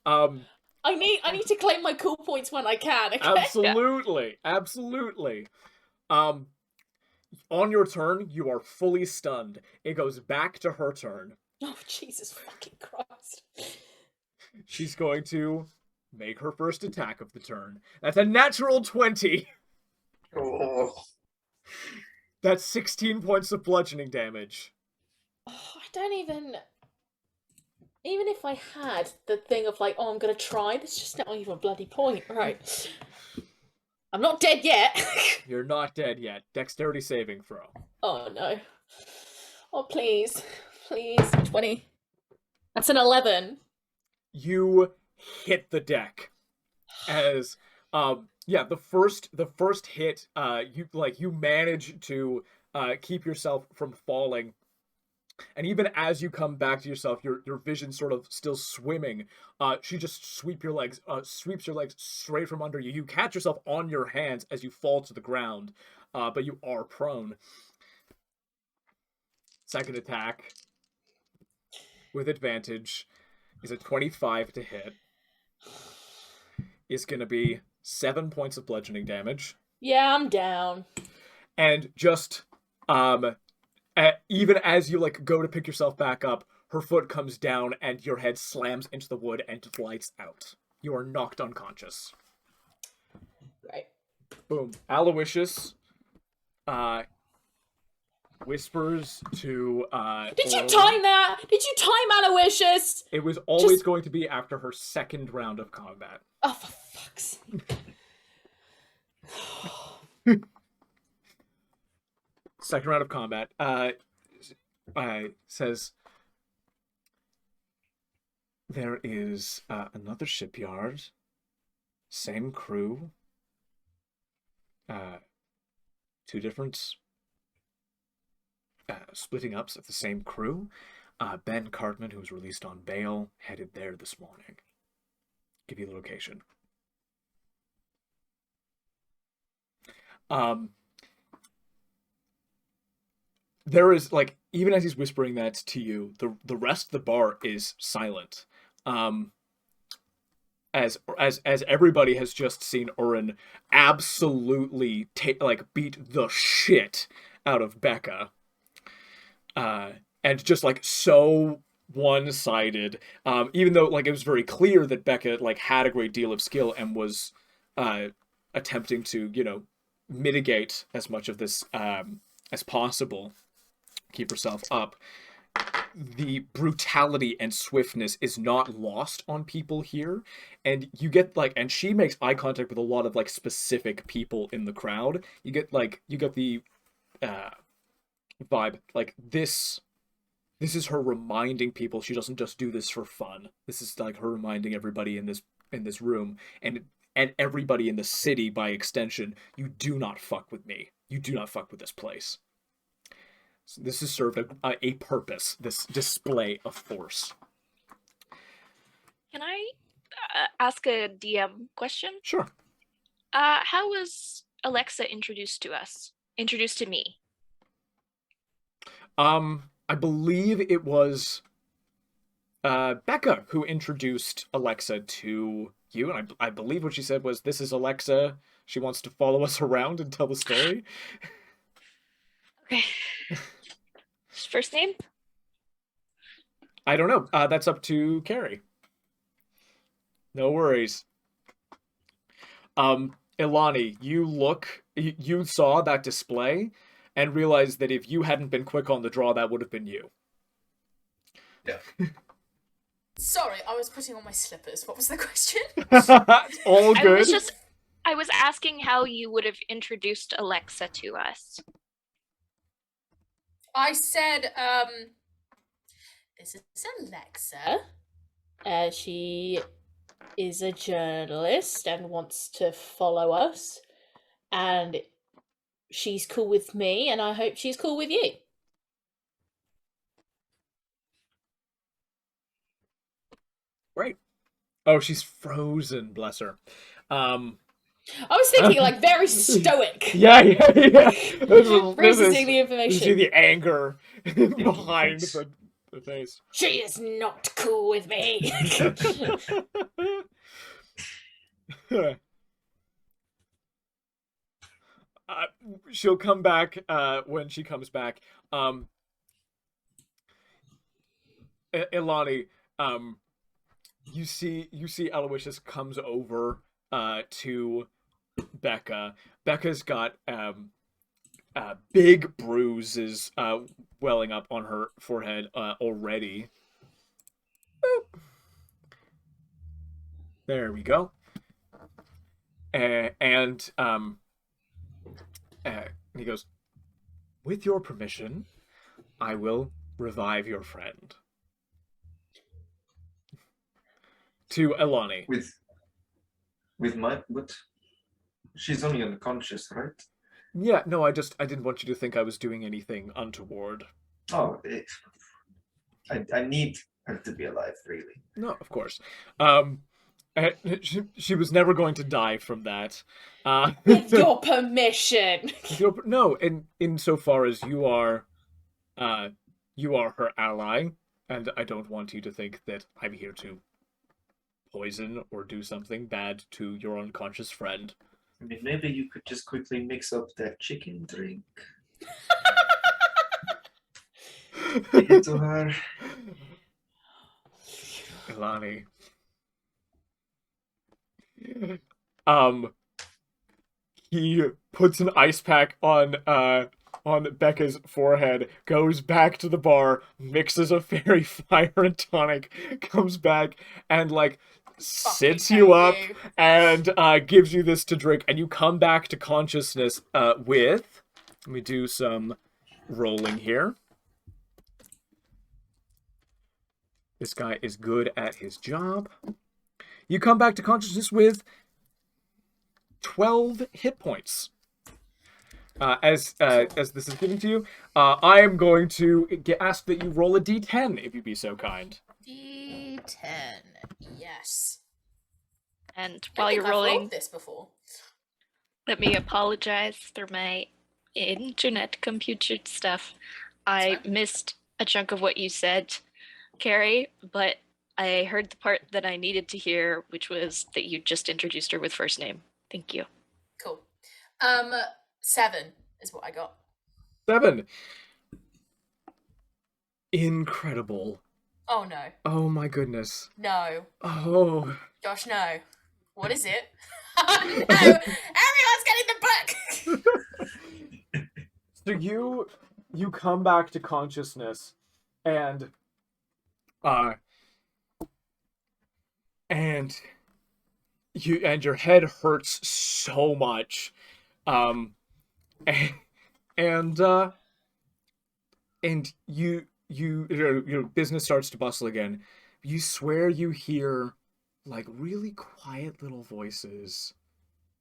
um, I need to claim my cool points when I can. Okay. absolutely, absolutely. On your turn, you are fully stunned. It goes back to her turn. Oh Jesus fucking Christ! She's going to make her first attack of the turn. That's a natural 20. Oh. That's 16 points of bludgeoning damage. Oh, I don't even if I had the thing of like, oh, I'm gonna try. That's just not even a bloody point, right? I'm not dead yet. You're not dead yet. Dexterity saving throw. Oh no! Oh please, 20. That's an 11. You hit the deck as the first hit, you manage to keep yourself from falling, and even as you come back to yourself, your vision sort of still swimming, she just sweeps your legs straight from under you. You catch yourself on your hands as you fall to the ground, but you are prone. Second attack with advantage is a 25 to hit. Is going to be 7 points of bludgeoning damage. Yeah, I'm down. And just even as you go to pick yourself back up, her foot comes down and your head slams into the wood and lights out. You are knocked unconscious. Right. Boom. Aloysius whispers to Did you Aurelei. time that? Did you time Aloysius? It was always going to be after her second round of combat. Oh, for fuck's sake. Second round of combat. Says there is another shipyard, same crew, two different splitting ups of the same crew. Ben Cartman, who was released on bail, headed there this morning. Give you the location. There is even as he's whispering that to you, the rest of the bar is silent. As everybody has just seen Urin absolutely beat the shit out of Becca. And just so one-sided, even though it was very clear that Becca had a great deal of skill and was attempting to mitigate as much of this as possible, keep herself up. The brutality and swiftness is not lost on people here, and you get and she makes eye contact with a lot of specific people in the crowd. You get the vibe this is her reminding people she doesn't just do this for fun. This is her reminding everybody in this room and everybody in the city by extension, you do not fuck with me. You do not fuck with this place. So this has served a purpose, this display of force. Can I ask a DM question? Sure. How was Alexa introduced to us? Introduced to me? I believe it was Becca who introduced Alexa to you, and I believe what she said was, "This is Alexa. She wants to follow us around and tell the story." Okay. First name? I don't know. That's up to Carrie. No worries. Elani, you saw that display and realized that if you hadn't been quick on the draw, that would have been you. Yeah. Sorry, I was putting on my slippers. What was the question? All good. I was asking how you would have introduced Alexa to us. I said, this is Alexa. She is a journalist and wants to follow us. And she's cool with me, and I hope she's cool with you. Right. Oh, she's frozen, bless her. I was thinking like very stoic. Yeah. This is Processing the you see information. the anger behind face. the face. She is not cool with me. She'll come back when she comes back. Elani, you see Aloysius comes over to Becca. Becca's got big bruises welling up on her forehead already. Boop. There we go. And he goes, with your permission, I will revive your friend. To Elani. With my what? She's only unconscious, right? Yeah, no, I didn't want you to think I was doing anything untoward. Oh, I need her to be alive, really. No, of course. She was never going to die from that. With your permission. No, insofar as you are her ally, and I don't want you to think that I'm here to poison or do something bad to your unconscious friend. I mean, maybe you could just quickly mix up that chicken drink. Give it to her. Elani. He puts an ice pack on Becca's forehead, goes back to the bar, mixes a fairy fire and tonic, comes back and like sits you up and gives you this to drink, and you come back to consciousness with, let me do some rolling here. This guy is good at his job. You come back to consciousness with 12 hit points. As this is given to you, I am going to ask that you roll a d10, if you'd be so kind. D10, yes. And while you're rolling, rolled this before. let me apologize for my internet computer stuff. I missed a chunk of what you said, Carrie, but I heard the part that I needed to hear, which was that you just introduced her with first name. Thank you. Cool. 7 is what I got. 7. Incredible. Oh no. Oh my goodness. No. Oh. Gosh, no. What is it? Oh no! Everyone's getting the book! So you come back to consciousness and your head hurts so much. And your business starts to bustle again. You swear you hear like really quiet little voices.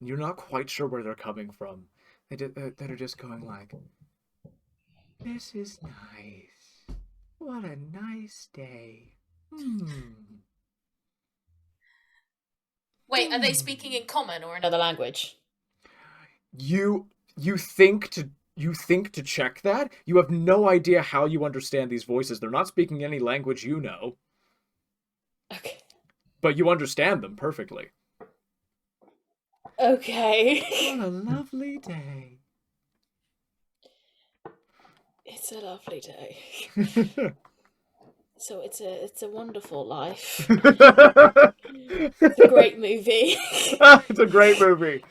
You're not quite sure where they're coming from. That are just going like, "This is nice. What a nice day." Wait, are they speaking in common or another language? You think to check that. You have no idea how you understand these voices. They're not speaking any language you know. Okay. But you understand them perfectly. Okay. What a lovely day. It's a lovely day. So it's a wonderful life. It's a great movie. It's a great movie.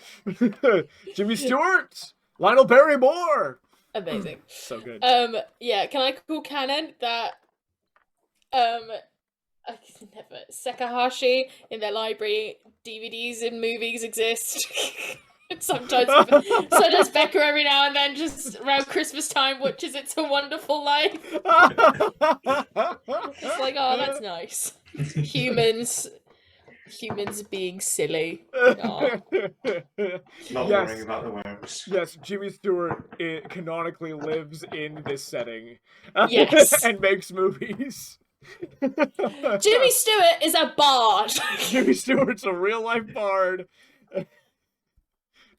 Jimmy Stewart, Lionel Barrymore. Amazing. So good. Yeah, can I call canon that I can never Sekahashi in their library DVDs and movies exist. Sometimes so does Becca every now and then, just around Christmas time, watches It's a Wonderful Life. It's like, oh, that's nice. Humans being silly. Not worrying about the worms. Yes, Jimmy Stewart canonically lives in this setting. Yes. And makes movies. Jimmy Stewart is a bard. Jimmy Stewart's a real life bard.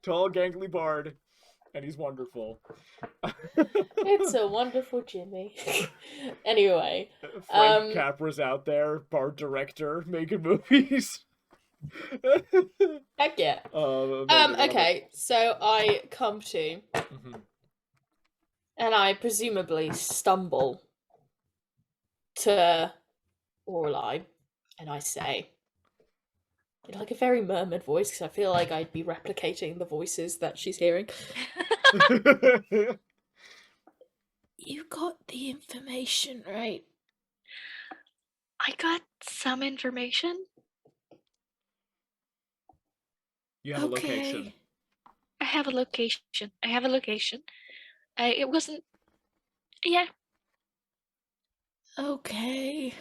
tall, gangly bard, and he's wonderful. It's a wonderful Jimmy. Anyway, Frank Capra's out there, bard director, making movies. heck yeah. Amazing, I love it. Okay, so I come to, Mhm. and I presumably stumble to Aurelei, and I say, in like a very murmured voice, because I feel like I'd be replicating the voices that she's hearing. You got the information, right? I got some information. You have a location. I have a location. It wasn't. Yeah. Okay.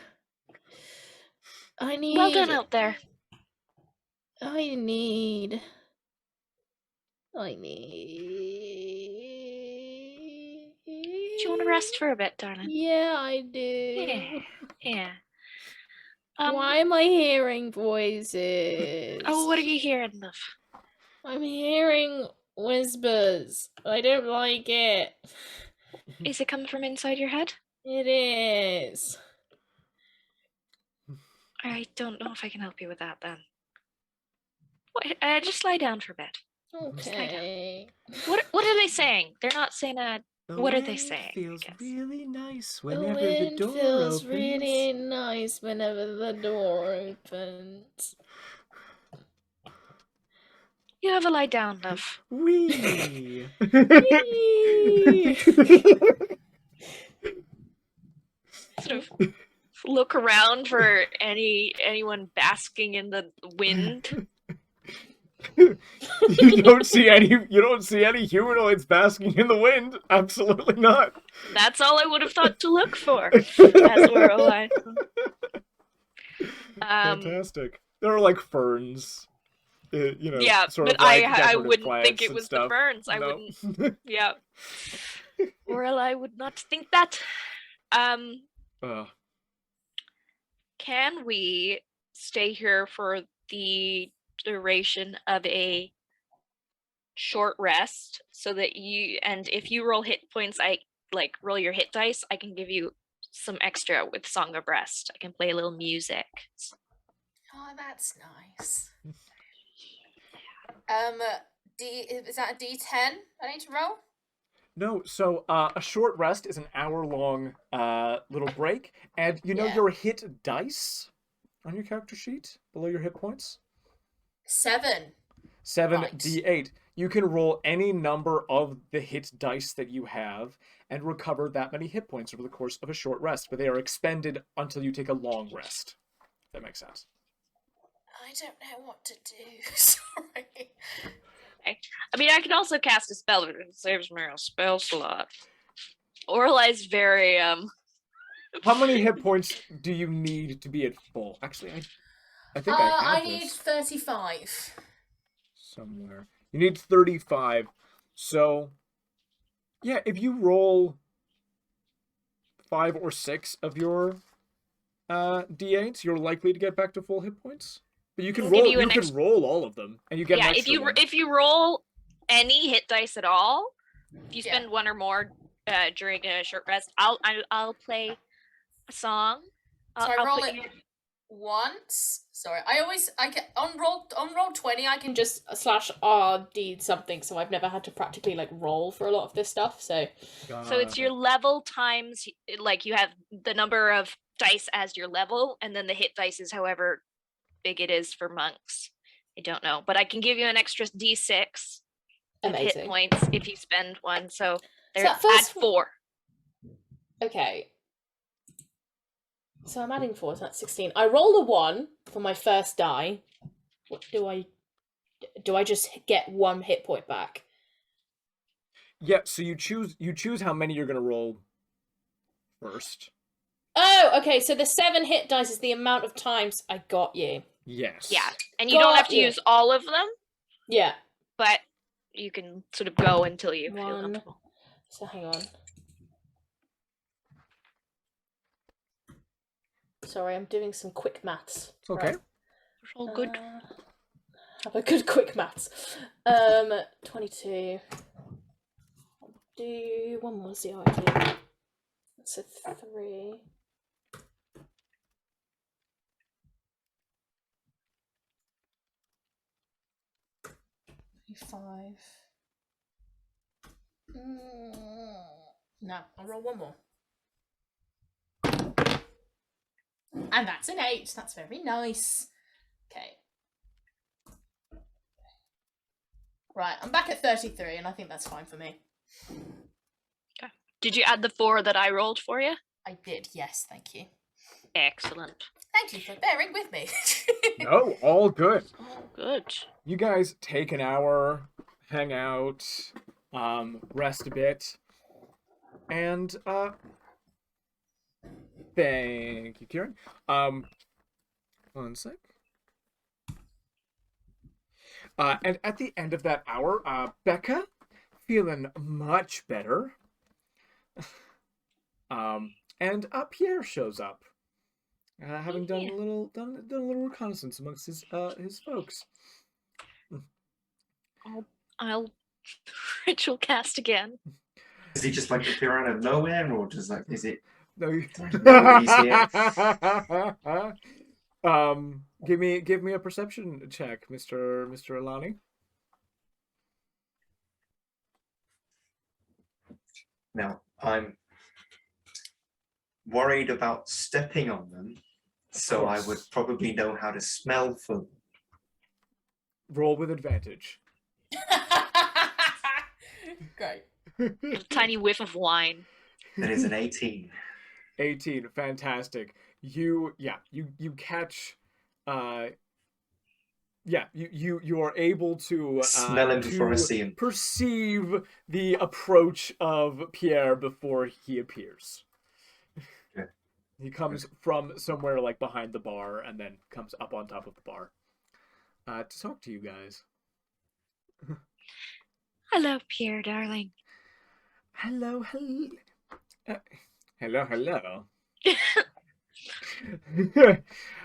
I need. Well done out there. I need. Do you want to rest for a bit, darling? Yeah, I do. Yeah. Why am I hearing voices? Oh, what are you hearing, love? I'm hearing whispers. I don't like it. Is it coming from inside your head? It is. I don't know if I can help you with that then. Just lie down for a bit. Okay. What are they saying? They're not saying what are they saying? Feels really nice The whenever the wind door feels opens. really nice whenever the door opens. You have a lie down, love. Wee. Sort of look around for anyone basking in the wind. You don't see any humanoids basking in the wind. Absolutely not. That's all I would have thought to look for. As Aurelei. Fantastic. There are like ferns. Yeah, sort but of like I decorative wouldn't plants think it and was stuff. the ferns. I No. wouldn't. Yeah. Aurelei would not think that. Can we stay here for the duration of a short rest so that if you roll hit points, I roll your hit dice, I can give you some extra with Song of Rest. I can play a little music. Oh, that's nice. Is that a D10 I need to roll? No, so a short rest is an hour-long little break, and your hit dice on your character sheet below your hit points? 7. 7d8. You can roll any number of the hit dice that you have and recover that many hit points over the course of a short rest, but they are expended until you take a long rest. If that makes sense. I don't know what to do. Sorry. I mean, I can also cast a spell, but it saves me a spell slot. Aurelei's very How many hit points do you need to be at full? Actually, I think I have need this 35. somewhere. You need 35. So, yeah, if you roll 5 or 6 of your d8s, you're likely to get back to full hit points. But you can roll. You can roll all of them, and you get an extra one. If you roll any hit dice at all, if you spend one or more during a short rest, I'll play a song. So I roll it once. Sorry, I can on roll 20. I can just /RD something. So I've never had to practically roll for a lot of this stuff. So it's your level times you have the number of dice as your level, and then the hit dice is however big it is for monks. I don't know, but I can give you an extra d6 with hit points if you spend one. So there, add 4. Okay. So I'm adding 4, so that's 16. I roll a 1 for my first die. What do I just get 1 hit point back? Yeah, so you choose how many you're gonna roll first. Oh, okay, so the 7 hit dice is the amount of times I got you. Yes. Yeah, and you don't have to use all of them. Yeah. But you can sort of go until you feel comfortable. So hang on. Sorry, I'm doing some quick maths. Okay. Right. All good. have a good quick maths. 22. I'll do one more CID. That's a 3. 5. No, I'll roll one more. And that's an 8. That's very nice. Okay. Right, I'm back at 33, and I think that's fine for me. Okay. Did you add the 4 that I rolled for you? I did, yes, thank you. Excellent. Thank you for bearing with me. No, all good. Oh, good. You guys take an hour, hang out, rest a bit, and thank you, Kieran. One sec. And at the end of that hour, Becca, feeling much better. And Pierre shows up, having done a little reconnaissance amongst his folks. I'll ritual cast again. Does he just like appear out of nowhere, or just like is it? No, Nobody's here. Give me a perception check, Mr. Elani. Now I'm worried about stepping on them, so I would probably know how to smell for them. Roll with advantage. Great. A tiny whiff of wine. That is an 18. 18, fantastic. You catch, you are able to Smell him before I see him. Perceive the approach of Pierre before he appears. Okay. He comes from somewhere like behind the bar and then comes up on top of the bar to talk to you guys. Hello, Pierre, darling. Hello. Hello.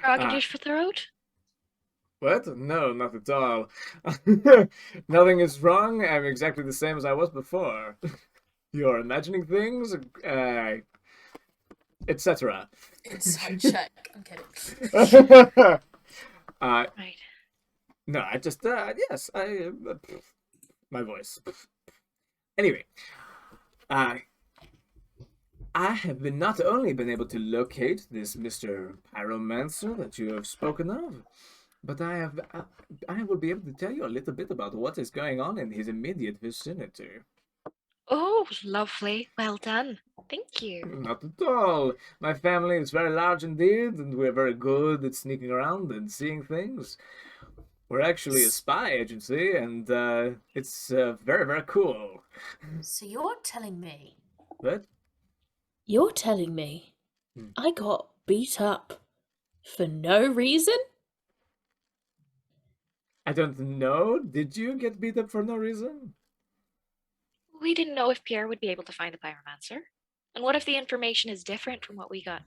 Froggish for throat? What? No, not at all. Nothing is wrong. I'm exactly the same as I was before. You're imagining things, etc. Insight check. I'm kidding. Right. No, I just, yes, my voice. Anyway, I have not only been able to locate this Mr. Pyromancer that you have spoken of, but I will be able to tell you a little bit about what is going on in his immediate vicinity. Oh, lovely. Well done. Thank you. Not at all. My family is very large indeed, and we're very good at sneaking around and seeing things. We're actually a spy agency, and it's very, very cool. So you're telling me... What? You're telling me I got beat up for no reason? I don't know. Did you get beat up for no reason? We didn't know if Pierre would be able to find the Pyromancer. And what if the information is different from what we got?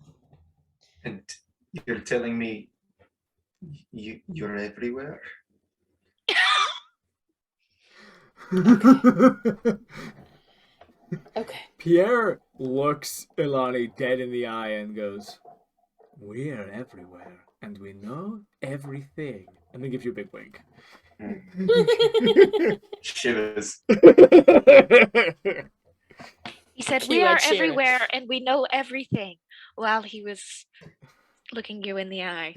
And you're telling me you're everywhere? Okay. Pierre looks Elani dead in the eye and goes, "We are everywhere, and we know everything." And then gives you a big wink. Shivers. He said, Cue "We are Ed Sheeran. everywhere and we know everything," while he was looking you in the eye.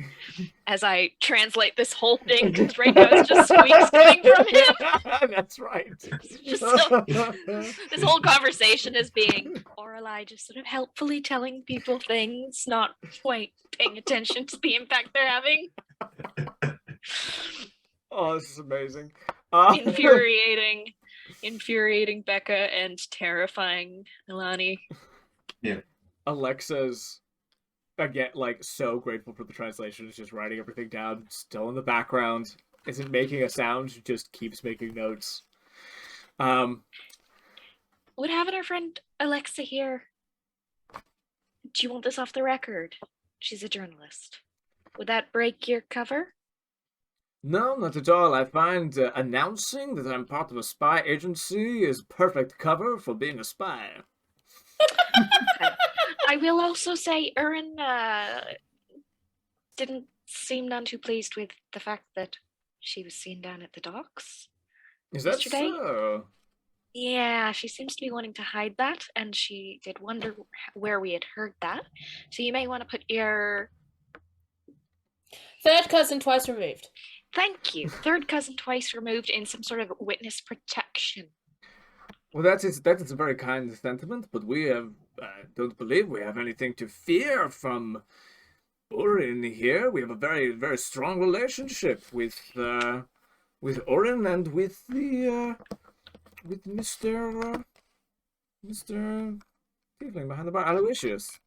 As I translate this whole thing, because right now it's just squeaks coming from him. That's right. Just so, this whole conversation is being Aurelei just sort of helpfully telling people things, not quite paying attention to the impact they're having. Oh, this is amazing. Infuriating Becca and terrifying Elani. Yeah. Alexa's, again, like, so grateful for the translation. Is just writing everything down, still in the background. Isn't making a sound, just keeps making notes. Would having our friend Alexa here, do you want this off the record? She's a journalist. Would that break your cover? No, not at all. I find announcing that I'm part of a spy agency is perfect cover for being a spy. I will also say Erin didn't seem none too pleased with the fact that she was seen down at the docks Is that yesterday. so? Yeah, she seems to be wanting to hide that, and she did wonder where we had heard that. So you may want to put your... Third cousin twice removed. Thank you. Third cousin twice removed in some sort of witness protection. Well, that is a very kind sentiment, but we have don't believe we have anything to fear from Orin here. We have a very, very strong relationship with Orin and with the with Mr. Tiefling behind the bar, Aloysius.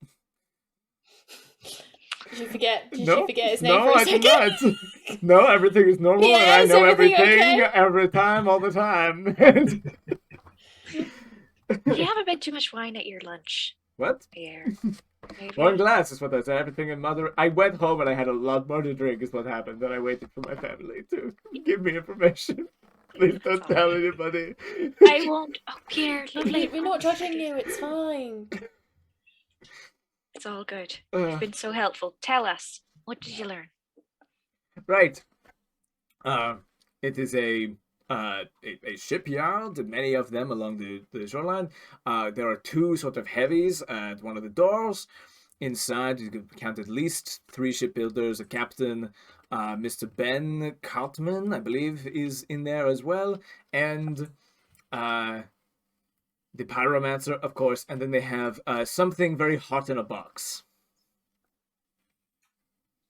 Did you forget? Did No, you forget his name no, for a I did second? not. No, everything is normal, and I Yes, know everything everything okay? every time, all the time. You have a bit too much wine at your lunch, What? Pierre. One glass is what I said. Everything in mother. I went home and I had a lot more to drink. Is what happened. Then I waited for my family to give me information. Please don't tell anybody. I won't. Oh, Pierre, lovely. We're not judging you. It's fine. It's all good. You've been so helpful. Tell us, what did you learn? Right. It is a shipyard, many of them along the shoreline. There are two sort of heavies at one of the doors. Inside, you can count at least 3 shipbuilders, a captain, Mr. Ben Cartman, I believe, is in there as well, and the Pyromancer, of course, and then they have something very hot in a box.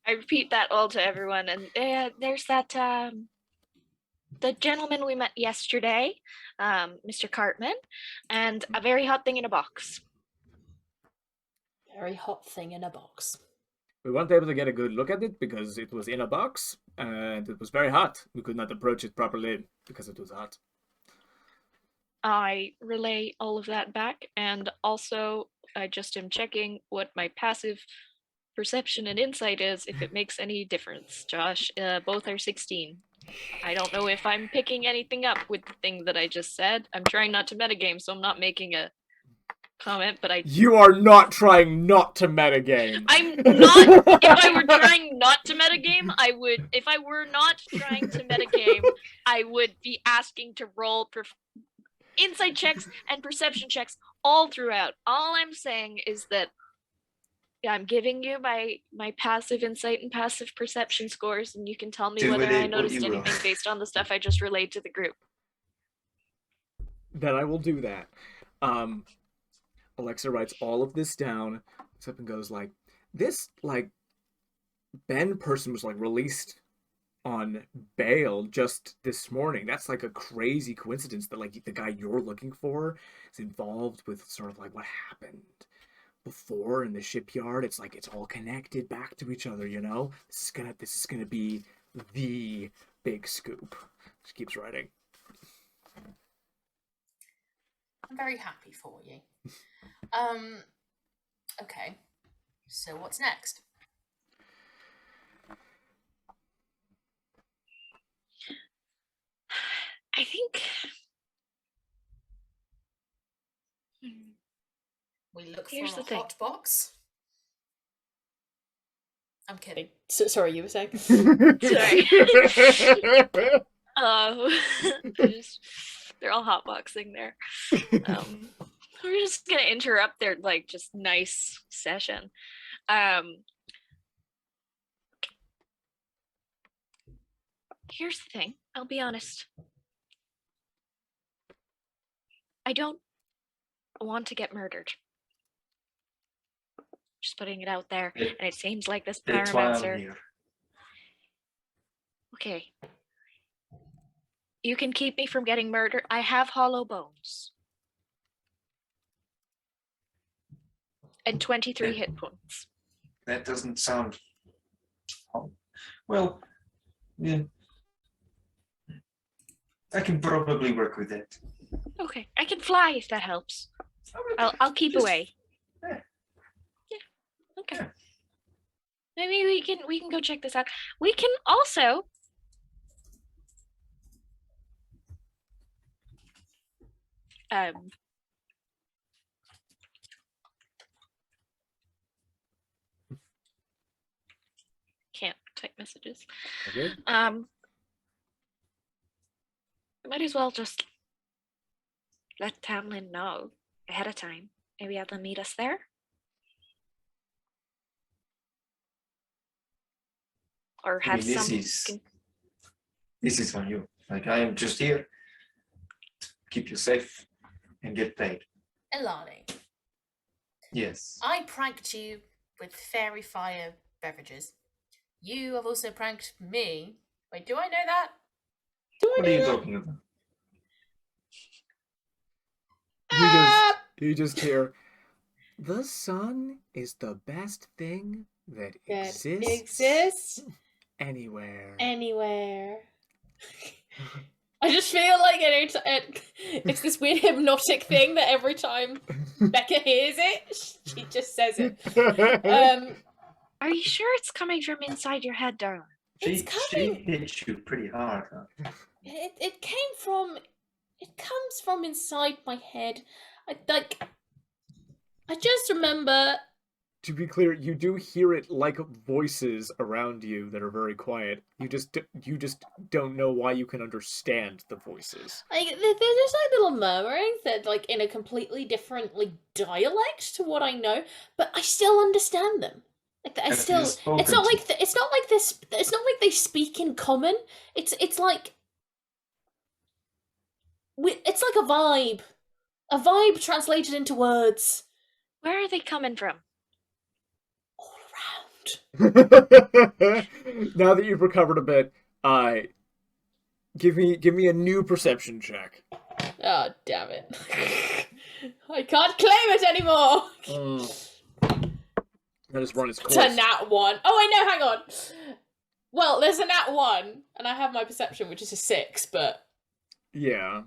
I repeat that all to everyone, and there's that the gentleman we met yesterday, Mr. Cartman, and a very hot thing in a box. Very hot thing in a box. We weren't able to get a good look at it because it was in a box and it was very hot. We could not approach it properly because it was hot. I relay all of that back, and also I just am checking what my passive perception and insight is, if it makes any difference. Josh, both are 16. I don't know if I'm picking anything up with the thing that I just said. I'm trying not to metagame, so I'm not making a comment, but You are not trying not to metagame. I'm not. If I were trying not to metagame, I would. If I were not trying to metagame, I would be asking to roll insight checks and perception checks all throughout. All I'm saying is that I'm giving you my passive insight and passive perception scores, and you can tell me whether I noticed anything based on the stuff I just relayed to the group. Then I will do that. Alexa writes all of this down, except and goes like, this, like, Ben person was, like, released on bail just this morning. That's, like, a crazy coincidence that, like, the guy you're looking for is involved with sort of, like, what happened before in the shipyard. It's like it's all connected back to each other, you know? This is gonna be the big scoop. She keeps writing. I'm very happy for you. Okay. So what's next? I think We look Here's for a the thing. hot box. I'm kidding. Sorry, you were saying? Sorry. They're all hotboxing there. We're just gonna interrupt their like just nice session. Here's the thing. I'll be honest. I don't want to get murdered. Just putting it out there, and it seems like this Pyromancer. Okay. You can keep me from getting murdered. I have hollow bones. And 23 hit points. That doesn't sound... Well, yeah. I can probably work with that. Okay, I can fly if that helps. I'll keep away. Yeah. Yeah. Okay. Yeah. Maybe we can go check this out. We can also Can't type messages. Okay. Might as well just let Tamlin know ahead of time. Maybe have them meet us there. Or I have mean, some. this is on you. Like, I am just here to keep you safe and get paid. Elani, Yes. I pranked you with fairy fire beverages. You have also pranked me. Wait, do I know that? What are you talking about? You just hear, the sun is the best thing that That exists anywhere. anywhere. I just feel like it's this weird hypnotic thing that every time Becca hears it, she just says it. Are you sure it's coming from inside your head, darling? She coming. hit you pretty hard, huh? It comes from inside my head. I just remember. To be clear, you do hear it like voices around you that are very quiet. You just don't know why you can understand the voices. Like, there's just like little murmurings that, like, in a completely different dialect to what I know, but I still understand them. Like, I Have still. you spoken It's not to- like it's not like this. It's not like they speak in common. It's like it's like a vibe translated into words Where are they coming from? all around. Now that you've recovered a bit, give me a new perception check. Oh, damn it. I can't claim it anymore. That has run its It's a course. nat 1. Oh, wait, no, hang on. Well, there's a nat 1, and I have my perception, which is a 6, but... Yeah.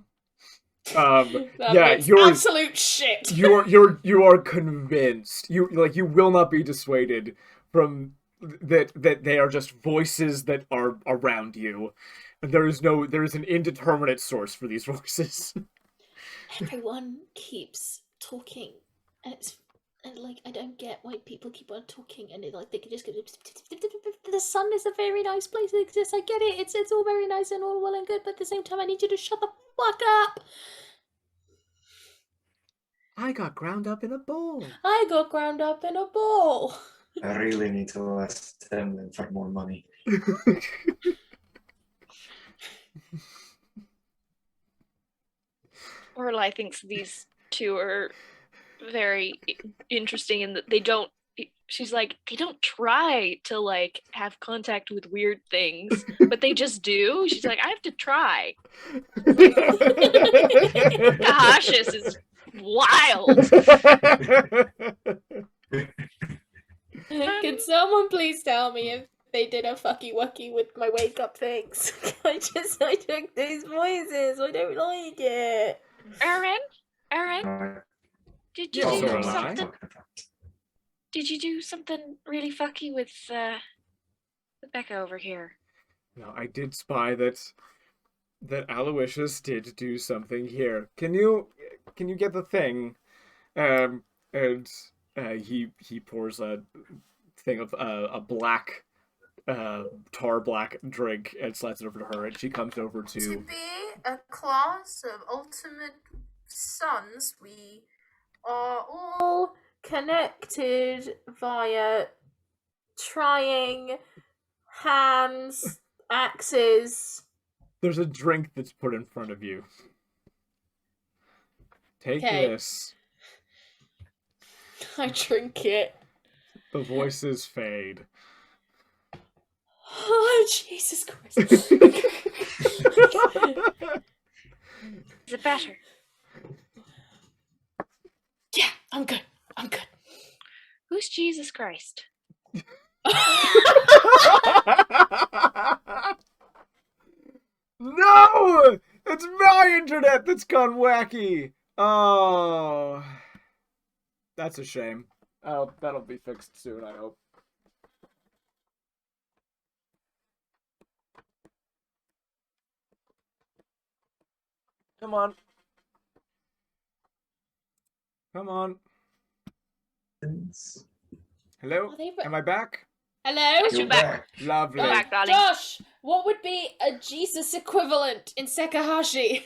that Yeah, makes yours. absolute shit. You are convinced. You will not be dissuaded from that they are just voices that are around you. There is an indeterminate source for these voices. Everyone keeps talking, and I don't get why people keep on talking, and they can just go. The sun is a very nice place to exist. I get it. It's all very nice and all well and good, but at the same time, I need you to shut the fuck up. I got ground up in a bowl. I got ground up in a ball. I really need to ask Tamlin for more money. Aurelei thinks these two are very interesting in that they don't. She's like, they don't try to like have contact with weird things, but they just do. She's like, I have to try. Cautious is wild. Can someone please tell me if they did a fucky wucky with my wake up things? I took these voices. I don't like it. Aaron, did you Yeah, do so am I. something? Did you do something really fucky with Becca over here? No, I did spy that Aloysius did do something here. Can you get the thing? And he pours a thing of a black tar black drink and slides it over to her, and she comes over To to. be a class of ultimate sons, we are all Connected via trying hands, axes. There's a drink that's put in front of you. Take Okay. this. I drink it. The voices fade. Oh, Jesus Christ. Is it better? Yeah, I'm good. Who's Jesus Christ? No! It's my internet that's gone wacky! Oh. That's a shame. That'll be fixed soon, I hope. Come on. Come on. It's- Hello? Are they Am I back? Hello? You're back. Lovely. You're back, darling. Josh, what would be a Jesus equivalent in Sekahashi?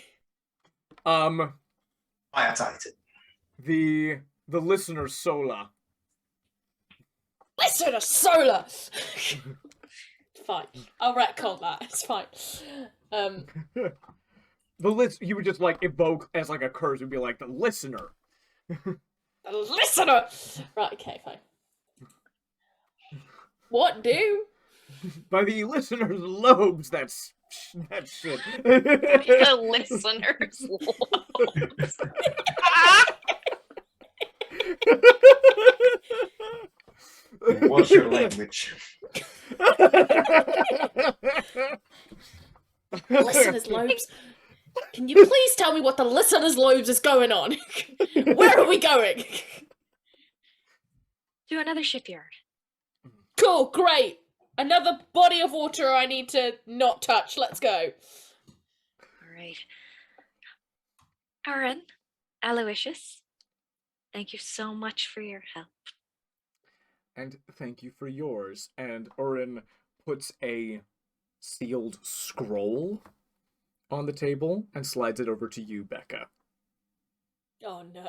Fire Titan. The listener Sola. Listen to Solar! Fine. I'll retcon that. It's fine. You would just like evoke as like a curse. Would be like the listener. The listener! Right, okay, fine. What do? By the listener's lobes. That shit. The listeners. What's your language? Listener's lobes. Can you please tell me what the listener's lobes is going on? Where are we going? To another shipyard. Cool, great. Another body of water I need to not touch. Let's go. All right. Aaron, Aloysius, thank you so much for your help. And thank you for yours. And Urin puts a sealed scroll on the table and slides it over to you, Becca. Oh no.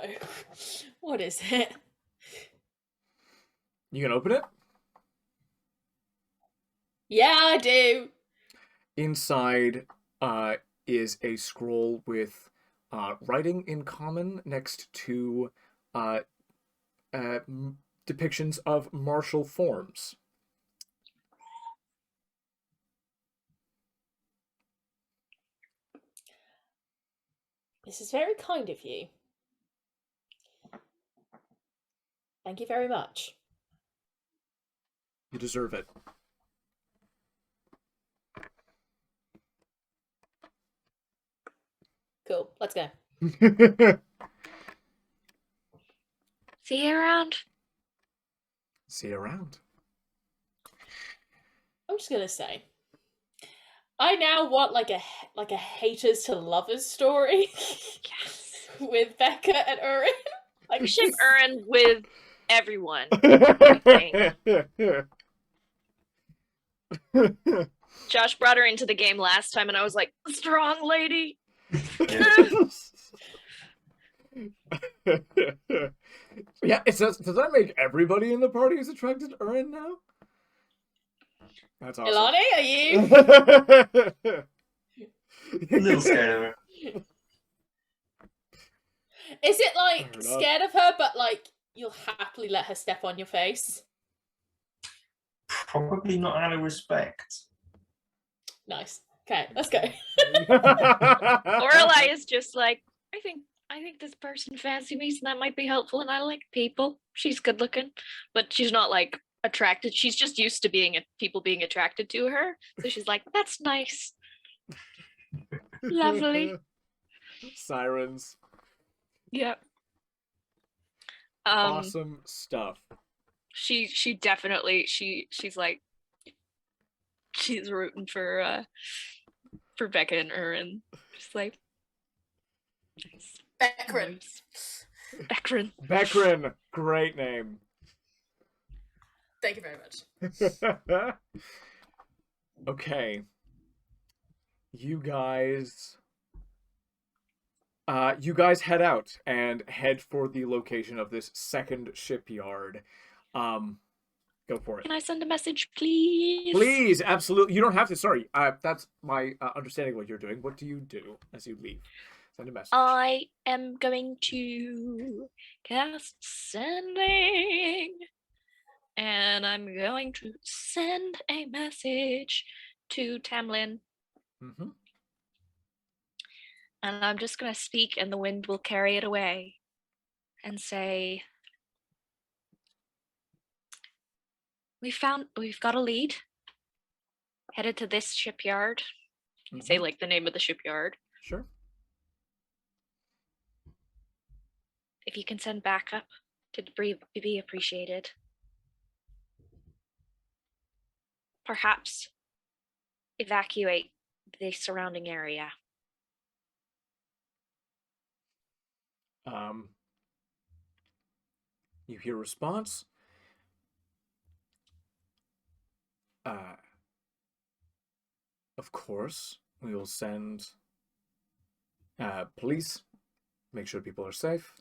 What is it? You can open it? Yeah, I do. Inside is a scroll with writing in common next to depictions of martial forms. This is very kind of you. Thank you very much. You deserve it. Cool, let's go. See you around. See you around. I'm just gonna say, I now want like a haters to lovers story. Yes. With Becca and Urin. Like We ship Aaron with everyone. Josh brought her into the game last time, and I was like, strong lady. Yeah, it says, does that make everybody in the party is attracted to Urin now? That's awesome. Elani, are you? A little scared of her. Is it like Fair enough. scared of her, but like you'll happily let her step on your face? Probably not out of respect. Nice. Okay, let's go. Aurelei is just like, I think this person fancy me, so that might be helpful, and I like people. She's good looking, but she's not like attracted. She's just used to people being attracted to her, so she's like, that's nice. Lovely. Sirens. Yeah. Awesome stuff. She definitely she's like, she's rooting for Becca and Urin. She's like, Becca. Becrin. Becrin. Great name. Thank you very much. Okay. You guys head out and head for the location of this second shipyard. Go for it. Can I send a message, please? Please, absolutely. You don't have to. Sorry, that's my understanding of what you're doing. What do you do as you leave? Send a message. I am going to cast sending, and I'm going to send a message to Tamlin. Mm-hmm. And I'm just going to speak, and the wind will carry it away and say, we've got a lead headed to this shipyard. Mm-hmm. Say like the name of the shipyard. Sure. If you can send backup, it'd be appreciated. Perhaps evacuate the surrounding area. You hear response. Of course, we will send police, make sure people are safe,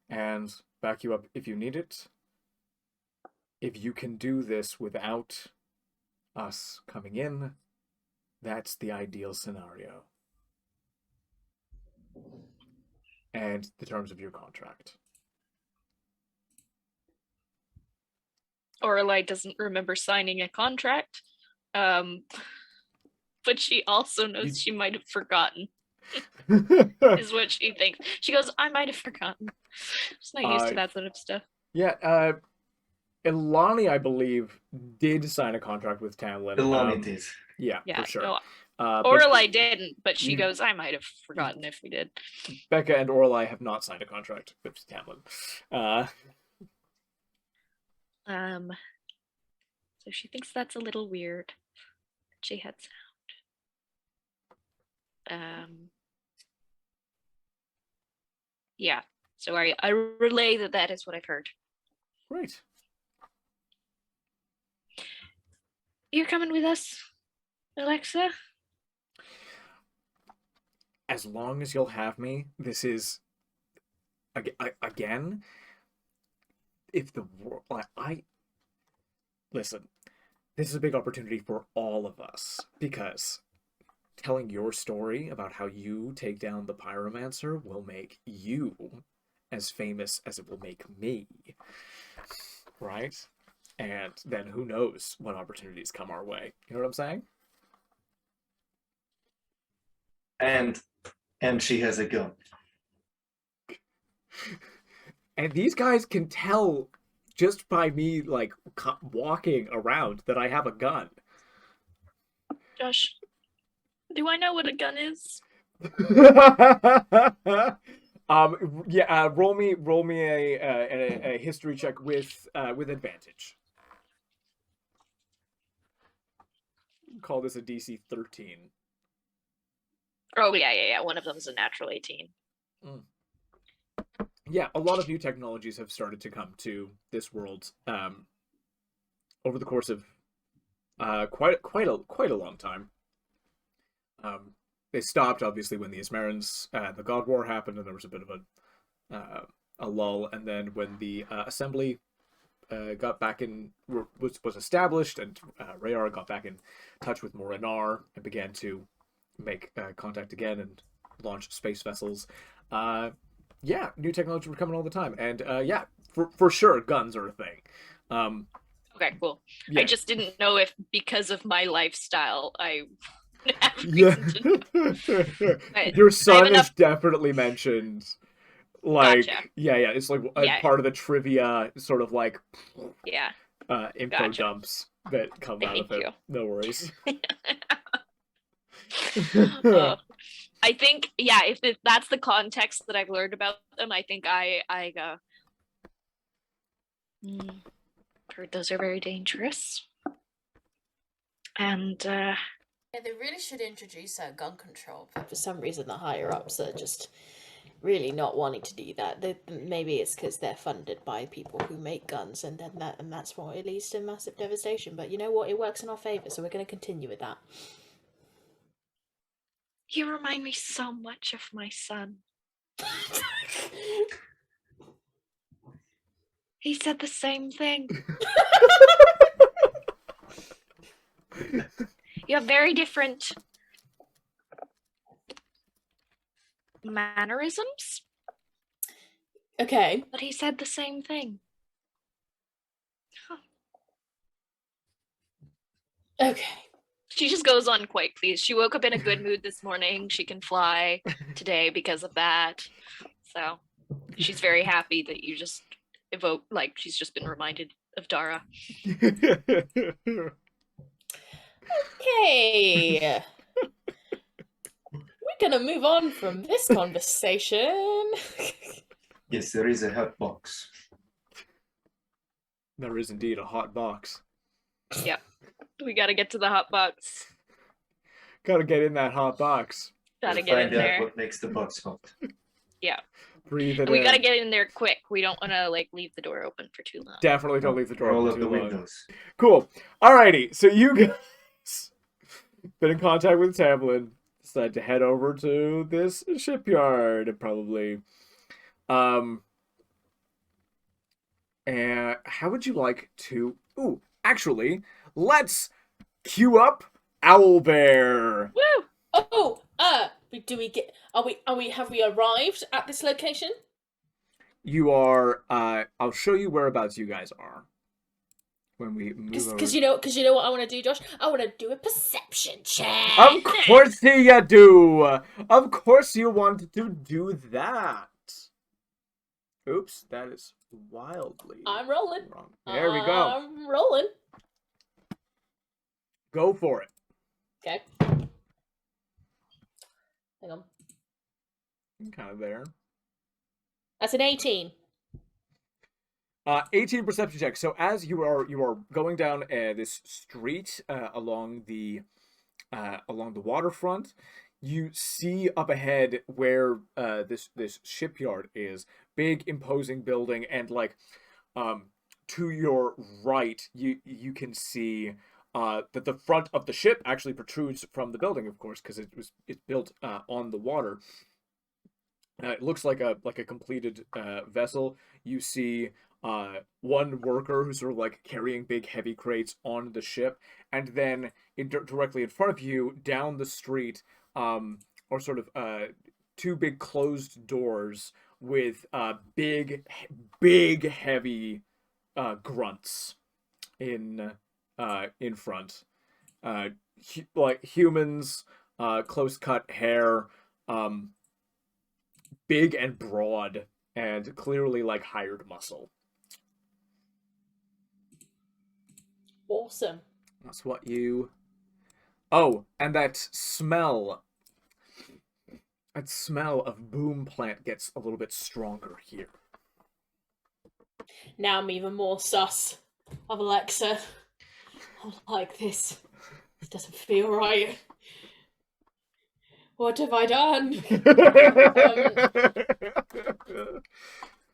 and back you up if you need it. If you can do this without us coming in, that's the ideal scenario. And the terms of your contract. Aurelei doesn't remember signing a contract, but she also knows she might have forgotten. Is what she thinks. She goes, I might have forgotten. She's not used to that sort of stuff. Yeah, Elani, I believe, did sign a contract with Tamlin. Elani did. Yeah, for sure. No, Aurelei didn't, but she goes, I might have forgotten if we did. Becca and Aurelei have not signed a contract with Tamlin. So she thinks that's a little weird. She had sound. Yeah. So I relay that is what I've heard. Great. You're coming with us, Alexa? As long as you'll have me, this is again. If the world, listen, this is a big opportunity for all of us because telling your story about how you take down the Pyromancer will make you as famous as it will make me, right? And then who knows what opportunities come our way. You know what I'm saying? And she has a gun. And these guys can tell just by me, like, walking around that I have a gun. Josh, do I know what a gun is? Yeah. Roll me a history check with advantage. Call this a DC 13. Oh yeah. One of them's a natural 18. Yeah, a lot of new technologies have started to come to this world over the course of quite a long time. They stopped obviously when the Ismarans the God War happened, and there was a bit of a lull. And then when the Assembly got back in was established, and Reyara got back in touch with Morinar and began to make contact again and launch space vessels. Yeah, new technology were coming all the time, and yeah, for sure, guns are a thing. Okay, cool. Yeah. I just didn't know if because of my lifestyle, I would have Yeah. reason to know. Your son is definitely mentioned. Like, Gotcha. yeah, it's like part of the trivia, sort of like, info dumps that come out of it. You. No worries. I think, if that's the context that I've learned about them, I think I heard those are very dangerous. And yeah, they really should introduce gun control, but for some reason the higher ups are just really not wanting to do that. Maybe it's because they're funded by people who make guns, and that's what it leads to massive devastation. But you know what? It works in our favor, so we're going to continue with that. You remind me so much of my son. He said the same thing. You have very different mannerisms. Okay. But he said the same thing. Huh. Okay. She just goes on quite pleased. She woke up in a good mood this morning. She can fly today because of that. So she's very happy that you just evoke, like, she's just been reminded of Dara. Okay. We're gonna move on from this conversation. Yes, there is a hot box. There is indeed a hot box. Yeah. We gotta get to the hot box. Gotta get in that hot box. Gotta get in there. Find out what makes the box hot. Yeah. Breathe it And we in. gotta get in there quick. We don't want to like leave the door open for too long. Definitely don't leave the door Roll open up too the long. windows. Cool. Alrighty, so you guys been in contact with Tamlin. Decided to head over to this shipyard, probably. And how would you like to? Ooh, actually, let's queue up Owlbear. Woo! Oh, do we get? Have we arrived at this location? You are. I'll show you whereabouts you guys are when we move over. Because you know what I want to do, Josh. I want to do a perception check. Of course you do. Of course you want to do that. Oops, that is wildly I'm rolling. wrong. There we go. I'm rolling. Go for it. Okay. Hang on. Kind of there. That's an 18. 18 perception check. So as you are going down this street along the waterfront, you see up ahead where this shipyard is. Big imposing building, and like to your right you can see that the front of the ship actually protrudes from the building, of course, because it's built on the water. It looks like a completed vessel. You see one worker who's sort of like carrying big heavy crates on the ship, and then directly in front of you down the street are sort of two big closed doors with big heavy grunts in front, like humans, close cut hair, big and broad, and clearly like hired muscle. Awesome. That's what you... Oh, and that smell of boom plant gets a little bit stronger here. Now I'm even more sus of Alexa. I'm like, this doesn't feel right. What have I done?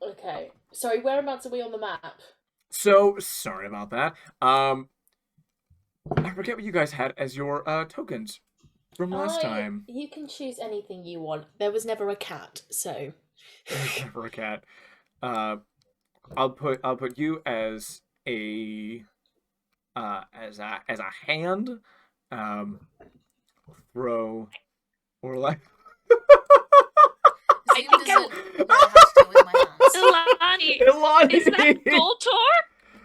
Okay. Sorry, whereabouts are we on the map? So, sorry about that. I forget what you guys had as your tokens from last time. You can choose anything you want. There was never a cat, so... There's never a cat. I'll put you as a hand. Throw Aurelei. I think doesn't know how to deal with my hands. Elani. Elani. Is that Goltor?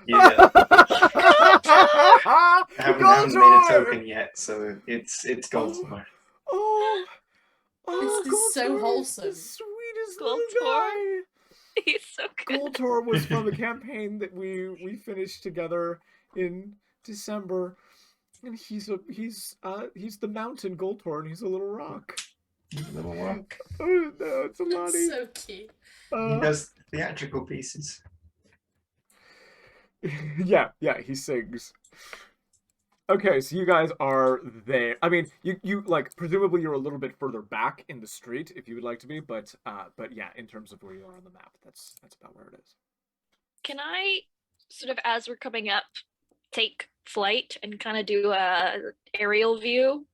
Yeah. I haven't made a token yet, so it's Goldmore. Oh, This is so Goltor wholesome. is the sweetest little Goltor. guy. He's so good. Goltor was from a campaign that we finished together in December, and he's the mountain Goltor, and he's a little rock. Little rock. Oh no, it's That's Elani. so cute. He does theatrical pieces. Yeah, he sings. Okay, so you guys are there. I mean, you like presumably you're a little bit further back in the street if you would like to be, but yeah, in terms of where you are on the map, that's about where it is. Can I sort of, as we're coming up, take flight and kind of do a aerial view?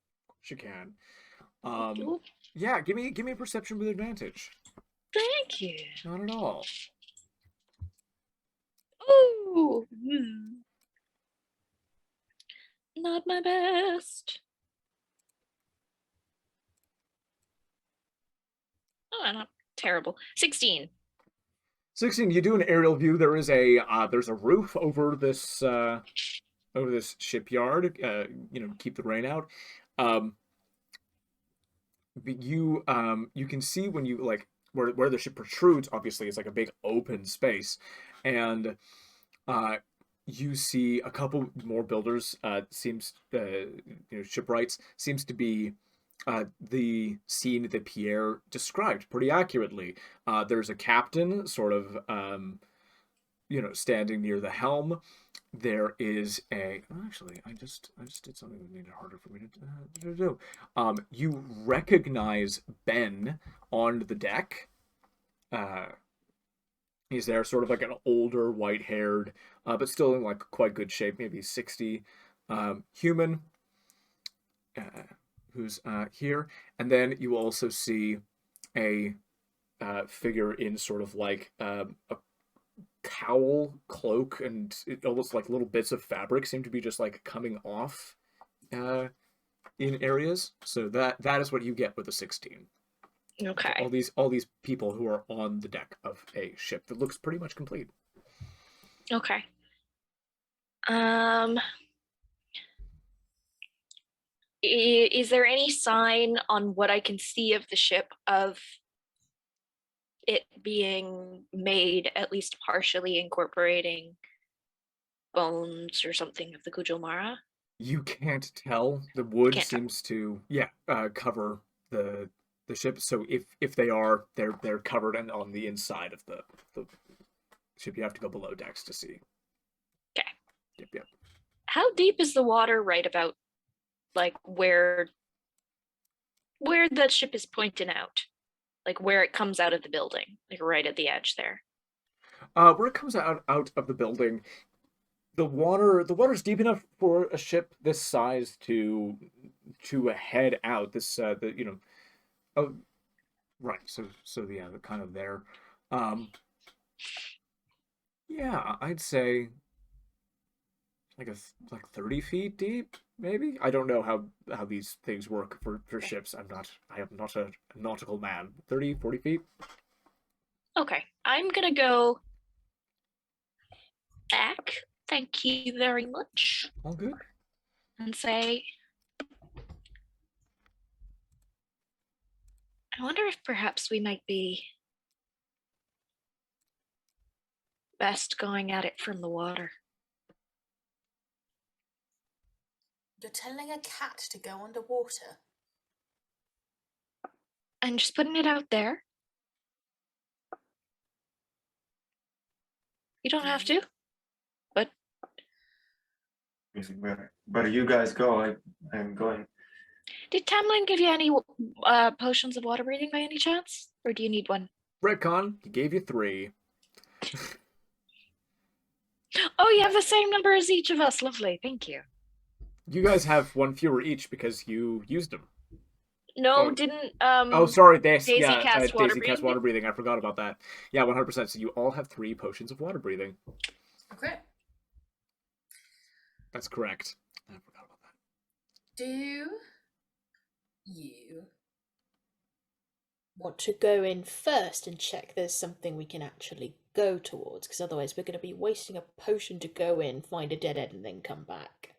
She can. Cool. Yeah, give me a perception with advantage. Thank you. Not at all. Ooh. Not my best. Oh, not terrible. 16. 16. You do an aerial view. There is there's a roof over this shipyard. Keep the rain out. But you can see when you like where the ship protrudes. Obviously, it's like a big open space, and you see a couple more builders. Shipwrights seems to be the scene that Pierre described pretty accurately. There's a captain sort of standing near the helm. There is actually I just did something that made it harder for me to do. You recognize Ben on the deck. He's there, sort of like an older, white-haired, but still in like quite good shape, maybe 60, human, who's here. And then you also see a figure in sort of like a cowl, cloak, and it almost like little bits of fabric seem to be just like coming off in areas. So that is what you get with a 16. Okay. All these people who are on the deck of a ship that looks pretty much complete. Okay. Is there any sign on what I can see of the ship of it being made, at least partially incorporating bones or something of the Kujulmara? You can't tell. The wood Can't tell. seems to cover the ship. So if they are, they're covered and on the inside of the ship. You have to go below decks to see. Okay. Yep. How deep is the water right about like where the ship is pointing out? Like where it comes out of the building, like right at the edge there. Where it comes out of the building, the water's deep enough for a ship this size to head out. This oh, right. So yeah, they're kind of there. Yeah, I'd say like 30 feet deep, maybe. I don't know how these things work for ships. I am not a nautical man. 30, 40 feet. Okay, I'm gonna go back. Thank you very much. All good. And say, I wonder if perhaps we might be best going at it from the water. You're telling a cat to go underwater? And just putting it out there. You don't have to, but But you guys go. I'm going. did Tamlin give you any potions of water breathing by any chance? Or do you need one? Retcon, he gave you 3. Oh, you have the same number as each of us. Lovely, thank you. You guys have 1 fewer each because you used them. No, Oh. didn't Sorry, Daisy cast water Daisy cast breathing? water breathing. I forgot about that. Yeah, 100%. So you all have 3 potions of water breathing. Okay. That's correct. I forgot about that. Do you want to go in first and check there's something we can actually go towards? Because otherwise we're going to be wasting a potion to go in, find a dead end, and then come back.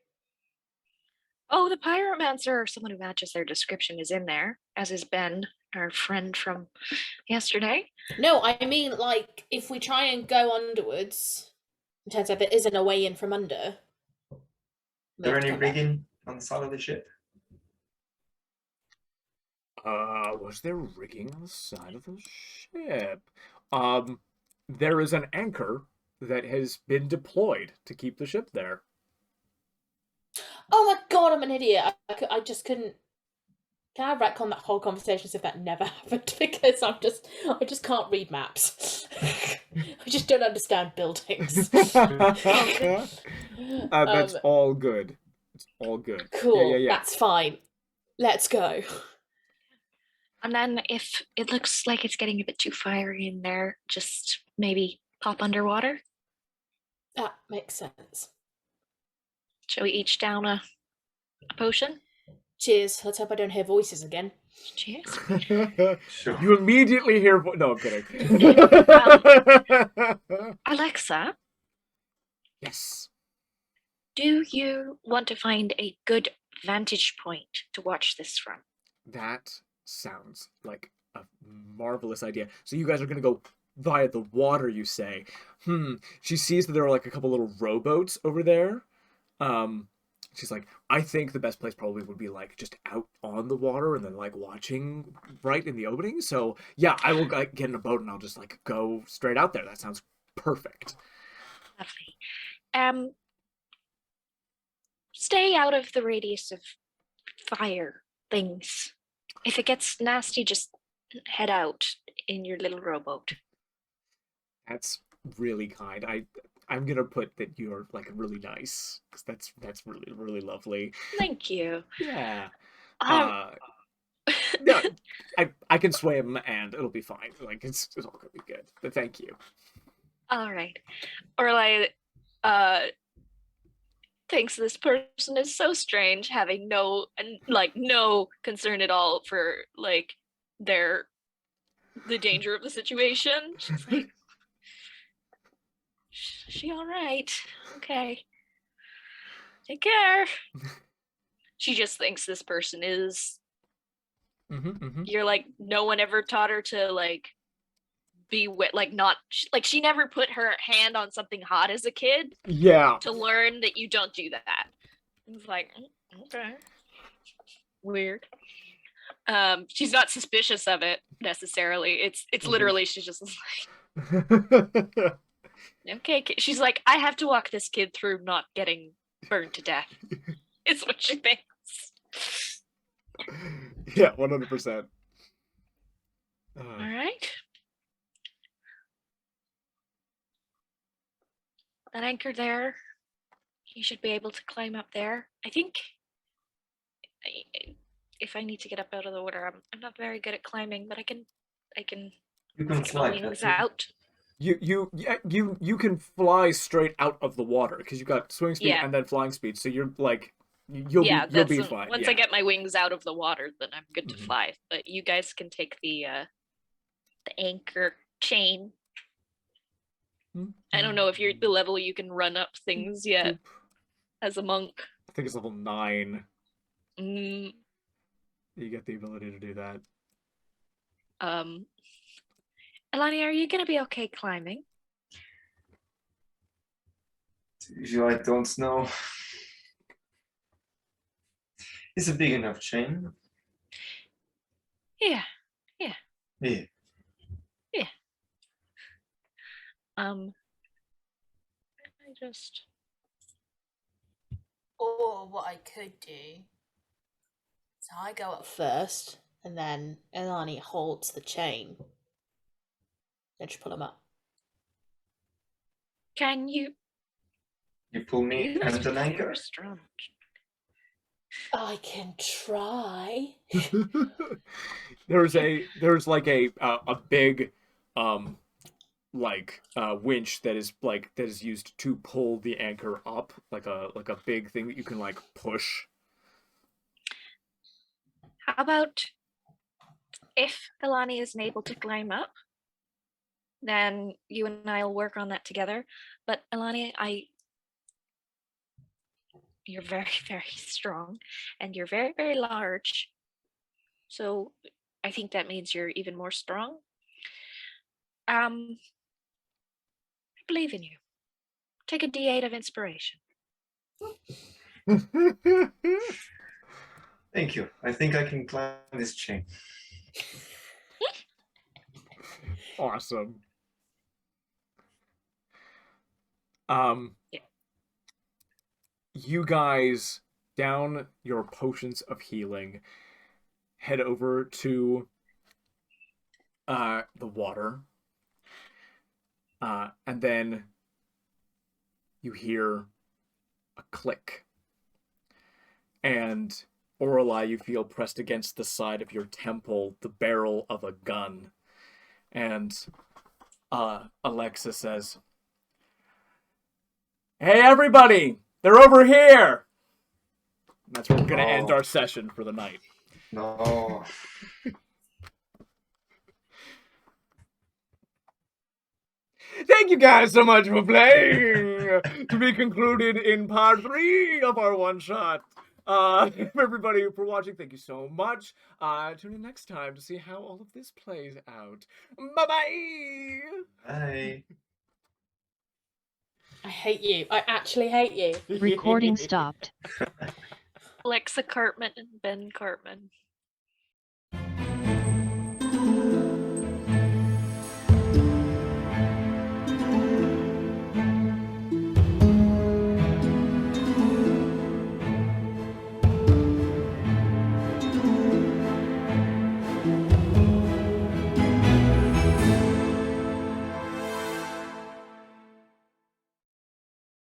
Oh, the Pyromancer, or someone who matches their description, is in there, as is Ben, our friend from yesterday. No, I mean, like, if we try and go underwards, it turns out there isn't a way in from under. Is there any come back. rigging on the side of the ship? Was there rigging on the side of the ship? There is an anchor that has been deployed to keep the ship there. Oh my god, I'm an idiot. I just couldn't. Can I retcon that whole conversation as if that never happened? Because I just can't read maps. I just don't understand buildings. That's all good. It's all good. Cool, Yeah. that's fine. Let's go. And then if it looks like it's getting a bit too fiery in there, just maybe pop underwater. That makes sense. Shall we each down a potion? Cheers. Let's hope I don't hear voices again. Cheers. Sure. You immediately hear... No, I'm kidding. Alexa, Yes. do you want to find a good vantage point to watch this from? That sounds like a marvelous idea. So you guys are going to go via the water, you say. She sees that there are like a couple little rowboats over there. She's like, I think the best place probably would be like just out on the water and then like watching right in the opening. So yeah, I will get in a boat and I'll just like go straight out there. That sounds perfect. Lovely. Stay out of the radius of fire things. If it gets nasty, just head out. in your little rowboat. That's really kind. I'm gonna put that you're like really nice, because that's really really lovely. Thank you. Yeah. Um, No, I can swim and it'll be fine. Like it's all gonna be good. But thank you. all right. Aurelei thinks this person is so strange, having no concern at all for like the danger of the situation. She's like, she all right? Okay. Take care. She just thinks this person is. You're like, no one ever taught her to like be wet, like not like she never put her hand on something hot as a kid. Yeah. To learn that you don't do that. It's like, okay, weird. She's not suspicious of it necessarily. It's literally she's just like, okay. She's like, I have to walk this kid through not getting burned to death. It's what she thinks. Yeah, 100%. All right. That anchor there, you should be able to climb up there. I think if I need to get up out of the water, I'm not very good at climbing, but I can You can get my fly. wings out. You can fly straight out of the water because you've got swing speed and then flying speed. So you're like you'll be fine. Once I get my wings out of the water, then I'm good to fly. But you guys can take the anchor chain. I don't know if you're at the level you can run up things yet as a monk. I think it's level 9. You get the ability to do that. Elani, are you gonna be okay climbing? I don't know. It's a big enough chain. Yeah. Yeah. I just. Or what I could do. So I go up first, and then Elani holds the chain. Then just pull him up. Can you? You pull me as an anchor? Strong. I can try. There's like a big winch that is used to pull the anchor up, like a big thing that you can like push. How about if Elani isn't able to climb up, then you and I will work on that together. But Elani, you're very, very strong, and you're very, very large. So I think that means you're even more strong. I believe in you. Take a D8 of inspiration. Thank you. I think I can climb this chain. Awesome. You guys down your potions of healing, head over to the water, and then you hear a click, and Aurelei, you feel pressed against the side of your temple the barrel of a gun, and Alexa says, "Hey everybody, they're over here!" And that's where we're going to end our session for the night. No. Thank you guys so much for playing! To be concluded in part 3 of our one-shot. Everybody for watching, thank you so much. Tune in next time to see how all of this plays out. Bye-bye! Bye. I hate you. I actually hate you. Recording stopped. Alexa Cartman and Ben Cartman.